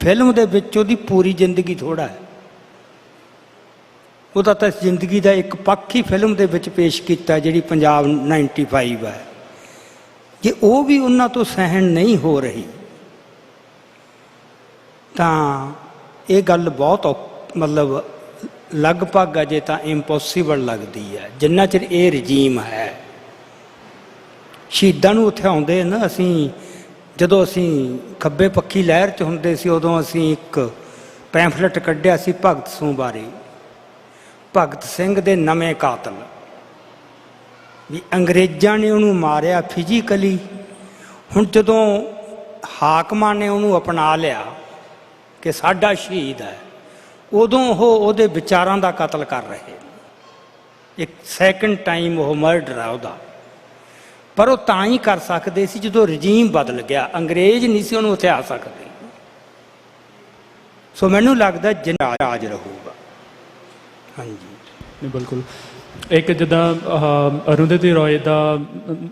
ਫਿਲਮ ਦੇ ਵਿੱਚ ਉਹਦੀ ਪੂਰੀ ਜ਼ਿੰਦਗੀ ਥੋੜ੍ਹਾ ਹੈ, ਉਹਦਾ ਤਾਂ ਜ਼ਿੰਦਗੀ ਦਾ ਇੱਕ ਪੱਖ ਹੀ ਫਿਲਮ ਦੇ ਵਿੱਚ ਪੇਸ਼ ਕੀਤਾ ਜਿਹੜੀ ਪੰਜਾਬ 95 ਹੈ। ਜੇ ਉਹ ਵੀ ਉਹਨਾਂ ਤੋਂ ਸਹਿਣ ਨਹੀਂ ਹੋ ਰਹੀ ਤਾਂ ਇਹ ਗੱਲ ਬਹੁਤ ਮਤਲਬ ਲਗਭਗ ਅਜੇ ਤਾਂ ਇੰਪੋਸੀਬਲ ਲੱਗਦੀ ਹੈ ਜਿੰਨਾ ਚਿਰ ਇਹ ਰਜੀਮ ਹੈ। ਸ਼ਹੀਦਾਂ ਨੂੰ ਉੱਥੇ ਆਉਂਦੇ ਨਾ, ਅਸੀਂ ਜਦੋਂ ਅਸੀਂ ਖੱਬੇ ਪੱਖੀ ਲਹਿਰ 'ਚ ਹੁੰਦੇ ਸੀ ਉਦੋਂ ਅਸੀਂ ਇੱਕ ਪੈਂਫਲੇਟ ਕੱਢਿਆ ਸੀ ਭਗਤ ਸਿੰਘ ਬਾਰੇ, ਭਗਤ ਸਿੰਘ ਦੇ ਨਵੇਂ ਕਾਤਲ, ਵੀ ਅੰਗਰੇਜ਼ਾਂ ਨੇ ਉਹਨੂੰ ਮਾਰਿਆ ਫਿਜ਼ੀਕਲੀ। ਹੁਣ ਜਦੋਂ ਹਾਕਮਾਂ ਨੇ ਉਹਨੂੰ ਅਪਣਾ ਲਿਆ ਕਿ ਸਾਡਾ ਸ਼ਹੀਦ ਹੈ, ਉਦੋਂ ਉਹਦੇ ਵਿਚਾਰਾਂ ਦਾ ਕਤਲ ਕਰ ਰਹੇ। ਇੱਕ ਸੈਕਿੰਡ ਟਾਈਮ ਉਹ ਮਰਡਰ ਆ ਉਹਦਾ। ਪਰ ਉਹ ਤਾਂ ਹੀ ਕਰ ਸਕਦੇ ਸੀ ਜਦੋਂ ਰਜੀਮ ਬਦਲ ਗਿਆ, ਅੰਗਰੇਜ਼ ਨਹੀਂ ਸੀ ਉਹਨੂੰ ਉੱਥੇ ਆ ਸਕਦੇ। ਸੋ ਮੈਨੂੰ ਲੱਗਦਾ ਰਾਜ ਰਹੂਗਾ। ਹਾਂਜੀ, ਬਿਲਕੁਲ। ਇੱਕ ਜਿੱਦਾਂ ਅਰੁੰਧਤੀ ਰੋਏ ਦਾ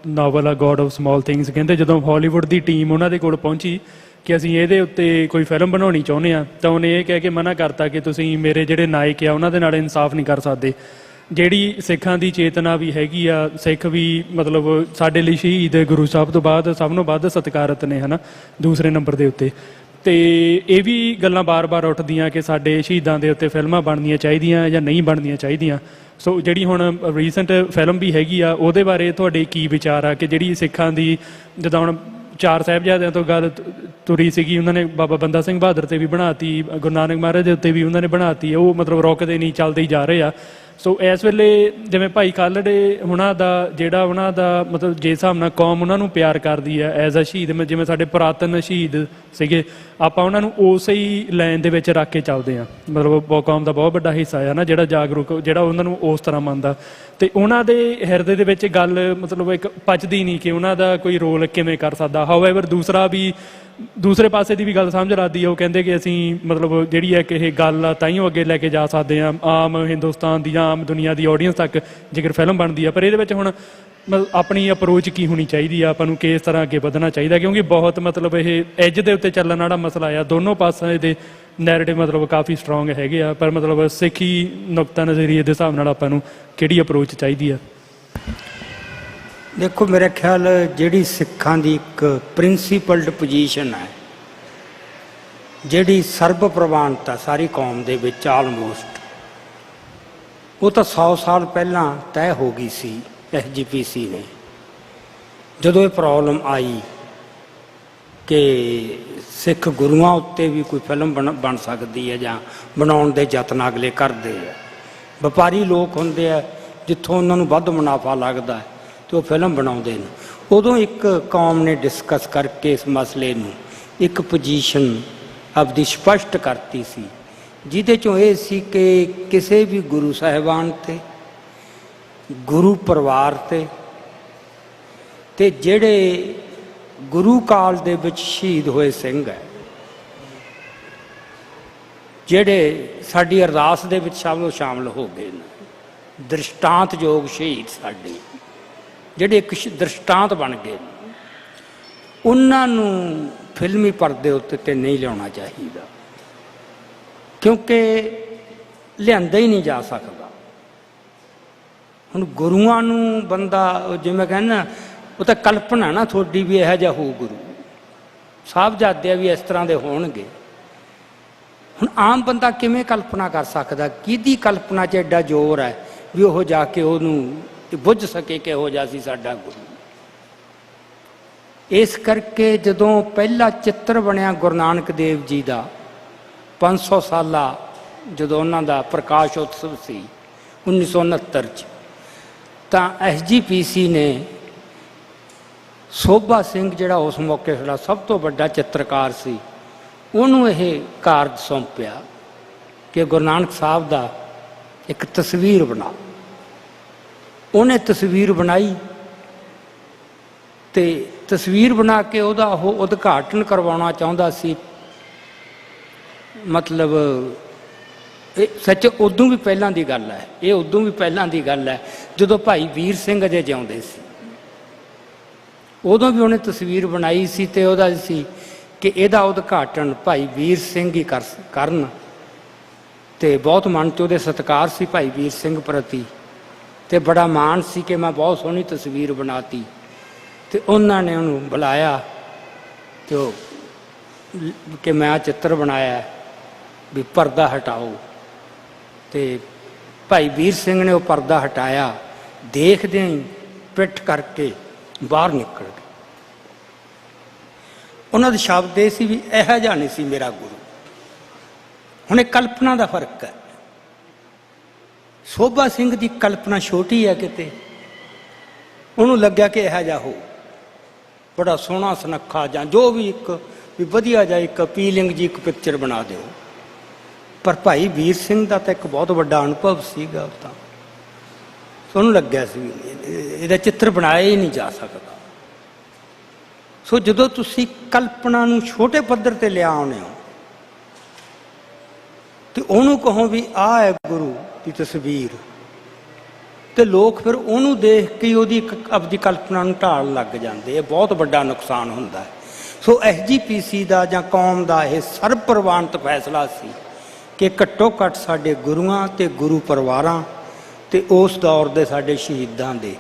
ਨਾਵਲ ਆ ਗੋਡ ਆਫ ਸਮਾਲ ਥਿੰਗਸ, ਕਹਿੰਦੇ ਜਦੋਂ ਹਾਲੀਵੁੱਡ ਦੀ ਟੀਮ ਉਹਨਾਂ ਦੇ ਕੋਲ ਪਹੁੰਚੀ ਕਿ ਅਸੀਂ ਇਹਦੇ ਉੱਤੇ ਕੋਈ ਫਿਲਮ ਬਣਾਉਣੀ ਚਾਹੁੰਦੇ ਹਾਂ, ਤਾਂ ਉਹਨੇ ਇਹ ਕਹਿ ਕੇ ਮਨਾ ਕਰਤਾ ਕਿ ਤੁਸੀਂ ਮੇਰੇ ਜਿਹੜੇ ਨਾਇਕ ਆ ਉਹਨਾਂ ਦੇ ਨਾਲ ਇਨਸਾਫ ਨਹੀਂ ਕਰ ਸਕਦੇ। ਜਿਹੜੀ ਸਿੱਖਾਂ ਦੀ ਚੇਤਨਾ ਵੀ ਹੈਗੀ ਆ, ਸਿੱਖ ਵੀ ਮਤਲਬ ਸਾਡੇ ਲਈ ਸ਼ਹੀਦ ਗੁਰੂ ਸਾਹਿਬ ਤੋਂ ਬਾਅਦ ਸਭ ਨੂੰ ਵੱਧ ਸਤਿਕਾਰਤ ਨੇ, ਹੈ ਨਾ, ਦੂਸਰੇ ਨੰਬਰ ਦੇ ਉੱਤੇ। ਅਤੇ ਇਹ ਵੀ ਗੱਲਾਂ ਬਾਰ-ਬਾਰ ਉੱਠਦੀਆਂ ਕਿ ਸਾਡੇ ਸ਼ਹੀਦਾਂ ਦੇ ਉੱਤੇ ਫਿਲਮਾਂ ਬਣਨੀਆਂ ਚਾਹੀਦੀਆਂ ਜਾਂ ਨਹੀਂ ਬਣਨੀਆਂ ਚਾਹੀਦੀਆਂ। ਸੋ ਜਿਹੜੀ ਹੁਣ ਰੀਸੈਂਟ ਫਿਲਮ ਵੀ ਹੈਗੀ ਆ, ਉਹਦੇ ਬਾਰੇ ਤੁਹਾਡੇ ਕੀ ਵਿਚਾਰ ਆ ਕਿ ਜਿਹੜੀ ਸਿੱਖਾਂ ਦੀ ਜਿੱਦਾਂ ਹੁਣ 4 ਸਾਹਿਬਜ਼ਾਦਿਆਂ ਤੋਂ ਗੱਲ ਤੁਰੀ ਸੀਗੀ, ਉਹਨਾਂ ਨੇ ਬਾਬਾ ਬੰਦਾ ਸਿੰਘ ਬਹਾਦਰ 'ਤੇ ਵੀ ਬਣਾਤੀ, ਗੁਰੂ ਨਾਨਕ ਮਹਾਰਾਜ ਦੇ ਉੱਤੇ ਵੀ ਉਹਨਾਂ ਨੇ ਬਣਾਤੀ, ਉਹ ਮਤਲਬ ਰੁਕਦੇ ਨਹੀਂ, ਚੱਲਦੇ ਹੀ ਜਾ ਰਹੇ ਆ। ਸੋ ਇਸ ਵੇਲੇ ਜਿਵੇਂ ਭਾਈ ਖਾਲੜੇ ਹੁਣਾਂ ਦਾ ਜਿਹੜਾ ਉਹਨਾਂ ਦਾ ਮਤਲਬ ਜਿਸ ਹਿਸਾਬ ਨਾਲ ਕੌਮ ਉਹਨਾਂ ਨੂੰ ਪਿਆਰ ਕਰਦੀ ਹੈ ਐਜ਼ ਅ ਸ਼ਹੀਦ, ਜਿਵੇਂ ਸਾਡੇ ਪੁਰਾਤਨ ਸ਼ਹੀਦ ਸੀਗੇ, ਆਪਾਂ ਉਹਨਾਂ ਨੂੰ ਉਸੇ ਹੀ ਲਾਈਨ ਦੇ ਵਿੱਚ ਰੱਖ ਕੇ ਚੱਲਦੇ ਹਾਂ। ਮਤਲਬ ਕੌਮ ਦਾ ਬਹੁਤ ਵੱਡਾ ਹਿੱਸਾ ਆ ਨਾ ਜਿਹੜਾ ਜਾਗਰੂਕ, ਜਿਹੜਾ ਉਹਨਾਂ ਨੂੰ ਉਸ ਤਰ੍ਹਾਂ ਮੰਨਦਾ, ਅਤੇ ਉਹਨਾਂ ਦੇ ਹਿਰਦੇ ਦੇ ਵਿੱਚ ਗੱਲ ਮਤਲਬ ਇੱਕ ਪਚਦੀ ਨਹੀਂ ਕਿ ਉਹਨਾਂ ਦਾ ਕੋਈ ਰੋਲ ਕਿਵੇਂ ਕਰ ਸਕਦਾ। ਹਾਊਐਵਰ ਦੂਸਰੇ ਪਾਸੇ ਦੀ ਵੀ ਗੱਲ ਸਮਝ ਲੱਗਦੀ ਹੈ। ਉਹ ਕਹਿੰਦੇ ਕਿ ਅਸੀਂ ਮਤਲਬ ਜਿਹੜੀ ਹੈ ਕਿ ਇਹ ਗੱਲ ਆ ਤਾਂ ਹੀ ਉਹ ਅੱਗੇ ਲੈ ਕੇ ਜਾ ਸਕਦੇ ਹਾਂ ਆਮ ਹਿੰਦੁਸਤਾਨ ਦੀ ਜਾਂ ਆਮ ਦੁਨੀਆ ਦੀ ਆਡੀਅנס ਤੱਕ ਜੇਕਰ ਫਿਲਮ ਬਣਦੀ ਆ। ਪਰ ਇਹਦੇ ਵਿੱਚ ਹੁਣ ਆਪਣੀ ਅਪਰੋਚ ਕੀ ਹੋਣੀ ਚਾਹੀਦੀ ਆ, ਆਪਾਂ ਨੂੰ ਕਿਸ ਤਰ੍ਹਾਂ ਅੱਗੇ ਵਧਣਾ ਚਾਹੀਦਾ, ਕਿਉਂਕਿ ਬਹੁਤ ਮਤਲਬ ਇਹ ਐਜ ਦੇ ਉੱਤੇ ਚੱਲਣ ਵਾਲਾ ਮਸਲਾ ਆ। ਦੋਨੋਂ ਪਾਸਿਆਂ ਦੇ ਨੈਰੇਟਿਵ ਮਤਲਬ ਕਾਫੀ ਸਟਰੋਂਗ ਹੈਗੇ ਆ, ਪਰ ਮਤਲਬ ਸਿੱਖੀ ਨੁਕਤਾ ਨਜ਼ਰੀਏ ਦੇ ਹਿਸਾਬ ਨਾਲ ਆਪਾਂ ਨੂੰ ਕਿਹੜੀ ਅਪਰੋਚ ਚਾਹੀਦੀ ਆ? ਦੇਖੋ, ਮੇਰੇ ਖਿਆਲ ਜਿਹੜੀ ਸਿੱਖਾਂ ਦੀ ਇੱਕ ਪ੍ਰਿੰਸੀਪਲਡ ਪੋਜੀਸ਼ਨ ਹੈ, ਜਿਹੜੀ ਸਰਬ ਪ੍ਰਵਾਨਤਾ ਸਾਰੀ ਕੌਮ ਦੇ ਵਿੱਚ ਆਲਮੋਸਟ, ਉਹ ਤਾਂ 100 ਸਾਲ ਪਹਿਲਾਂ ਤੈਅ ਹੋ ਗਈ ਸੀ। SGPC ਨੇ ਜਦੋਂ ਇਹ ਪ੍ਰੋਬਲਮ ਆਈ ਕਿ ਸਿੱਖ ਗੁਰੂਆਂ ਉੱਤੇ ਵੀ ਕੋਈ ਫਿਲਮ ਬਣ ਸਕਦੀ ਹੈ ਜਾਂ ਬਣਾਉਣ ਦੇ ਯਤਨ ਅਗਲੇ ਕਰਦੇ ਆ, ਵਪਾਰੀ ਲੋਕ ਹੁੰਦੇ ਆ, ਜਿੱਥੋਂ ਉਹਨਾਂ ਨੂੰ ਵੱਧ ਮੁਨਾਫਾ ਲੱਗਦਾ ਹੈ ਤੇ ਉਹ ਫਿਲਮ ਬਣਾਉਂਦੇ ਨੇ, ਉਦੋਂ ਇੱਕ ਕੌਮ ਨੇ ਡਿਸਕਸ ਕਰਕੇ ਇਸ ਮਸਲੇ ਨੂੰ ਇੱਕ ਪੋਜੀਸ਼ਨ ਆਪਦੀ ਸਪਸ਼ਟ ਕਰਤੀ ਸੀ, ਜਿਹਦੇ 'ਚੋਂ ਇਹ ਸੀ ਕਿ ਕਿਸੇ ਵੀ ਗੁਰੂ ਸਾਹਿਬਾਨ ਤੇ, ਗੁਰੂ ਪਰਿਵਾਰ ਤੇ ਜਿਹੜੇ ਗੁਰੂ ਕਾਲ ਦੇ ਵਿੱਚ ਸ਼ਹੀਦ ਹੋਏ ਸਿੰਘ ਹੈ, ਜਿਹੜੇ ਸਾਡੀ ਅਰਦਾਸ ਦੇ ਵਿੱਚ ਸ਼ਾਮਲ ਹੋ ਗਏ ਨੇ, ਦ੍ਰਿਸ਼ਟਾਂਤਯੋਗ ਸ਼ਹੀਦ ਸਾਡੇ, ਜਿਹੜੇ ਇੱਕ ਦ੍ਰਿਸ਼ਟਾਂਤ ਬਣ ਗਏ, ਉਹਨਾਂ ਨੂੰ ਫਿਲਮੀ ਪਰਦੇ ਉੱਤੇ ਤੇ ਨਹੀਂ ਲਿਆਉਣਾ ਚਾਹੀਦਾ, ਕਿਉਂਕਿ ਲਿਆਂਦਾ ਹੀ ਨਹੀਂ ਜਾ ਸਕਦਾ। ਹੁਣ ਗੁਰੂਆਂ ਨੂੰ ਬੰਦਾ, ਜਿਵੇਂ ਕਹਿੰਦਾ, ਉਹ ਤਾਂ ਕਲਪਨਾ ਨਾ ਤੁਹਾਡੀ ਵੀ ਇਹੋ ਜਿਹਾ ਹੋਊ, ਗੁਰੂ ਸਾਹਿਬਜ਼ਾਦੇ ਵੀ ਇਸ ਤਰ੍ਹਾਂ ਦੇ ਹੋਣਗੇ। ਹੁਣ ਆਮ ਬੰਦਾ ਕਿਵੇਂ ਕਲਪਨਾ ਕਰ ਸਕਦਾ? ਕਿਹਦੀ ਕਲਪਨਾ 'ਚ ਐਡਾ ਜ਼ੋਰ ਹੈ ਵੀ ਉਹ ਜਾ ਕੇ ਉਹਨੂੰ ਬੁੱਝ ਸਕੇ ਕਿਹੋ ਜਿਹਾ ਸੀ ਸਾਡਾ ਗੁਰੂ। ਇਸ ਕਰਕੇ ਜਦੋਂ ਪਹਿਲਾ ਚਿੱਤਰ ਬਣਿਆ ਗੁਰੂ ਨਾਨਕ ਦੇਵ ਜੀ ਦਾ 500 ਸਾਲਾ, ਜਦੋਂ ਉਹਨਾਂ ਦਾ ਪ੍ਰਕਾਸ਼ ਉਤਸਵ ਸੀ 1969 'ਚ, ਤਾਂ SGPC ਨੇ ਸੋਭਾ ਸਿੰਘ, ਜਿਹੜਾ ਉਸ ਮੌਕੇ ਸਾਡਾ ਸਭ ਤੋਂ ਵੱਡਾ ਚਿੱਤਰਕਾਰ ਸੀ, ਉਹਨੂੰ ਇਹ ਕਾਰਜ ਸੌਂਪਿਆ ਕਿ ਗੁਰੂ ਨਾਨਕ ਸਾਹਿਬ ਦਾ ਇੱਕ ਤਸਵੀਰ ਬਣਾ। ਉਹਨੇ ਤਸਵੀਰ ਬਣਾਈ ਤੇ ਤਸਵੀਰ ਬਣਾ ਕੇ ਉਹਦਾ ਉਹ ਉਦਘਾਟਨ ਕਰਵਾਉਣਾ ਚਾਹੁੰਦਾ ਸੀ। ਮਤਲਬ ਇਹ ਸੱਚ ਉਦੋਂ ਵੀ ਪਹਿਲਾਂ ਦੀ ਗੱਲ ਹੈ, ਇਹ ਉਦੋਂ ਵੀ ਪਹਿਲਾਂ ਦੀ ਗੱਲ ਹੈ, ਜਦੋਂ ਭਾਈ ਵੀਰ ਸਿੰਘ ਅਜੇ ਜਿਉਂਦੇ ਸੀ, ਉਦੋਂ ਵੀ ਉਹਨੇ ਤਸਵੀਰ ਬਣਾਈ ਸੀ ਤੇ ਉਹਦਾ ਸੀ ਕਿ ਇਹਦਾ ਉਦਘਾਟਨ ਭਾਈ ਵੀਰ ਸਿੰਘ ਹੀ ਕਰਨ। ਤੇ ਬਹੁਤ ਮਨ 'ਚ ਉਹਦੇ ਸਤਿਕਾਰ ਸੀ ਭਾਈ ਵੀਰ ਸਿੰਘ ਪ੍ਰਤੀ, ਤੇ ਬੜਾ ਮਾਣ ਸੀ ਕਿ ਮੈਂ ਬਹੁਤ ਸੋਹਣੀ ਤਸਵੀਰ ਬਣਾਤੀ। ਤੇ ਉਹਨਾਂ ਨੇ ਉਹਨੂੰ ਬੁਲਾਇਆ ਤੇ ਉਹ ਕਿ ਮੈਂ ਆਹ ਚਿੱਤਰ ਬਣਾਇਆ ਵੀ ਪਰਦਾ ਹਟਾਓ। ਤੇ ਭਾਈ ਵੀਰ ਸਿੰਘ ਨੇ ਉਹ ਪਰਦਾ ਹਟਾਇਆ, ਦੇਖਦਿਆਂ ਹੀ ਪਿੱਠ ਕਰਕੇ ਬਾਹਰ ਨਿਕਲ ਗਏ। ਉਹਨਾਂ ਦੇ ਸ਼ਬਦ ਇਹ ਸੀ ਵੀ ਇਹੋ ਜਿਹਾ ਨਹੀਂ ਸੀ ਮੇਰਾ ਗੁਰੂ। ਹੁਣ ਇਹ ਕਲਪਨਾ ਦਾ ਫਰਕ ਹੈ। ਸੋਭਾ ਸਿੰਘ ਦੀ ਕਲਪਨਾ ਛੋਟੀ ਹੈ, ਕਿਤੇ ਉਹਨੂੰ ਲੱਗਿਆ ਕਿ ਇਹੋ ਜਿਹਾ ਹੋ, ਬੜਾ ਸੋਹਣਾ ਸੁਨੱਖਾ, ਜਾਂ ਜੋ ਵੀ ਇੱਕ ਵੀ ਵਧੀਆ ਜਿਹਾ ਇੱਕ ਅਪੀਲਿੰਗ ਜੀ ਇੱਕ ਪਿਕਚਰ ਬਣਾ ਦਿਓ। ਪਰ ਭਾਈ ਵੀਰ ਸਿੰਘ ਦਾ ਤਾਂ ਇੱਕ ਬਹੁਤ ਵੱਡਾ ਅਨੁਭਵ ਸੀਗਾ, ਤਾਂ ਉਹਨੂੰ ਲੱਗਿਆ ਸੀ ਇਹਦਾ ਚਿੱਤਰ ਬਣਾਇਆ ਹੀ ਨਹੀਂ ਜਾ ਸਕਦਾ। ਸੋ ਜਦੋਂ ਤੁਸੀਂ ਕਲਪਨਾ ਨੂੰ ਛੋਟੇ ਪੱਧਰ ਤੇ ਲਿਆ ਆਉਂਦੇ ਹੋ ਤੇ ਉਹਨੂੰ ਕਹੋ ਵੀ ਆਹ ਹੈ ਗੁਰੂ ਦੀ ਤਸਵੀਰ, ਤੇ ਲੋਕ ਫਿਰ ਉਹਨੂੰ ਦੇਖ ਕੇ ਉਹਦੀ ਇੱਕ ਆਪਦੀ ਕਲਪਨਾ ਨੂੰ ਢਾਲ ਲੱਗ ਜਾਂਦੇ। ਇਹ ਬਹੁਤ ਵੱਡਾ ਨੁਕਸਾਨ ਹੁੰਦਾ ਹੈ। ਸੋ SGPC ਦਾ ਜਾਂ ਕੌਮ ਦਾ ਇਹ ਸਰਬ ਪ੍ਰਵਾਨਿਤ ਫੈਸਲਾ ਸੀ ਕਿ ਘੱਟੋ ਘੱਟ ਸਾਡੇ ਗੁਰੂਆਂ ਤੇ ਗੁਰੂ ਪਰਿਵਾਰਾਂ ਤੇ ਉਸ ਦੌਰ ਦੇ ਸਾਡੇ ਸ਼ਹੀਦਾਂ ਦੇ,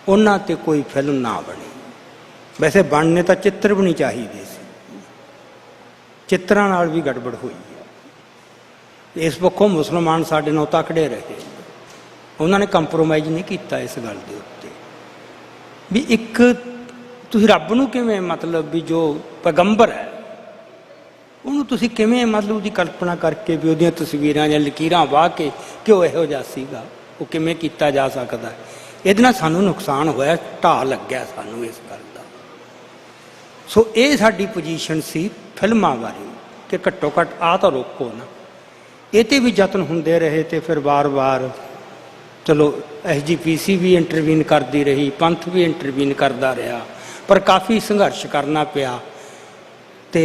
ਉਹਨਾਂ ਤੇ ਕੋਈ ਫਿਲਮ ਨਾ ਬਣੇ। ਵੈਸੇ ਬਣਨੇ ਤਾਂ ਚਿੱਤਰ ਵੀ ਨਹੀਂ ਚਾਹੀਦੇ ਸੀ, ਚਿੱਤਰਾਂ ਨਾਲ ਵੀ ਗੜਬੜ ਹੋਈ ਹੈ। ਇਸ ਪੱਖੋਂ ਮੁਸਲਮਾਨ ਸਾਡੇ ਨਾਲ ਤਕੜੇ ਰਹੇ, ਉਹਨਾਂ ਨੇ ਕੰਪਰੋਮਾਈਜ਼ ਨਹੀਂ ਕੀਤਾ ਇਸ ਗੱਲ ਦੇ ਉੱਤੇ ਵੀ ਇੱਕ ਤੁਸੀਂ ਰੱਬ ਨੂੰ ਕਿਵੇਂ, ਮਤਲਬ ਵੀ ਜੋ ਪੈਗੰਬਰ ਹੈ ਉਹਨੂੰ ਤੁਸੀਂ ਕਿਵੇਂ, ਮਤਲਬ ਉਹਦੀ ਕਲਪਨਾ ਕਰਕੇ ਵੀ ਉਹਦੀਆਂ ਤਸਵੀਰਾਂ ਜਾਂ ਲਕੀਰਾਂ ਵਾਹ ਕੇ ਕਿ ਉਹ ਇਹੋ ਜਿਹਾ ਸੀਗਾ, ਉਹ ਕਿਵੇਂ ਕੀਤਾ ਜਾ ਸਕਦਾ। ਇਹਦੇ ਨਾਲ ਸਾਨੂੰ ਨੁਕਸਾਨ ਹੋਇਆ, ਢਾਹ ਲੱਗਿਆ ਸਾਨੂੰ ਇਸ ਗੱਲ ਦਾ। ਸੋ ਇਹ ਸਾਡੀ ਪੋਜੀਸ਼ਨ ਸੀ ਫਿਲਮਾਂ ਬਾਰੇ ਕਿ ਘੱਟੋ ਘੱਟ ਆਹ ਤਾਂ ਰੋਕੋ ਨਾ। ਇਹ 'ਤੇ ਵੀ ਯਤਨ ਹੁੰਦੇ ਰਹੇ ਤੇ ਫਿਰ ਵਾਰ-ਵਾਰ ਚਲੋ SGPC ਵੀ ਇੰਟਰਵੀਨ ਕਰਦੀ ਰਹੀ, ਪੰਥ ਵੀ ਇੰਟਰਵੀਨ ਕਰਦਾ ਰਿਹਾ, ਪਰ ਕਾਫੀ ਸੰਘਰਸ਼ ਕਰਨਾ ਪਿਆ। ਤੇ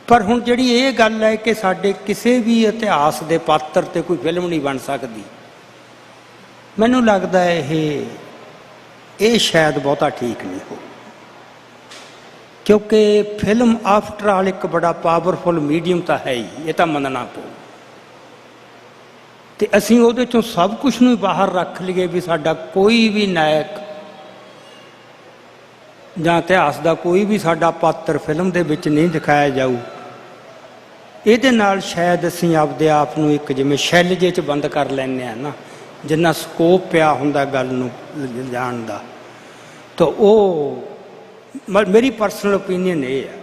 ਪਰ ਹੁਣ ਜਿਹੜੀ ਇਹ ਗੱਲ ਹੈ ਕਿ ਸਾਡੇ ਕਿਸੇ ਵੀ ਇਤਿਹਾਸ ਦੇ ਪਾਤਰ ਤੇ ਕੋਈ ਫਿਲਮ ਨਹੀਂ ਬਣ ਸਕਦੀ, ਮੈਨੂੰ ਲੱਗਦਾ ਇਹ ਸ਼ਾਇਦ ਬਹੁਤਾ ਠੀਕ ਨਹੀਂ ਹੋ, ਕਿਉਂਕਿ ਫਿਲਮ ਆਫਟਰ ਆਲ ਇੱਕ ਬੜਾ ਪਾਵਰਫੁਲ ਮੀਡੀਅਮ ਤਾਂ ਹੈ ਹੀ, ਇਹ ਤਾਂ ਮੰਨਣਾ ਪਊ। ਤੇ ਅਸੀਂ ਉਹਦੇ ਚੋਂ ਸਭ ਕੁਝ ਨੂੰ ਬਾਹਰ ਰੱਖ ਲਈਏ ਵੀ ਸਾਡਾ ਕੋਈ ਵੀ ਨਾਇਕ ਜਾਂ ਇਤਿਹਾਸ ਦਾ ਕੋਈ ਵੀ ਸਾਡਾ ਪਾਤਰ ਫਿਲਮ ਦੇ ਵਿੱਚ ਨਹੀਂ ਦਿਖਾਇਆ ਜਾਊ, ਇਹਦੇ ਨਾਲ ਸ਼ਾਇਦ ਅਸੀਂ ਆਪਦੇ ਆਪ ਨੂੰ ਇੱਕ ਜਿਵੇਂ ਸ਼ੈੱਲ ਜਿਹੇ 'ਚ ਬੰਦ ਕਰ ਲੈਂਦੇ ਹਾਂ ਨਾ, ਜਿੰਨਾ ਸਕੋਪ ਪਿਆ ਹੁੰਦਾ ਗੱਲ ਨੂੰ ਜਾਣ ਦਾ। ਤਾਂ ਉਹ ਮੇਰੀ ਪਰਸਨਲ ਓਪੀਨੀਅਨ ਇਹ ਹੈ,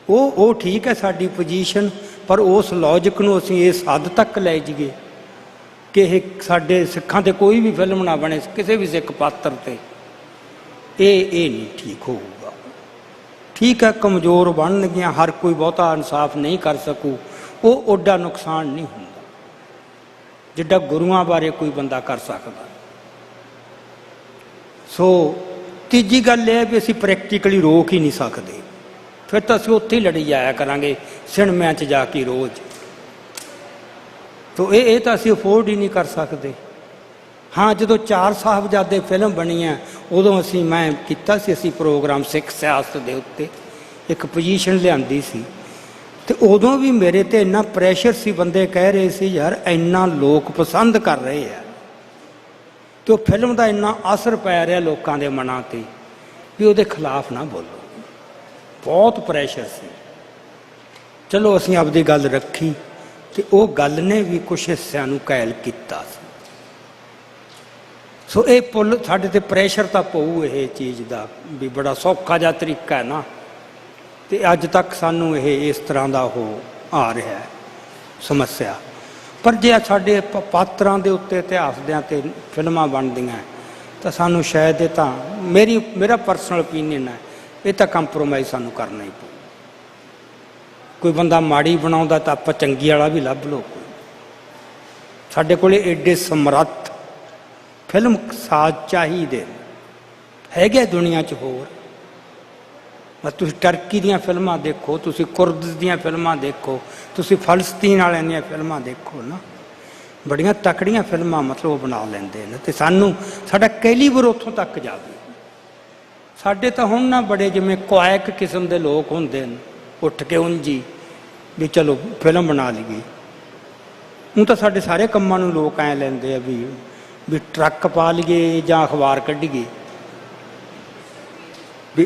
ਉਹ ਠੀਕ ਹੈ ਸਾਡੀ ਪੋਜੀਸ਼ਨ, ਪਰ ਉਸ ਲੌਜਿਕ ਨੂੰ ਅਸੀਂ ਇਸ ਹੱਦ ਤੱਕ ਲੈ ਜਾਈਏ ਕਿ ਇਹ ਸਾਡੇ ਸਿੱਖਾਂ 'ਤੇ ਕੋਈ ਵੀ ਫਿਲਮ ਨਾ ਬਣੇ ਕਿਸੇ ਵੀ ਸਿੱਖ ਪਾਤਰ 'ਤੇ, ਇਹ ਨਹੀਂ ਠੀਕ ਹੋਊਗਾ। ਠੀਕ ਹੈ, ਕਮਜ਼ੋਰ ਬਣਨਗੀਆਂ, ਹਰ ਕੋਈ ਬਹੁਤਾ ਇਨਸਾਫ ਨਹੀਂ ਕਰ ਸਕੂ, ਉਹ ਓਡਾ ਨੁਕਸਾਨ ਨਹੀਂ ਹੁੰਦਾ ਜਿੱਡਾ ਗੁਰੂਆਂ ਬਾਰੇ ਕੋਈ ਬੰਦਾ ਕਰ ਸਕਦਾ। ਸੋ ਤੀਜੀ ਗੱਲ ਇਹ ਹੈ ਵੀ ਅਸੀਂ ਪ੍ਰੈਕਟੀਕਲੀ ਰੋਕ ਹੀ ਨਹੀਂ ਸਕਦੇ, ਫਿਰ ਤਾਂ ਅਸੀਂ ਉੱਥੇ ਹੀ ਲੜੀ ਜਾਇਆ ਕਰਾਂਗੇ ਸਿਨੇਮਿਆਂ 'ਚ ਜਾ ਕੇ ਰੋਜ਼। ਤੋ ਇਹ ਤਾਂ ਅਸੀਂ ਅਫੋਰਡ ਹੀ ਨਹੀਂ ਕਰ ਸਕਦੇ। ਹਾਂ, ਜਦੋਂ 4 ਸਾਹਿਬਜ਼ਾਦੇ ਫਿਲਮ ਬਣੀ ਹੈ ਉਦੋਂ ਮੈਂ ਕੀਤਾ ਸੀ, ਅਸੀਂ ਪ੍ਰੋਗਰਾਮ ਸਿੱਖ ਸਿਆਸਤ ਦੇ ਉੱਤੇ ਇੱਕ ਪੋਜੀਸ਼ਨ ਲਿਆਂਦੀ ਸੀ, ਅਤੇ ਉਦੋਂ ਵੀ ਮੇਰੇ 'ਤੇ ਇੰਨਾ ਪ੍ਰੈਸ਼ਰ ਸੀ, ਬੰਦੇ ਕਹਿ ਰਹੇ ਸੀ ਯਾਰ ਇੰਨਾ ਲੋਕ ਪਸੰਦ ਕਰ ਰਹੇ ਆ, ਅਤੇ ਉਹ ਫਿਲਮ ਦਾ ਇੰਨਾ ਅਸਰ ਪੈ ਰਿਹਾ ਲੋਕਾਂ ਦੇ ਮਨਾਂ 'ਤੇ ਵੀ ਉਹਦੇ ਖਿਲਾਫ ਨਾ ਬੋਲੋ, ਬਹੁਤ ਪ੍ਰੈਸ਼ਰ ਸੀ। ਚਲੋ ਅਸੀਂ ਆਪਦੀ ਗੱਲ ਰੱਖੀ, ਅਤੇ ਉਹ ਗੱਲ ਨੇ ਵੀ ਕੁਛ ਹਿੱਸਿਆਂ ਨੂੰ ਘਾਇਲ ਕੀਤਾ ਸੀ। ਸੋ ਇਹ ਪੁੱਲ ਸਾਡੇ 'ਤੇ ਪ੍ਰੈਸ਼ਰ ਤਾਂ ਪਊ ਇਹ ਚੀਜ਼ ਦਾ ਵੀ ਬੜਾ ਸੌਖਾ ਜਿਹਾ ਤਰੀਕਾ ਹੈ ਨਾ, ਅਤੇ ਅੱਜ ਤੱਕ ਸਾਨੂੰ ਇਹ ਇਸ ਤਰ੍ਹਾਂ ਦਾ ਉਹ ਆ ਰਿਹਾ ਸਮੱਸਿਆ। ਪਰ ਜੇ ਸਾਡੇ ਪਾਤਰਾਂ ਦੇ ਉੱਤੇ ਇਤਿਹਾਸ ਦਿਆਂ 'ਤੇ ਫਿਲਮਾਂ ਬਣਦੀਆਂ ਤਾਂ ਸਾਨੂੰ ਸ਼ਾਇਦ ਇਹ ਤਾਂ ਮੇਰਾ ਪਰਸਨਲ ਓਪੀਨੀਅਨ ਹੈ, ਇਹ ਤਾਂ ਕੰਪਰੋਮਾਈਜ਼ ਸਾਨੂੰ ਕਰਨਾ ਹੀ ਪਊ। ਕੋਈ ਬੰਦਾ ਮਾੜੀ ਬਣਾਉਂਦਾ ਤਾਂ ਆਪਾਂ ਚੰਗੀ ਵਾਲਾ ਵੀ ਲੱਭ ਲਓ। ਸਾਡੇ ਕੋਲ ਏਡੇ ਸਮਰੱਥ ਫਿਲਮ ਸਾਜ਼ ਚਾਹੀਦੇ ਹੈਗੇ ਦੁਨੀਆ 'ਚ ਹੋਰ। ਤੁਸੀਂ ਟਰਕੀ ਦੀਆਂ ਫਿਲਮਾਂ ਦੇਖੋ, ਤੁਸੀਂ ਕੁਰਦ ਦੀਆਂ ਫਿਲਮਾਂ ਦੇਖੋ, ਤੁਸੀਂ ਫਲਸਤੀਨ ਵਾਲਿਆਂ ਦੀਆਂ ਫਿਲਮਾਂ ਦੇਖੋ ਨਾ, ਬੜੀਆਂ ਤਕੜੀਆਂ ਫਿਲਮਾਂ ਮਤਲਬ ਉਹ ਬਣਾ ਲੈਂਦੇ ਨੇ, ਅਤੇ ਸਾਡਾ ਕੈਲੀਬਰ ਉੱਥੋਂ ਤੱਕ ਜਾਵੇ। ਸਾਡੇ ਤਾਂ ਹੁਣ ਨਾ ਬੜੇ ਜਿਵੇਂ ਕੁਆਇਕ ਕਿਸਮ ਦੇ ਲੋਕ ਹੁੰਦੇ ਨੇ, ਉੱਠ ਕੇ ਉਂਝੀ ਵੀ ਚਲੋ ਫਿਲਮ ਬਣਾ ਲਈਏ। ਹੁਣ ਤਾਂ ਸਾਡੇ ਸਾਰੇ ਕੰਮਾਂ ਨੂੰ ਲੋਕ ਐਂ ਲੈਂਦੇ ਆ ਵੀ ਟਰੱਕ ਪਾ ਲਈਏ ਜਾਂ ਅਖਬਾਰ ਕੱਢੀਏ, ਵੀ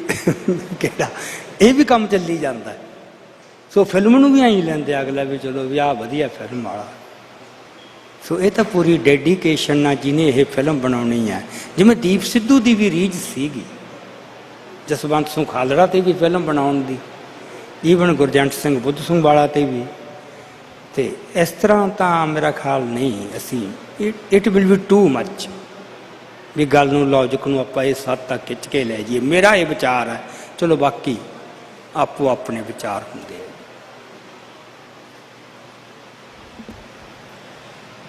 ਕਿਹੜਾ ਇਹ ਵੀ ਕੰਮ ਚੱਲੀ ਜਾਂਦਾ। ਸੋ ਫਿਲਮ ਨੂੰ ਵੀ ਐਂ ਲੈਂਦੇ ਅਗਲਾ ਵੀ ਚਲੋ ਵੀ ਆਹ ਵਧੀਆ ਫਿਲਮ ਵਾਲਾ। ਸੋ ਇਹ ਤਾਂ ਪੂਰੀ ਡੈਡੀਕੇਸ਼ਨ ਨਾਲ ਜਿਹਨੇ ਇਹ ਫਿਲਮ ਬਣਾਉਣੀ ਹੈ, ਜਿਵੇਂ ਦੀਪ ਸਿੱਧੂ ਦੀ ਵੀ ਰੀਝ ਸੀਗੀ ਜਸਵੰਤ ਸਿੰਘ ਖਾਲੜਾ 'ਤੇ ਵੀ ਫਿਲਮ ਬਣਾਉਣ ਦੀ, ਈਵਨ ਗੁਰਜੰਟ ਸਿੰਘ ਬੁੱਧ ਸਿੰਘ ਵਾਲਾ 'ਤੇ ਵੀ। ਅਤੇ ਇਸ ਤਰ੍ਹਾਂ ਤਾਂ ਮੇਰਾ ਖਿਆਲ ਨਹੀਂ, ਅਸੀਂ it will be too much ਵੀ ਗੱਲ ਨੂੰ ਲੌਜਿਕ ਨੂੰ ਆਪਾਂ ਇਸ ਹੱਦ ਤੱਕ ਖਿੱਚ ਕੇ ਲੈ ਜਾਈਏ। ਮੇਰਾ ਇਹ ਵਿਚਾਰ ਹੈ, ਚਲੋ ਬਾਕੀ ਆਪੋ ਆਪਣੇ ਵਿਚਾਰ ਹੁੰਦੇ ਆ।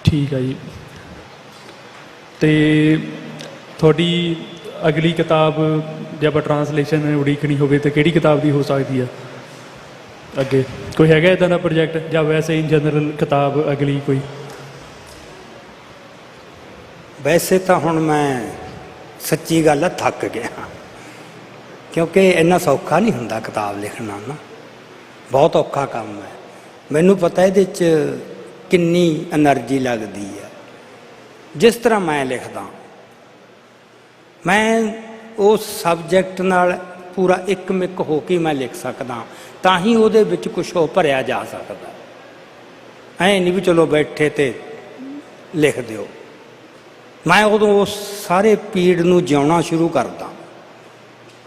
ਠੀਕ ਹੈ ਜੀ। ਅਤੇ ਤੁਹਾਡੀ ਅਗਲੀ ਕਿਤਾਬ ਜੇ ਆਪਾਂ ਟਰਾਂਸਲੇਸ਼ਨ ਉਡੀਕਣੀ ਹੋਵੇ ਤਾਂ ਕਿਹੜੀ ਕਿਤਾਬ ਦੀ ਹੋ ਸਕਦੀ ਆ ਅੱਗੇ? ਕੋਈ ਹੈਗਾ ਇੱਦਾਂ ਦਾ ਪ੍ਰੋਜੈਕਟ, ਜਾਂ ਵੈਸੇ ਇਨ ਜਨਰਲ ਕਿਤਾਬ ਅਗਲੀ ਕੋਈ? ਵੈਸੇ ਤਾਂ ਹੁਣ ਮੈਂ ਸੱਚੀ ਗੱਲ ਹੈ ਥੱਕ ਗਿਆ, ਕਿਉਂਕਿ ਇੰਨਾ ਸੌਖਾ ਨਹੀਂ ਹੁੰਦਾ ਕਿਤਾਬ ਲਿਖਣਾ ਨਾ, ਬਹੁਤ ਔਖਾ ਕੰਮ ਹੈ। ਮੈਨੂੰ ਪਤਾ ਇਹਦੇ 'ਚ ਕਿੰਨੀ ਐਨਰਜੀ ਲੱਗਦੀ ਹੈ। ਜਿਸ ਤਰ੍ਹਾਂ ਮੈਂ ਲਿਖਦਾ, ਮੈਂ ਉਸ ਸਬਜੈਕਟ ਨਾਲ ਪੂਰਾ ਇੱਕਮਿਕ ਹੋ ਕੇ ਮੈਂ ਲਿਖ ਸਕਦਾ, ਤਾਂ ਹੀ ਉਹਦੇ ਵਿੱਚ ਕੁਛ ਉਹ ਭਰਿਆ ਜਾ ਸਕਦਾ। ਐਂ ਨਹੀਂ ਵੀ ਚਲੋ ਬੈਠੇ ਤੇ ਲਿਖ ਦਿਓ। ਮੈਂ ਉਦੋਂ ਉਸ ਸਾਰੇ ਪੀੜ ਨੂੰ ਜਿਉਣਾ ਸ਼ੁਰੂ ਕਰਦਾ।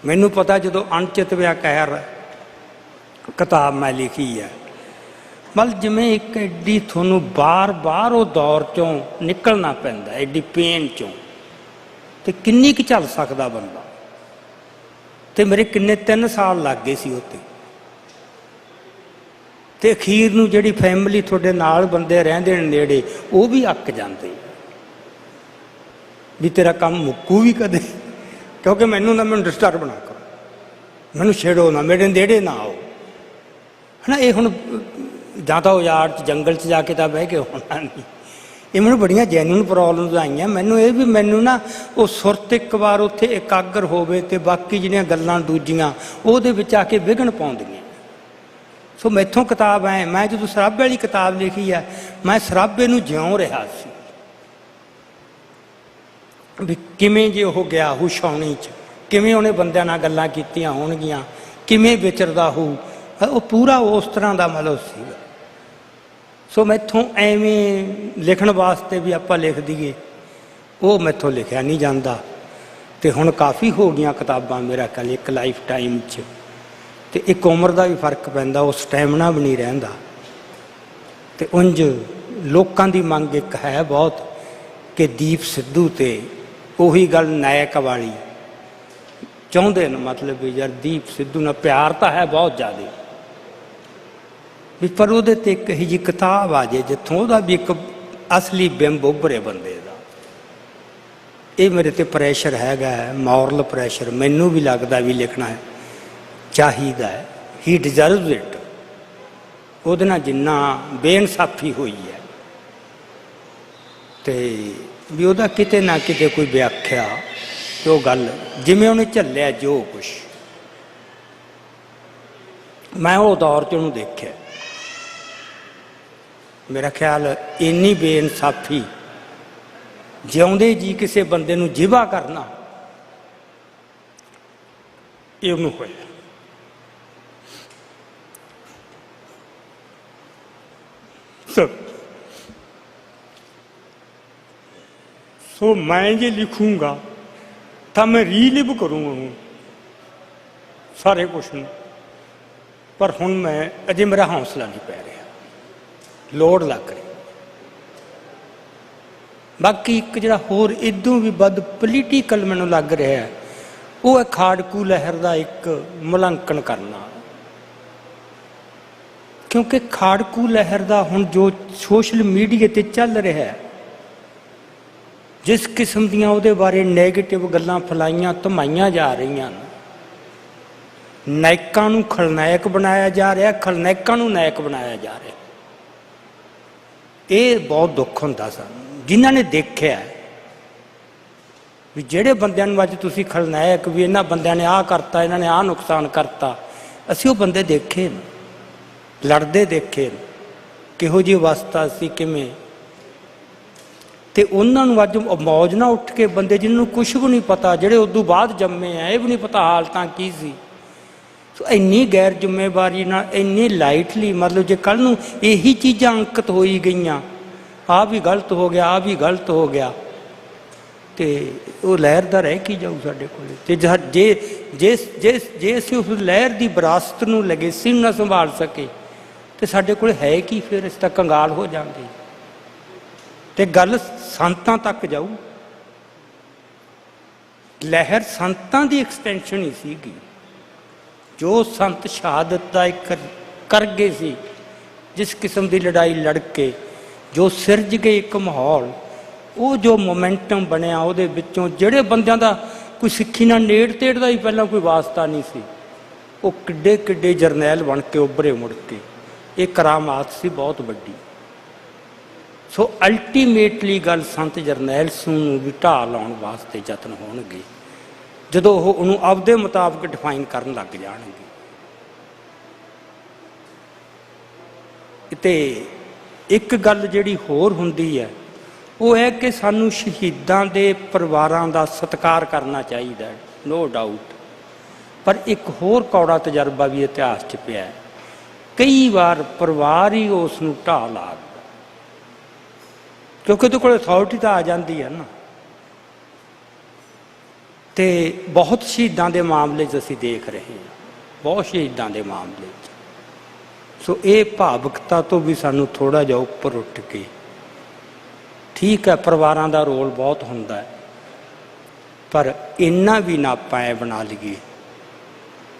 ਮੈਨੂੰ ਪਤਾ ਜਦੋਂ ਅਣਚਿਤ ਵਿਆਕਹਿਰ ਕਿਤਾਬ ਮੈਂ ਲਿਖੀ ਹੈ, ਮਤਲਬ ਜਿਵੇਂ ਇੱਕ ਐਡੀ ਤੁਹਾਨੂੰ ਬਾਰ-ਬਾਰ ਉਹ ਦੌਰ 'ਚੋਂ ਨਿਕਲਣਾ ਪੈਂਦਾ, ਐਡੀ ਪੇਨ 'ਚੋਂ, ਅਤੇ ਕਿੰਨੀ ਕੁ ਝੱਲ ਸਕਦਾ ਬੰਦਾ। ਅਤੇ ਮੇਰੇ ਕਿੰਨੇ 3 ਸਾਲ ਲੱਗ ਗਏ ਸੀ ਉੱਤੇ, ਅਤੇ ਅਖੀਰ ਨੂੰ ਜਿਹੜੀ ਫੈਮਿਲੀ ਤੁਹਾਡੇ ਨਾਲ ਬੰਦੇ ਰਹਿੰਦੇ ਨੇ ਨੇੜੇ, ਉਹ ਵੀ ਅੱਕ ਜਾਂਦੇ ਵੀ ਤੇਰਾ ਕੰਮ ਮੁੱਕੂ ਵੀ ਕਦੇ, ਕਿਉਂਕਿ ਮੈਨੂੰ ਡਿਸਟਰਬ ਨਾ ਕਰੋ, ਮੈਨੂੰ ਛੇੜੋ ਨਾ, ਮੇਰੇ ਨੇੜੇ ਨਾ ਆਓ, ਹੈ ਨਾ। ਇਹ ਹੁਣ ਜਾਂ ਤਾਂ ਉਜਾੜ 'ਚ ਜੰਗਲ 'ਚ ਜਾ ਕੇ ਤਾਂ ਬਹਿ ਕੇ ਹੋਣਾ ਨਹੀਂ। ਇਹ ਮੈਨੂੰ ਬੜੀਆਂ ਜੈਨੂਅਨ ਪ੍ਰੋਬਲਮਸ ਆਈਆਂ। ਮੈਨੂੰ ਇਹ ਵੀ ਮੈਨੂੰ ਨਾ ਉਹ ਸੁਰਤ ਇੱਕ ਵਾਰ ਉੱਥੇ ਇਕਾਗਰ ਹੋਵੇ ਅਤੇ ਬਾਕੀ ਜਿਹੜੀਆਂ ਗੱਲਾਂ ਦੂਜੀਆਂ ਉਹਦੇ ਵਿੱਚ ਆ ਕੇ ਵਿਘਨ ਪਾਉਂਦੀਆਂ। ਸੋ ਮੈਥੋਂ ਕਿਤਾਬ ਐ, ਮੈਂ ਜਦੋਂ ਸਰਾਬੇ ਵਾਲੀ ਕਿਤਾਬ ਲਿਖੀ ਆ, ਮੈਂ ਸਰਾਬੇ ਨੂੰ ਜਿਉਂ ਰਿਹਾ ਸੀ ਵੀ ਕਿਵੇਂ ਜੇ ਉਹ ਗਿਆ ਹੁਸ਼ਾਉਣੀ 'ਚ ਕਿਵੇਂ ਉਹਨੇ ਬੰਦਿਆਂ ਨਾਲ ਗੱਲਾਂ ਕੀਤੀਆਂ ਹੋਣਗੀਆਂ, ਕਿਵੇਂ ਵਿਚਰਦਾ ਹੋਊ, ਉਹ ਪੂਰਾ ਉਸ ਤਰ੍ਹਾਂ ਦਾ ਮਤਲਬ ਸੀਗਾ। ਸੋ ਮੈਥੋਂ ਐਵੇਂ ਲਿਖਣ ਵਾਸਤੇ ਵੀ ਆਪਾਂ ਲਿਖ ਦਈਏ, ਉਹ ਮੈਥੋਂ ਲਿਖਿਆ ਨਹੀਂ ਜਾਂਦਾ। ਅਤੇ ਹੁਣ ਕਾਫੀ ਹੋ ਗਈਆਂ ਕਿਤਾਬਾਂ ਮੇਰਾ ਖਿਆਲ ਇੱਕ ਲਾਈਫ ਟਾਈਮ 'ਚ, ਅਤੇ ਇੱਕ ਉਮਰ ਦਾ ਵੀ ਫਰਕ ਪੈਂਦਾ, ਉਹ ਸਟੈਮਨਾ ਵੀ ਨਹੀਂ ਰਹਿੰਦਾ। ਅਤੇ ਉਂਝ ਲੋਕਾਂ ਦੀ ਮੰਗ ਇੱਕ ਹੈ ਬਹੁਤ ਕਿ ਦੀਪ ਸਿੱਧੂ 'ਤੇ ਉਹੀ ਗੱਲ ਨਾਇਕ ਵਾਲੀ ਚਾਹੁੰਦੇ ਨੇ, ਮਤਲਬ ਵੀ ਯਾਰ ਦੀਪ ਸਿੱਧੂ ਨਾਲ ਪਿਆਰ ਤਾਂ ਹੈ ਬਹੁਤ ਜ਼ਿਆਦਾ ਵੀ, ਪਰ ਉਹਦੇ 'ਤੇ ਇੱਕ ਇਹੋ ਜਿਹੀ ਕਿਤਾਬ ਆ ਜਾਏ ਜਿੱਥੋਂ ਉਹਦਾ ਵੀ ਇੱਕ ਅਸਲੀ ਬਿੰਬ ਉੱਭਰੇ ਬੰਦੇ ਦਾ। ਇਹ ਮੇਰੇ 'ਤੇ ਪ੍ਰੈਸ਼ਰ ਹੈਗਾ, ਮੋਰਲ ਪ੍ਰੈਸ਼ਰ। ਮੈਨੂੰ ਵੀ ਲੱਗਦਾ ਵੀ ਲਿਖਣਾ ਹੈ, ਚਾਹੀਦਾ ਹੈ, ਹੀ ਡਿਜ਼ਰਵਜ਼ ਇਟ। ਉਹਦੇ ਨਾਲ ਜਿੰਨਾ ਬੇਇਨਸਾਫੀ ਹੋਈ ਹੈ, ਅਤੇ ਵੀ ਉਹਦਾ ਕਿਤੇ ਨਾ ਕਿਤੇ ਕੋਈ ਵਿਆਖਿਆ, ਤੇ ਉਹ ਗੱਲ ਜਿਵੇਂ ਉਹਨੇ ਝੱਲਿਆ ਜੋ ਕੁਛ, ਮੈਂ ਉਹ ਦੌਰ 'ਚ ਉਹਨੂੰ ਦੇਖਿਆ। ਮੇਰਾ ਖਿਆਲ ਇੰਨੀ ਬੇਇਨਸਾਫੀ, ਜਿਉਂਦੇ ਜੀ ਕਿਸੇ ਬੰਦੇ ਨੂੰ ਜਿਵਾ ਕਰਨਾ, ਇਹ ਉਹਨੂੰ ਹੋਇਆ। ਸੋ ਮੈਂ ਜੇ ਲਿਖੂੰਗਾ ਤਾਂ ਮੈਂ ਰੀਲਿਵ ਕਰੂੰਗਾ ਉਹਨੂੰ ਸਾਰੇ ਕੁਛ ਨੂੰ, ਪਰ ਹੁਣ ਮੈਂ ਅਜੇ ਮੇਰਾ ਹੌਸਲਾ ਨਹੀਂ ਪੈ ਰਿਹਾ, ਲੋੜ ਲੱਗ ਰਹੀ। ਬਾਕੀ ਇੱਕ ਜਿਹੜਾ ਹੋਰ ਇਦੋਂ ਵੀ ਵੱਧ ਪੋਲੀਟੀਕਲ ਮੈਨੂੰ ਲੱਗ ਰਿਹਾ, ਉਹ ਹੈ ਖਾੜਕੂ ਲਹਿਰ ਦਾ ਇੱਕ ਮੁਲਾਂਕਣ ਕਰਨਾ। ਕਿਉਂਕਿ ਖਾੜਕੂ ਲਹਿਰ ਦਾ ਹੁਣ ਜੋ ਸੋਸ਼ਲ ਮੀਡੀਆ 'ਤੇ ਚੱਲ ਰਿਹਾ, ਜਿਸ ਕਿਸਮ ਦੀਆਂ ਉਹਦੇ ਬਾਰੇ ਨੈਗੇਟਿਵ ਗੱਲਾਂ ਫੈਲਾਈਆਂ ਧਮਾਈਆਂ ਜਾ ਰਹੀਆਂ ਨੇ, ਨਾਇਕਾਂ ਨੂੰ ਖਲਨਾਇਕ ਬਣਾਇਆ ਜਾ ਰਿਹਾ, ਖਲਨਾਇਕਾਂ ਨੂੰ ਨਾਇਕ ਬਣਾਇਆ ਜਾ ਰਿਹਾ। ਇਹ ਬਹੁਤ ਦੁੱਖ ਹੁੰਦਾ ਸਾਨੂੰ ਜਿਨ੍ਹਾਂ ਨੇ ਦੇਖਿਆ ਵੀ ਜਿਹੜੇ ਬੰਦਿਆਂ ਨੂੰ ਅੱਜ ਤੁਸੀਂ ਖਲਨਾਇਕ ਵੀ ਇਹਨਾਂ ਬੰਦਿਆਂ ਨੇ ਆਹ ਕਰਤਾ, ਇਹਨਾਂ ਨੇ ਆਹ ਨੁਕਸਾਨ ਕਰਤਾ, ਅਸੀਂ ਉਹ ਬੰਦੇ ਦੇਖੇ ਨੇ, ਲੜਦੇ ਦੇਖੇ ਨੇ, ਕਿਹੋ ਜਿਹੀ ਅਵਸਥਾ ਸੀ ਕਿਵੇਂ। ਅਤੇ ਉਹਨਾਂ ਨੂੰ ਅੱਜ ਮੌਜ ਨਾ ਉੱਠ ਕੇ ਬੰਦੇ ਜਿਹਨਾਂ ਨੂੰ ਕੁਛ ਵੀ ਨਹੀਂ ਪਤਾ, ਜਿਹੜੇ ਉਦੋਂ ਬਾਅਦ ਜੰਮੇ ਆ, ਇਹ ਵੀ ਨਹੀਂ ਪਤਾ ਹਾਲਤਾਂ ਕੀ ਸੀ। ਸੋ ਇੰਨੀ ਗੈਰ ਜ਼ਿੰਮੇਵਾਰੀ ਨਾਲ, ਇੰਨੀ ਲਾਈਟਲੀ, ਮਤਲਬ ਜੇ ਕੱਲ੍ਹ ਨੂੰ ਇਹੀ ਚੀਜ਼ਾਂ ਅੰਕਿਤ ਹੋਈ ਗਈਆਂ, ਆਹ ਵੀ ਗਲਤ ਹੋ ਗਿਆ, ਆਹ ਵੀ ਗਲਤ ਹੋ ਗਿਆ, ਅਤੇ ਉਹ ਲਹਿਰ ਦਾ ਰਹਿ ਕੀ ਜਾਊ ਸਾਡੇ ਕੋਲ। ਅਤੇ ਜੇ ਅਸੀਂ ਉਸ ਲਹਿਰ ਦੀ ਵਿਰਾਸਤ ਨੂੰ ਲੈਗੇਸੀ ਨੂੰ ਨਾ ਸੰਭਾਲ ਸਕੇ, ਅਤੇ ਸਾਡੇ ਕੋਲ ਹੈ ਕੀ ਫਿਰ? ਅਸੀਂ ਤਾਂ ਕੰਗਾਲ ਹੋ ਜਾਂਦੇ। ਅਤੇ ਗੱਲ ਸੰਤਾਂ ਤੱਕ ਜਾਊ, ਲਹਿਰ ਸੰਤਾਂ ਦੀ ਐਕਸਟੈਂਸ਼ਨ ਹੀ ਸੀਗੀ। ਜੋ ਸੰਤ ਸ਼ਹਾਦਤ ਦਾ ਇੱਕ ਕਰ ਗਏ ਸੀ, ਜਿਸ ਕਿਸਮ ਦੀ ਲੜਾਈ ਲੜ ਕੇ ਜੋ ਸਿਰਜ ਗਏ ਇੱਕ ਮਾਹੌਲ, ਉਹ ਜੋ ਮੋਮੈਂਟਮ ਬਣਿਆ ਉਹਦੇ ਵਿੱਚੋਂ, ਜਿਹੜੇ ਬੰਦਿਆਂ ਦਾ ਕੋਈ ਸਿੱਖੀ ਨਾਲ ਨੇੜ ਤੇੜ ਦਾ ਹੀ ਪਹਿਲਾਂ ਕੋਈ ਵਾਸਤਾ ਨਹੀਂ ਸੀ, ਉਹ ਕਿੱਡੇ ਕਿੱਡੇ ਜਰਨੈਲ ਬਣ ਕੇ ਉੱਭਰੇ ਮੁੜ ਕੇ। ਇਹ ਕਰਾਮਾਤ ਸੀ ਬਹੁਤ ਵੱਡੀ। ਸੋ ਅਲਟੀਮੇਟਲੀ ਗੱਲ ਸੰਤ ਜਰਨੈਲ ਸਿੰਘ ਨੂੰ ਵੀ ਢਾਹ ਲਾਉਣ ਵਾਸਤੇ ਯਤਨ ਹੋਣਗੇ, ਜਦੋਂ ਉਹ ਉਹਨੂੰ ਆਪਦੇ ਮੁਤਾਬਕ ਡਿਫਾਈਨ ਕਰਨ ਲੱਗ ਜਾਣਗੇ। ਅਤੇ ਇੱਕ ਗੱਲ ਜਿਹੜੀ ਹੋਰ ਹੁੰਦੀ ਹੈ, ਉਹ ਹੈ ਕਿ ਸਾਨੂੰ ਸ਼ਹੀਦਾਂ ਦੇ ਪਰਿਵਾਰਾਂ ਦਾ ਸਤਿਕਾਰ ਕਰਨਾ ਚਾਹੀਦਾ, ਨੋ ਡਾਊਟ। ਪਰ ਇੱਕ ਹੋਰ ਕੌੜਾ ਤਜਰਬਾ ਵੀ ਇਤਿਹਾਸ 'ਚ ਪਿਆ, ਕਈ ਵਾਰ ਪਰਿਵਾਰ ਹੀ ਉਸ ਨੂੰ ਢਾਹ ਲਾ ਦਿੰਦਾ, ਕਿਉਂਕਿ ਉਹਦੇ ਕੋਲ ਅਥਾਰਟੀ ਤਾਂ ਆ ਜਾਂਦੀ ਹੈ ਨਾ। ਅਤੇ ਬਹੁਤ ਸ਼ਹੀਦਾਂ ਦੇ ਮਾਮਲੇ 'ਚ ਅਸੀਂ ਦੇਖ ਰਹੇ ਹਾਂ, ਬਹੁਤ ਸ਼ਹੀਦਾਂ ਦੇ ਮਾਮਲੇ 'ਚ। ਸੋ ਇਹ ਭਾਵੁਕਤਾ ਤੋਂ ਵੀ ਸਾਨੂੰ ਥੋੜ੍ਹਾ ਜਿਹਾ ਉੱਪਰ ਉੱਠ ਕੇ, ਠੀਕ ਹੈ ਪਰਿਵਾਰਾਂ ਦਾ ਰੋਲ ਬਹੁਤ ਹੁੰਦਾ ਹੈ, ਪਰ ਇੰਨਾ ਵੀ ਨਾ ਆਪਾਂ ਐ ਬਣਾ ਲਈਏ,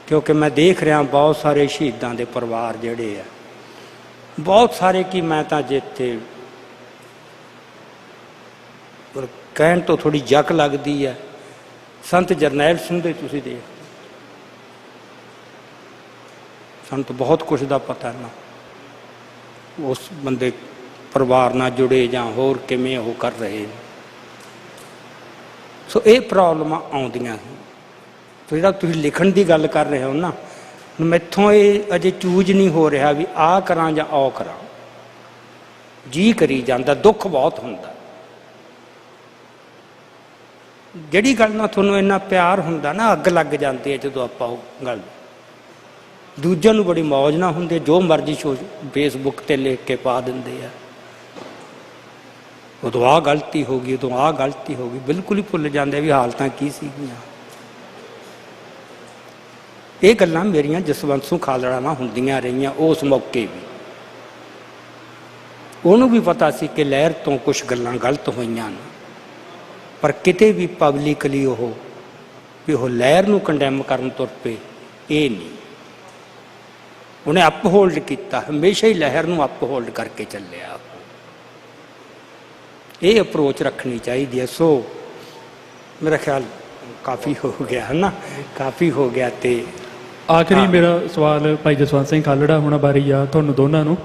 ਕਿਉਂਕਿ ਮੈਂ ਦੇਖ ਰਿਹਾ ਬਹੁਤ ਸਾਰੇ ਸ਼ਹੀਦਾਂ ਦੇ ਪਰਿਵਾਰ ਜਿਹੜੇ ਆ, ਬਹੁਤ ਸਾਰੇ, ਕਿ ਮੈਂ ਤਾਂ ਜਿੱਥੇ ਕਹਿਣ ਤੋਂ ਥੋੜ੍ਹੀ ਜੱਕ ਲੱਗਦੀ ਹੈ, ਸੰਤ ਜਰਨੈਲ ਸਿੰਘ ਦੇ ਤੁਸੀਂ ਦੇਖ, ਸਾਨੂੰ ਤਾਂ ਬਹੁਤ ਕੁਛ ਦਾ ਪਤਾ ਨਾ, ਉਸ ਬੰਦੇ ਪਰਿਵਾਰ ਨਾਲ ਜੁੜੇ ਜਾਂ ਹੋਰ ਕਿਵੇਂ ਉਹ ਕਰ ਰਹੇ ਨੇ। ਸੋ ਇਹ ਪ੍ਰੋਬਲਮਾਂ ਆਉਂਦੀਆਂ ਸੀ। ਸੋ ਜਿਹੜਾ ਤੁਸੀਂ ਲਿਖਣ ਦੀ ਗੱਲ ਕਰ ਰਹੇ ਹੋ ਨਾ, ਮੈਥੋਂ ਇਹ ਅਜੇ ਚੂਜ਼ ਨਹੀਂ ਹੋ ਰਿਹਾ ਵੀ ਆਹ ਕਰਾਂ ਜਾਂ ਉਹ ਕਰਾਂ, ਜੀ ਕਰੀ ਜਾਂਦਾ, ਦੁੱਖ ਬਹੁਤ ਹੁੰਦਾ। ਜਿਹੜੀ ਗੱਲ ਨਾਲ ਤੁਹਾਨੂੰ ਇੰਨਾ ਪਿਆਰ ਹੁੰਦਾ ਨਾ, ਅੱਗ ਲੱਗ ਜਾਂਦੀ ਹੈ ਜਦੋਂ ਆਪਾਂ ਉਹ ਗੱਲ ਦੂਜਿਆਂ ਨੂੰ ਬੜੀ ਮੌਜ ਨਾ ਹੁੰਦੀ, ਜੋ ਮਰਜ਼ੀ ਫੇਸਬੁੱਕ ਤੇ ਲਿਖ ਕੇ ਪਾ ਦਿੰਦੇ ਆ, ਉਦੋਂ ਆਹ ਗਲਤੀ ਹੋ ਗਈ, ਉਦੋਂ ਆਹ ਗਲਤੀ ਹੋ ਗਈ, ਬਿਲਕੁਲ ਹੀ ਭੁੱਲ ਜਾਂਦੇ ਵੀ ਹਾਲਤਾਂ ਕੀ ਸੀਗੀਆਂ। ਇਹ ਗੱਲਾਂ ਮੇਰੀਆਂ ਜਸਵੰਤ ਸਿੰਘ ਖਾਲੜਾ ਨਾਲ ਹੁੰਦੀਆਂ ਰਹੀਆਂ ਉਸ ਮੌਕੇ ਵੀ। ਉਹਨੂੰ ਵੀ ਪਤਾ ਸੀ ਕਿ ਲਹਿਰ ਤੋਂ ਕੁਝ ਗੱਲਾਂ ਗਲਤ ਹੋਈਆਂ ਨੇ, ਪਰ ਕਿਤੇ ਵੀ ਪਬਲਿਕਲੀ ਉਹ ਲਹਿਰ ਨੂੰ ਕੰਡੈਮ ਕਰਨ ਤੁਰ ਪਏ, ਇਹ ਨਹੀਂ। ਉਹਨੇ ਅਪਹੋਲਡ ਕੀਤਾ, ਹਮੇਸ਼ਾ ਹੀ ਲਹਿਰ ਨੂੰ ਅਪਹੋਲਡ ਕਰਕੇ ਚੱਲਿਆ। ਇਹ ਅਪਰੋਚ ਰੱਖਣੀ ਚਾਹੀਦੀ ਹੈ। ਸੋ ਮੇਰਾ ਖਿਆਲ ਕਾਫੀ ਹੋ ਗਿਆ ਹੈ ਨਾ, ਕਾਫੀ ਹੋ ਗਿਆ। ਤੇ ਆਖਰੀ ਮੇਰਾ ਸਵਾਲ ਭਾਈ ਜਸਵੰਤ ਸਿੰਘ ਖਾਲੜਾ ਹੋਣਾ ਬਾਰੇ ਆ ਤੁਹਾਨੂੰ ਦੋਨਾਂ ਨੂੰ,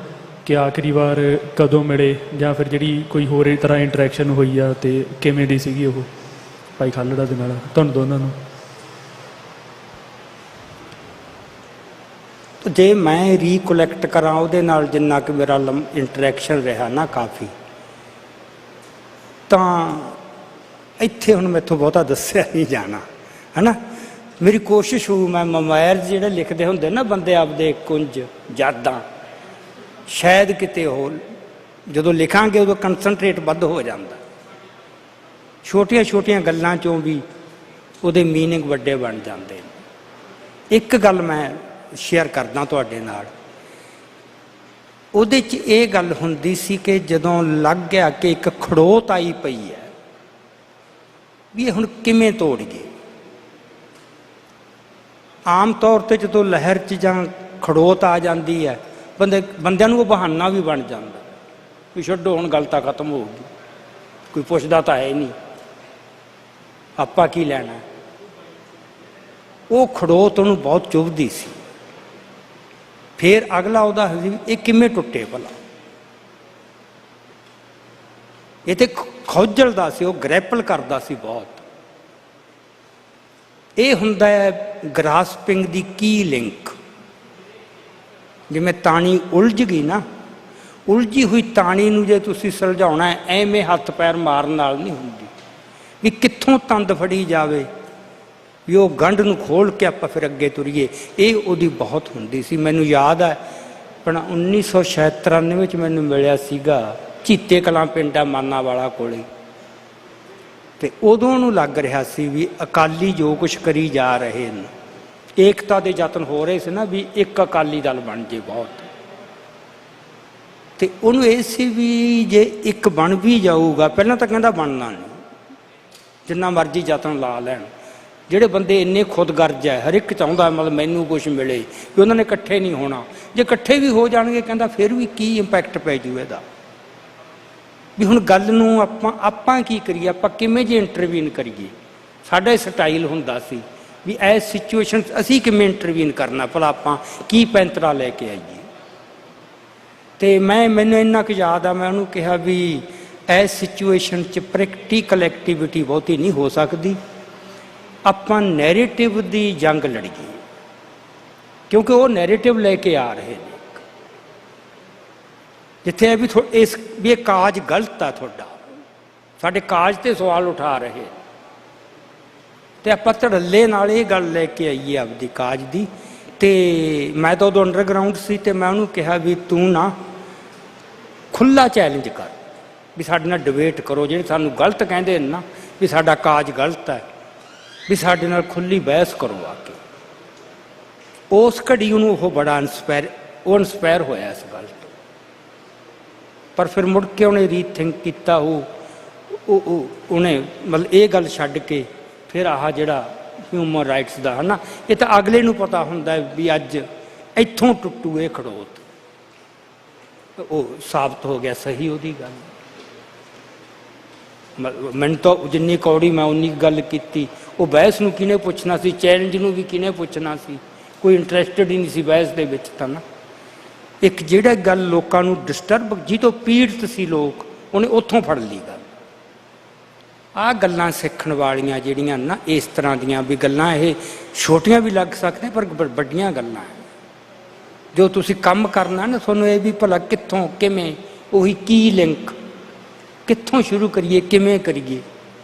ਕਿ ਆਖਰੀ ਵਾਰ ਕਦੋਂ ਮਿਲੇ ਜਾਂ ਫਿਰ ਜਿਹੜੀ ਕੋਈ ਹੋਰ ਇਸ ਤਰ੍ਹਾਂ ਇੰਟਰੈਕਸ਼ਨ ਹੋਈ ਆ ਤੇ ਕਿਵੇਂ ਦੀ ਸੀਗੀ ਉਹ ਭਾਈ ਖਾਲੜਾ ਦੇ ਨਾਲ ਤੁਹਾਨੂੰ ਦੋਨਾਂ ਨੂੰ? ਜੇ ਮੈਂ ਰੀਕੋਲੈਕਟ ਕਰਾਂ ਉਹਦੇ ਨਾਲ ਜਿੰਨਾ ਕਿ ਮੇਰਾ ਇੰਟਰੈਕਸ਼ਨ ਰਿਹਾ ਨਾ ਕਾਫੀ, ਤਾਂ ਇੱਥੇ ਹੁਣ ਮੈਥੋਂ ਬਹੁਤਾ ਦੱਸਿਆ ਨਹੀਂ ਜਾਣਾ ਹੈ ਨਾ। ਮੇਰੀ ਕੋਸ਼ਿਸ਼ ਹੋਊ, ਮੈਂ ਮਮੈਰਜ਼ ਜਿਹੜੇ ਲਿਖਦੇ ਹੁੰਦੇ ਨਾ ਬੰਦੇ ਆਪਦੇ ਕੁੰਜ ਯਾਦਾਂ, ਸ਼ਾਇਦ ਕਿਤੇ ਉਹ ਜਦੋਂ ਲਿਖਾਂਗੇ ਉਦੋਂ ਕੰਸਨਟਰੇਟ ਵੱਧ ਹੋ ਜਾਂਦਾ, ਛੋਟੀਆਂ ਛੋਟੀਆਂ ਗੱਲਾਂ 'ਚੋਂ ਵੀ ਉਹਦੇ ਮੀਨਿੰਗ ਵੱਡੇ ਬਣ ਜਾਂਦੇ ਨੇ। ਇੱਕ ਗੱਲ ਮੈਂ ਸ਼ੇਅਰ ਕਰਦਾ ਤੁਹਾਡੇ ਨਾਲ, ਉਹਦੇ 'ਚ ਇਹ ਗੱਲ ਹੁੰਦੀ ਸੀ ਕਿ ਜਦੋਂ ਲੱਗ ਗਿਆ ਕਿ ਇੱਕ ਖੜੋਤ ਆਈ ਪਈ ਹੈ ਵੀ ਇਹ ਹੁਣ ਕਿਵੇਂ ਤੋੜੀਏ। ਆਮ ਤੌਰ 'ਤੇ ਜਦੋਂ ਲਹਿਰ 'ਚ ਜਾਂ ਖੜੋਤ ਆ ਜਾਂਦੀ ਹੈ, ਬੰਦਿਆਂ ਨੂੰ ਉਹ ਬਹਾਨਾ ਵੀ ਬਣ ਜਾਂਦਾ ਵੀ ਛੱਡੋ ਹੁਣ ਗੱਲ ਤਾਂ ਖਤਮ ਹੋ ਗਈ, ਕੋਈ ਪੁੱਛਦਾ ਤਾਂ ਹੈ ਨਹੀਂ, ਆਪਾਂ ਕੀ ਲੈਣਾ। ਉਹ ਖੜੋਤ ਉਹਨੂੰ ਬਹੁਤ ਚੁਭਦੀ ਸੀ। ਫਿਰ ਅਗਲਾ ਉਹਦਾ ਇਹ ਕਿਵੇਂ ਟੁੱਟੇ ਭਲਾ, ਇਹ ਤੇ ਖੋਜਲਦਾ ਸੀ, ਉਹ ਗ੍ਰੈਪਲ ਕਰਦਾ ਸੀ ਬਹੁਤ। ਇਹ ਹੁੰਦਾ ਹੈ ਗ੍ਰਾਸਪਿੰਗ ਦੀ ਕੀ ਲਿੰਕ। ਜਿਵੇਂ ਤਾਣੀ ਉਲਝ ਗਈ ਨਾ, ਉਲਝੀ ਹੋਈ ਤਾਣੀ ਨੂੰ ਜੇ ਤੁਸੀਂ ਸੁਲਝਾਉਣਾ ਐਵੇਂ ਹੱਥ ਪੈਰ ਮਾਰਨ ਨਾਲ ਨਹੀਂ ਹੁੰਦੀ, ਵੀ ਕਿੱਥੋਂ ਤੰਦ ਫੜੀ ਜਾਵੇ ਵੀ ਉਹ ਗੰਢ ਨੂੰ ਖੋਲ ਕੇ ਆਪਾਂ ਫਿਰ ਅੱਗੇ ਤੁਰੀਏ। ਇਹ ਉਹਦੀ ਬਹੁਤ ਹੁੰਦੀ ਸੀ। ਮੈਨੂੰ ਯਾਦ ਹੈ ਆਪਣਾ 1993 ਵਿੱਚ ਮੈਨੂੰ ਮਿਲਿਆ ਸੀਗਾ ਚੀਤੇ ਕਲਾਂ ਪਿੰਡ ਆ ਮਾਨਾਵਾਲਾ ਕੋਲੇ, ਤੇ ਉਦੋਂ ਉਹਨੂੰ ਲੱਗ ਰਿਹਾ ਸੀ ਵੀ ਅਕਾਲੀ ਜੋ ਕੁਛ ਕਰੀ ਜਾ ਰਹੇ ਨੇ, ਏਕਤਾ ਦੇ ਯਤਨ ਹੋ ਰਹੇ ਸੀ ਨਾ ਵੀ ਇੱਕ ਅਕਾਲੀ ਦਲ ਬਣ ਜੇ ਬਹੁਤ, ਤੇ ਉਹਨੂੰ ਇਹ ਸੀ ਵੀ ਜੇ ਇੱਕ ਬਣ ਵੀ ਜਾਊਗਾ, ਪਹਿਲਾਂ ਤਾਂ ਕਹਿੰਦਾ ਬਣਨਾ ਨਹੀਂ, ਜਿੰਨਾ ਮਰਜ਼ੀ ਯਤਨ ਲਾ ਲੈਣ। ਜਿਹੜੇ ਬੰਦੇ ਇੰਨੇ ਖੁਦਗਰਜ਼ ਹੈ, ਹਰ ਇੱਕ ਚਾਹੁੰਦਾ ਮਤਲਬ ਮੈਨੂੰ ਕੁਛ ਮਿਲੇ, ਵੀ ਉਹਨਾਂ ਨੇ ਇਕੱਠੇ ਨਹੀਂ ਹੋਣਾ। ਜੇ ਇਕੱਠੇ ਵੀ ਹੋ ਜਾਣਗੇ ਕਹਿੰਦਾ ਫਿਰ ਵੀ ਕੀ ਇੰਪੈਕਟ ਪੈ ਜੂ ਇਹਦਾ, ਵੀ ਹੁਣ ਗੱਲ ਨੂੰ ਆਪਾਂ ਕੀ ਕਰੀਏ, ਆਪਾਂ ਕਿਵੇਂ ਜੇ ਇੰਟਰਵੀਨ ਕਰੀਏ। ਸਾਡਾ ਸਟਾਈਲ ਹੁੰਦਾ ਸੀ ਵੀ ਇਸ ਸਿਚੁਏਸ਼ਨ ਅਸੀਂ ਕਿਵੇਂ ਇੰਟਰਵੀਨ ਕਰਨਾ, ਭਲਾ ਆਪਾਂ ਕੀ ਪੈਂਤਰਾ ਲੈ ਕੇ ਆਈਏ। ਤੇ ਮੈਨੂੰ ਇੰਨਾ ਕੁ ਯਾਦ ਆ, ਮੈਂ ਉਹਨੂੰ ਕਿਹਾ ਵੀ ਇਸ ਸਿਚੁਏਸ਼ਨ 'ਚ ਪ੍ਰੈਕਟੀਕਲ ਐਕਟੀਵਿਟੀ ਬਹੁਤੀ ਨਹੀਂ ਹੋ ਸਕਦੀ, ਆਪਾਂ ਨੈਰੇਟਿਵ ਦੀ ਜੰਗ ਲੜੀਏ, ਕਿਉਂਕਿ ਉਹ ਨੈਰੇਟਿਵ ਲੈ ਕੇ ਆ ਰਹੇ ਨੇ। ਜਿੱਥੇ ਵੀ ਇਹ ਕਾਜ ਗਲਤ ਆ ਤੁਹਾਡਾ, ਸਾਡੇ ਕਾਜ ਤੇ ਸਵਾਲ ਉਠਾ ਰਹੇ, ਤੇ ਆਪਾਂ ਧੜੱਲੇ ਨਾਲ ਇਹ ਗੱਲ ਲੈ ਕੇ ਆਈਏ ਆਪਦੀ ਕਾਜ ਦੀ। ਤੇ ਮੈਂ ਤਾਂ ਉਦੋਂ ਅੰਡਰਗਰਾਊਂਡ ਸੀ, ਤੇ ਮੈਂ ਉਹਨੂੰ ਕਿਹਾ ਵੀ ਤੂੰ ਨਾ ਖੁੱਲ੍ਹਾ ਚੈਲੰਜ ਕਰ, ਵੀ ਸਾਡੇ ਨਾਲ ਡਿਬੇਟ ਕਰੋ, ਜਿਹੜੇ ਸਾਨੂੰ ਗਲਤ ਕਹਿੰਦੇ ਨੇ ਨਾ ਵੀ ਸਾਡਾ ਕਾਜ ਗਲਤ ਹੈ, ਵੀ ਸਾਡੇ ਨਾਲ ਖੁੱਲ੍ਹੀ ਬਹਿਸ ਕਰੋ ਆ ਕੇ। ਉਸ ਘੜੀ ਉਹਨੂੰ ਉਹ ਬੜਾ ਇਨਸਪਾਇਰ ਹੋਇਆ ਇਸ ਗੱਲ ਤੋਂ। ਪਰ ਫਿਰ ਮੁੜ ਕੇ ਉਹਨੇ ਰੀਥਿੰਕ ਕੀਤਾ, ਉਹਨੇ ਮਤਲਬ ਇਹ ਗੱਲ ਛੱਡ ਕੇ ਫਿਰ ਆਹ ਜਿਹੜਾ ਹਿਊਮਨ ਰਾਈਟਸ ਦਾ ਹੈ ਨਾ, ਇਹ ਤਾਂ ਅਗਲੇ ਨੂੰ ਪਤਾ ਹੁੰਦਾ ਵੀ ਅੱਜ ਇੱਥੋਂ ਟੁੱਟੂ ਇਹ ਖੜੋਤ, ਉਹ ਸਾਬਤ ਹੋ ਗਿਆ ਸਹੀ ਉਹਦੀ ਗੱਲ। ਮੈਨੂੰ ਤਾਂ ਜਿੰਨੀ ਕੌੜੀ ਮੈਂ ਉਨੀ ਗੱਲ ਕੀਤੀ। ਉਹ ਬਹਿਸ ਨੂੰ ਕਿਹਨੇ ਪੁੱਛਣਾ ਸੀ, ਚੈਲੰਜ ਨੂੰ ਵੀ ਕਿਹਨੇ ਪੁੱਛਣਾ ਸੀ, ਕੋਈ ਇੰਟਰਸਟਿਡ ਹੀ ਨਹੀਂ ਸੀ ਬਹਿਸ ਦੇ ਵਿੱਚ ਤਾਂ ਨਾ। ਇੱਕ ਜਿਹੜਾ ਗੱਲ ਲੋਕਾਂ ਨੂੰ ਡਿਸਟਰਬ, ਜਿਹਤੋਂ ਪੀੜਤ ਸੀ ਲੋਕ, ਉਹਨੇ ਉੱਥੋਂ ਫੜ ਲਈ ਗੱਲ। ਆਹ ਗੱਲਾਂ ਸਿੱਖਣ ਵਾਲੀਆਂ ਜਿਹੜੀਆਂ ਨਾ ਇਸ ਤਰ੍ਹਾਂ ਦੀਆਂ ਵੀ ਗੱਲਾਂ, ਇਹ ਛੋਟੀਆਂ ਵੀ ਲੱਗ ਸਕਦੀਆਂ ਪਰ ਵੱਡੀਆਂ ਗੱਲਾਂ ਹੈ। ਜੋ ਤੁਸੀਂ ਕੰਮ ਕਰਨਾ ਨਾ, ਤੁਹਾਨੂੰ ਇਹ ਵੀ ਭਲਾ ਕਿੱਥੋਂ ਕਿਵੇਂ, ਉਹੀ ਕੀ ਲਿੰਕ, ਕਿੱਥੋਂ ਸ਼ੁਰੂ ਕਰੀਏ, ਕਿਵੇਂ ਕਰੀਏ,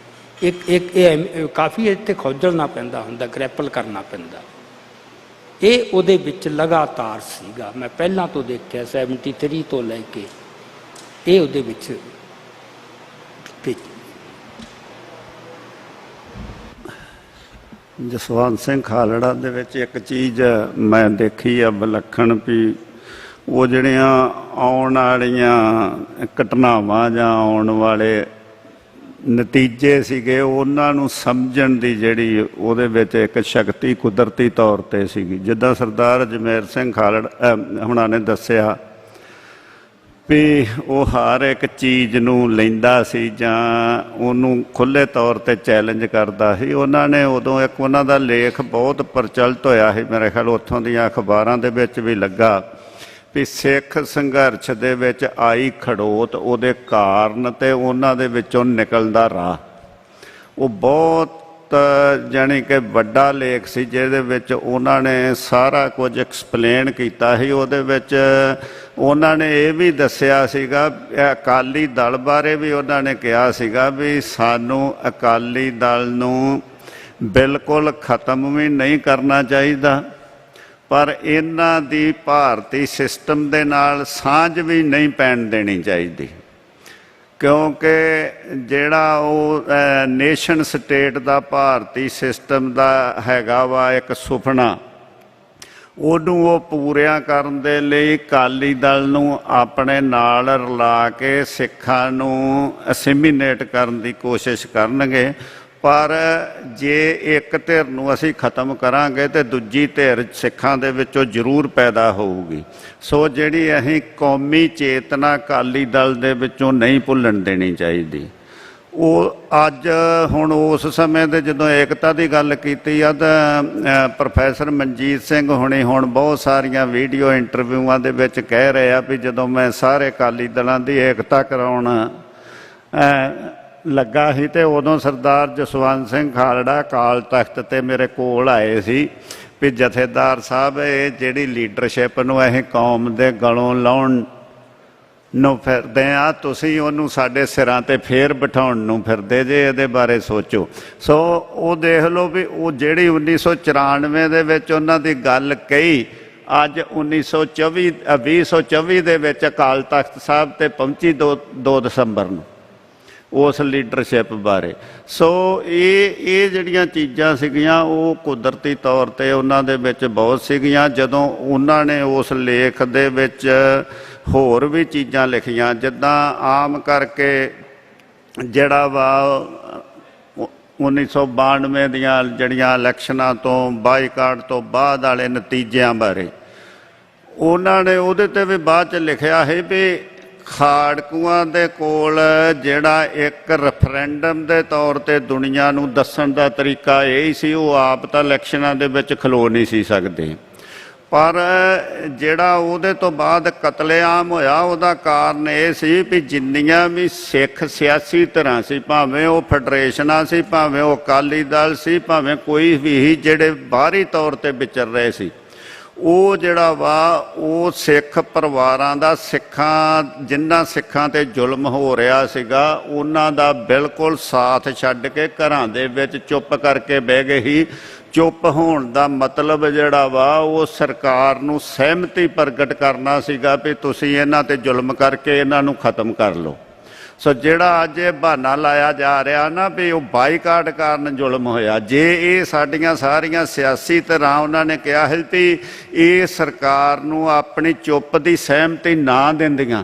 ਇਹ ਕਾਫੀ ਇੱਥੇ ਖੋਜਲਣਾ ਪੈਂਦਾ ਹੁੰਦਾ, ਗ੍ਰੈਪਲ ਕਰਨਾ ਪੈਂਦਾ। ਇਹ ਉਹਦੇ ਵਿੱਚ ਲਗਾਤਾਰ ਸੀਗਾ, ਮੈਂ ਪਹਿਲਾਂ ਤੋਂ ਦੇਖਿਆ 73 ਤੋਂ ਲੈ ਕੇ ਇਹ ਉਹਦੇ ਵਿੱਚ ਜਸਵੰਤ ਸਿੰਘ ਖਾਲੜਾ ਦੇ ਵਿੱਚ ਇੱਕ ਚੀਜ਼ ਮੈਂ ਦੇਖੀ ਆ ਵਿਲੱਖਣ, ਵੀ ਉਹ ਜਿਹੜੀਆਂ ਆਉਣ ਵਾਲੀਆਂ ਘਟਨਾਵਾਂ ਜਾਂ ਆਉਣ ਵਾਲੇ ਨਤੀਜੇ ਸੀਗੇ ਉਹਨਾਂ ਨੂੰ ਸਮਝਣ ਦੀ ਜਿਹੜੀ ਉਹਦੇ ਵਿੱਚ ਇੱਕ ਸ਼ਕਤੀ ਕੁਦਰਤੀ ਤੌਰ 'ਤੇ ਸੀਗੀ। ਜਿੱਦਾਂ ਸਰਦਾਰ ਅਜਮੇਰ ਸਿੰਘ ਖਾਲੜਾ ਹੁਣਾਂ ਨੇ ਦੱਸਿਆ ਵੀ ਉਹ ਹਰ ਇੱਕ ਚੀਜ਼ ਨੂੰ ਲੈਂਦਾ ਸੀ ਜਾਂ ਉਹਨੂੰ ਖੁੱਲ੍ਹੇ ਤੌਰ 'ਤੇ ਚੈਲੰਜ ਕਰਦਾ ਸੀ। ਉਹਨਾਂ ਨੇ ਉਦੋਂ ਇੱਕ ਉਹਨਾਂ ਦਾ ਲੇਖ ਬਹੁਤ ਪ੍ਰਚਲਿਤ ਹੋਇਆ ਸੀ, ਮੇਰੇ ਖਿਆਲ ਉੱਥੋਂ ਦੀਆਂ ਅਖਬਾਰਾਂ ਦੇ ਵਿੱਚ ਵੀ ਲੱਗਾ, ਵੀ ਸਿੱਖ ਸੰਘਰਸ਼ ਦੇ ਵਿੱਚ ਆਈ ਖੜੋਤ, ਉਹਦੇ ਕਾਰਨ ਤੇ ਉਹਨਾਂ ਦੇ ਵਿੱਚੋਂ ਨਿਕਲਣ ਦਾ ਰਾਹ। ਉਹ ਬਹੁਤ ਜਾਣੀ ਕਿ ਵੱਡਾ ਲੇਖ ਸੀ ਜਿਹਦੇ ਵਿੱਚ ਉਹਨਾਂ ਨੇ ਸਾਰਾ ਕੁਝ ਐਕਸਪਲੇਨ ਕੀਤਾ ਸੀ। ਉਹਦੇ ਵਿੱਚ ਉਹਨਾਂ ਨੇ ਇਹ ਵੀ ਦੱਸਿਆ ਸੀਗਾ, ਅਕਾਲੀ ਦਲ ਬਾਰੇ ਵੀ ਉਹਨਾਂ ਨੇ ਕਿਹਾ ਸੀਗਾ ਵੀ ਸਾਨੂੰ ਅਕਾਲੀ ਦਲ ਨੂੰ ਬਿਲਕੁਲ ਖਤਮ ਵੀ ਨਹੀਂ ਕਰਨਾ ਚਾਹੀਦਾ, ਪਰ ਇਹਨਾਂ ਦੀ ਭਾਰਤੀ ਸਿਸਟਮ ਦੇ ਨਾਲ ਸਾਂਝ ਵੀ ਨਹੀਂ ਪੈਣ ਦੇਣੀ ਚਾਹੀਦੀ, ਕਿਉਂਕਿ ਜਿਹੜਾ ਉਹ ਨੇਸ਼ਨ ਸਟੇਟ ਦਾ ਭਾਰਤੀ ਸਿਸਟਮ ਦਾ ਹੈਗਾ ਵਾ ਇੱਕ ਸੁਪਨਾ, ਉਹਨੂੰ ਉਹ ਪੂਰਿਆਂ ਕਰਨ ਦੇ ਲਈ ਅਕਾਲੀ ਦਲ ਨੂੰ ਆਪਣੇ ਨਾਲ ਰਲਾ ਕੇ ਸਿੱਖਾਂ ਨੂੰ ਅਸਿਮੀਨੇਟ ਕਰਨ ਦੀ ਕੋਸ਼ਿਸ਼ ਕਰਨਗੇ। ਪਰ ਜੇ ਇੱਕ ਧਿਰ ਨੂੰ ਅਸੀਂ ਖਤਮ ਕਰਾਂਗੇ ਤੇ ਦੂਜੀ ਧਿਰ ਸਿੱਖਾਂ ਦੇ ਵਿੱਚੋਂ ਜ਼ਰੂਰ ਪੈਦਾ ਹੋਊਗੀ। ਸੋ ਜਿਹੜੀ ਅਸੀਂ ਕੌਮੀ ਚੇਤਨਾ ਅਕਾਲੀ ਦਲ ਦੇ ਵਿੱਚੋਂ ਨਹੀਂ ਭੁੱਲਣ ਦੇਣੀ ਚਾਹੀਦੀ। ਉਹ ਅੱਜ ਹੁਣ ਉਸ ਸਮੇਂ ਦੇ ਜਦੋਂ ਏਕਤਾ ਦੀ ਗੱਲ ਕੀਤੀ ਆ ਤਾਂ ਪ੍ਰੋਫੈਸਰ ਮਨਜੀਤ ਸਿੰਘ ਹੁਣੀ ਹੁਣ ਬਹੁਤ ਸਾਰੀਆਂ ਵੀਡੀਓ ਇੰਟਰਵਿਊਆਂ ਦੇ ਵਿੱਚ ਕਹਿ ਰਹੇ ਆ ਵੀ ਜਦੋਂ ਮੈਂ ਸਾਰੇ ਅਕਾਲੀ ਦਲਾਂ ਦੀ ਏਕਤਾ ਕਰਾਉਣ ਲੱਗਾ ਸੀ ਤੇ ਉਦੋਂ ਸਰਦਾਰ ਜਸਵੰਤ ਸਿੰਘ ਖਾਲੜਾ ਅਕਾਲ ਤਖਤ ਤੇ ਮੇਰੇ ਕੋਲ ਆਏ ਸੀ ਵੀ ਜਥੇਦਾਰ ਸਾਹਿਬ ਇਹ ਜਿਹੜੀ ਲੀਡਰਸ਼ਿਪ ਨੂੰ ਅਸੀਂ ਕੌਮ ਦੇ ਗਲੋਂ ਲਾਉਣ ਨੂੰ ਫਿਰਦੇ ਆ, ਤੁਸੀਂ ਉਹਨੂੰ ਸਾਡੇ ਸਿਰਾਂ ਤੇ ਫੇਰ ਬਿਠਾਉਣ ਨੂੰ ਫਿਰਦੇ ਜੇ, ਇਹਦੇ ਬਾਰੇ ਸੋਚੋ। ਸੋ ਉਹ ਦੇਖ ਲਓ ਵੀ ਉਹ ਜਿਹੜੀ 1994 ਦੇ ਵਿੱਚ ਉਹਨਾਂ ਦੀ ਗੱਲ ਕਹੀ, ਅੱਜ 2024 ਦੇ ਵਿੱਚ ਅਕਾਲ ਤਖਤ ਸਾਹਿਬ ਤੇ ਪਹੁੰਚੀ 2 ਦਸੰਬਰ ਨੂੰ ਉਸ ਲੀਡਰਸ਼ਿਪ ਬਾਰੇ। ਸੋ ਇਹ ਜਿਹੜੀਆਂ ਚੀਜ਼ਾਂ ਸੀਗੀਆਂ ਉਹ ਕੁਦਰਤੀ ਤੌਰ 'ਤੇ ਉਹਨਾਂ ਦੇ ਵਿੱਚ ਬਹੁਤ ਸੀਗੀਆਂ। ਜਦੋਂ ਉਹਨਾਂ ਨੇ ਉਸ ਲੇਖ ਦੇ ਵਿੱਚ ਹੋਰ ਵੀ ਚੀਜ਼ਾਂ ਲਿਖੀਆਂ, ਜਿੱਦਾਂ ਆਮ ਕਰਕੇ ਜਿਹੜਾ ਵਾ 1992 ਦੀਆਂ ਜਿਹੜੀਆਂ ਇਲੈਕਸ਼ਨਾਂ ਤੋਂ ਬਾਈਕਾਟ ਤੋਂ ਬਾਅਦ ਵਾਲੇ ਨਤੀਜਿਆਂ ਬਾਰੇ ਉਹਨਾਂ ਨੇ ਉਹਦੇ 'ਤੇ ਵੀ ਬਾਅਦ 'ਚ ਲਿਖਿਆ ਹੈ ਵੀ ਖਾੜਕੂਆਂ ਦੇ ਕੋਲ ਜਿਹੜਾ ਇੱਕ ਰੈਫਰੈਂਡਮ ਦੇ ਤੌਰ 'ਤੇ ਦੁਨੀਆ ਨੂੰ ਦੱਸਣ ਦਾ ਤਰੀਕਾ ਇਹ ਹੀ ਸੀ, ਉਹ ਆਪ ਤਾਂ ਇਲੈਕਸ਼ਨਾਂ ਦੇ ਵਿੱਚ ਖਲੋ ਨਹੀਂ ਸੀ ਸਕਦੇ, ਪਰ ਜਿਹੜਾ ਉਹਦੇ ਤੋਂ ਬਾਅਦ ਕਤਲੇਆਮ ਹੋਇਆ ਉਹਦਾ ਕਾਰਨ ਇਹ ਸੀ ਵੀ ਜਿੰਨੀਆਂ ਵੀ ਸਿੱਖ ਸਿਆਸੀ ਧਿਰਾਂ ਸੀ, ਭਾਵੇਂ ਉਹ ਫੈਡਰੇਸ਼ਨਾਂ ਸੀ, ਭਾਵੇਂ ਉਹ ਅਕਾਲੀ ਦਲ ਸੀ, ਭਾਵੇਂ ਕੋਈ ਵੀ ਜਿਹੜੇ ਬਾਹਰੀ ਤੌਰ 'ਤੇ ਵਿਚਰ ਰਹੇ ਸੀ, ਉਹ ਜਿਹੜਾ ਵਾ ਉਹ ਸਿੱਖ ਪਰਿਵਾਰਾਂ ਦਾ ਜਿਨ੍ਹਾਂ ਸਿੱਖਾਂ 'ਤੇ ਜ਼ੁਲਮ ਹੋ ਰਿਹਾ ਸੀਗਾ ਉਹਨਾਂ ਦਾ ਬਿਲਕੁਲ ਸਾਥ ਛੱਡ ਕੇ ਘਰਾਂ ਦੇ ਵਿੱਚ ਚੁੱਪ ਕਰਕੇ ਬਹਿ ਗਏ ਸੀ। ਚੁੱਪ ਹੋਣ ਦਾ ਮਤਲਬ ਜਿਹੜਾ ਵਾ ਉਹ ਸਰਕਾਰ ਨੂੰ ਸਹਿਮਤੀ ਪ੍ਰਗਟ ਕਰਨਾ ਸੀਗਾ ਵੀ ਤੁਸੀਂ ਇਹਨਾਂ 'ਤੇ ਜ਼ੁਲਮ ਕਰਕੇ ਇਹਨਾਂ ਨੂੰ ਖਤਮ ਕਰ ਲਓ। ਸੋ ਜਿਹੜਾ ਅੱਜ ਇਹ ਬਹਾਨਾ ਲਾਇਆ ਜਾ ਰਿਹਾ ਨਾ ਵੀ ਉਹ ਬਾਈਕਾਟ ਕਾਰਨ ਜ਼ੁਲਮ ਹੋਇਆ, ਜੇ ਇਹ ਸਾਡੀਆਂ ਸਾਰੀਆਂ ਸਿਆਸੀ ਧਿਰਾਂ ਉਹਨਾਂ ਨੇ ਕਿਹਾ ਹੈ ਵੀ ਇਹ ਸਰਕਾਰ ਨੂੰ ਆਪਣੀ ਚੁੱਪ ਦੀ ਸਹਿਮਤੀ ਨਾ ਦਿੰਦੀਆਂ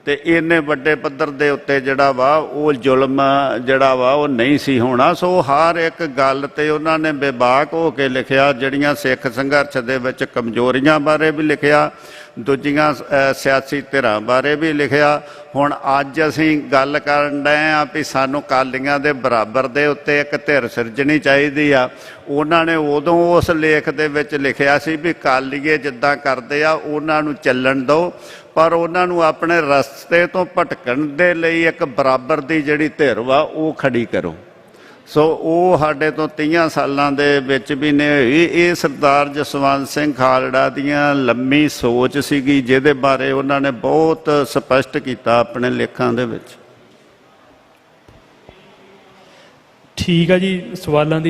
ਤੇ ਇੰਨੇ ਵੱਡੇ ਪੱਧਰ ਦੇ ਉੱਤੇ ਜਿਹੜਾ ਵਾ ਉਹ ਜ਼ੁਲਮ ਜਿਹੜਾ ਵਾ ਉਹ ਨਹੀਂ ਸੀ ਹੋਣਾ। ਸੋ ਹਰ ਇੱਕ ਗੱਲ ਤੇ ਉਹਨਾਂ ਨੇ ਬੇਬਾਕ ਹੋ ਕੇ ਲਿਖਿਆ, ਜਿਹੜੀਆਂ ਸਿੱਖ ਸੰਘਰਸ਼ ਦੇ ਵਿੱਚ ਕਮਜ਼ੋਰੀਆਂ ਬਾਰੇ ਵੀ ਲਿਖਿਆ, ਦੂਜੀਆਂ ਸਿਆਸੀ ਧਿਰਾਂ ਬਾਰੇ ਵੀ ਲਿਖਿਆ। ਹੁਣ ਅੱਜ ਅਸੀਂ ਗੱਲ ਕਰਨ ਡਏ ਹਾਂ ਵੀ ਸਾਨੂੰ ਅਕਾਲੀਆਂ ਦੇ ਬਰਾਬਰ ਦੇ ਉੱਤੇ ਇੱਕ ਧਿਰ ਸਿਰਜਣੀ ਚਾਹੀਦੀ ਆ। ਉਹਨਾਂ ਨੇ ਉਦੋਂ ਉਸ ਲੇਖ ਦੇ ਵਿੱਚ ਲਿਖਿਆ ਸੀ ਵੀ ਅਕਾਲੀਏ ਜਿੱਦਾਂ ਕਰਦੇ ਆ ਉਹਨਾਂ ਨੂੰ ਚੱਲਣ ਦਿਓ, ਪਰ ਉਹਨਾਂ ਨੂੰ ਆਪਣੇ ਰਸਤੇ ਤੋਂ ਭਟਕਣ ਦੇ ਲਈ ਇੱਕ ਬਰਾਬਰ ਦੀ ਜਿਹੜੀ ਧਿਰ ਵਾ ਉਹ ਖੜੀ ਕਰੋ। ਸੋ ਉਹ ਸਾਡੇ ਤੋਂ 30 ਸਾਲਾਂ ਦੇ ਵਿੱਚ ਵੀ ਨਹੀਂ ਹੋਈ। ਇਹ ਸਰਦਾਰ ਜਸਵੰਤ ਸਿੰਘ ਖਾਲੜਾ ਦੀਆਂ ਲੰਮੀ ਸੋਚ ਸੀਗੀ ਜਿਹਦੇ ਬਾਰੇ ਉਹਨਾਂ ਨੇ ਬਹੁਤ ਸਪਸ਼ਟ ਕੀਤਾ ਆਪਣੇ ਲੇਖਾਂ ਦੇ ਵਿੱਚ। ਠੀਕ ਆ ਜੀ, ਸਵਾਲਾਂ ਦੀ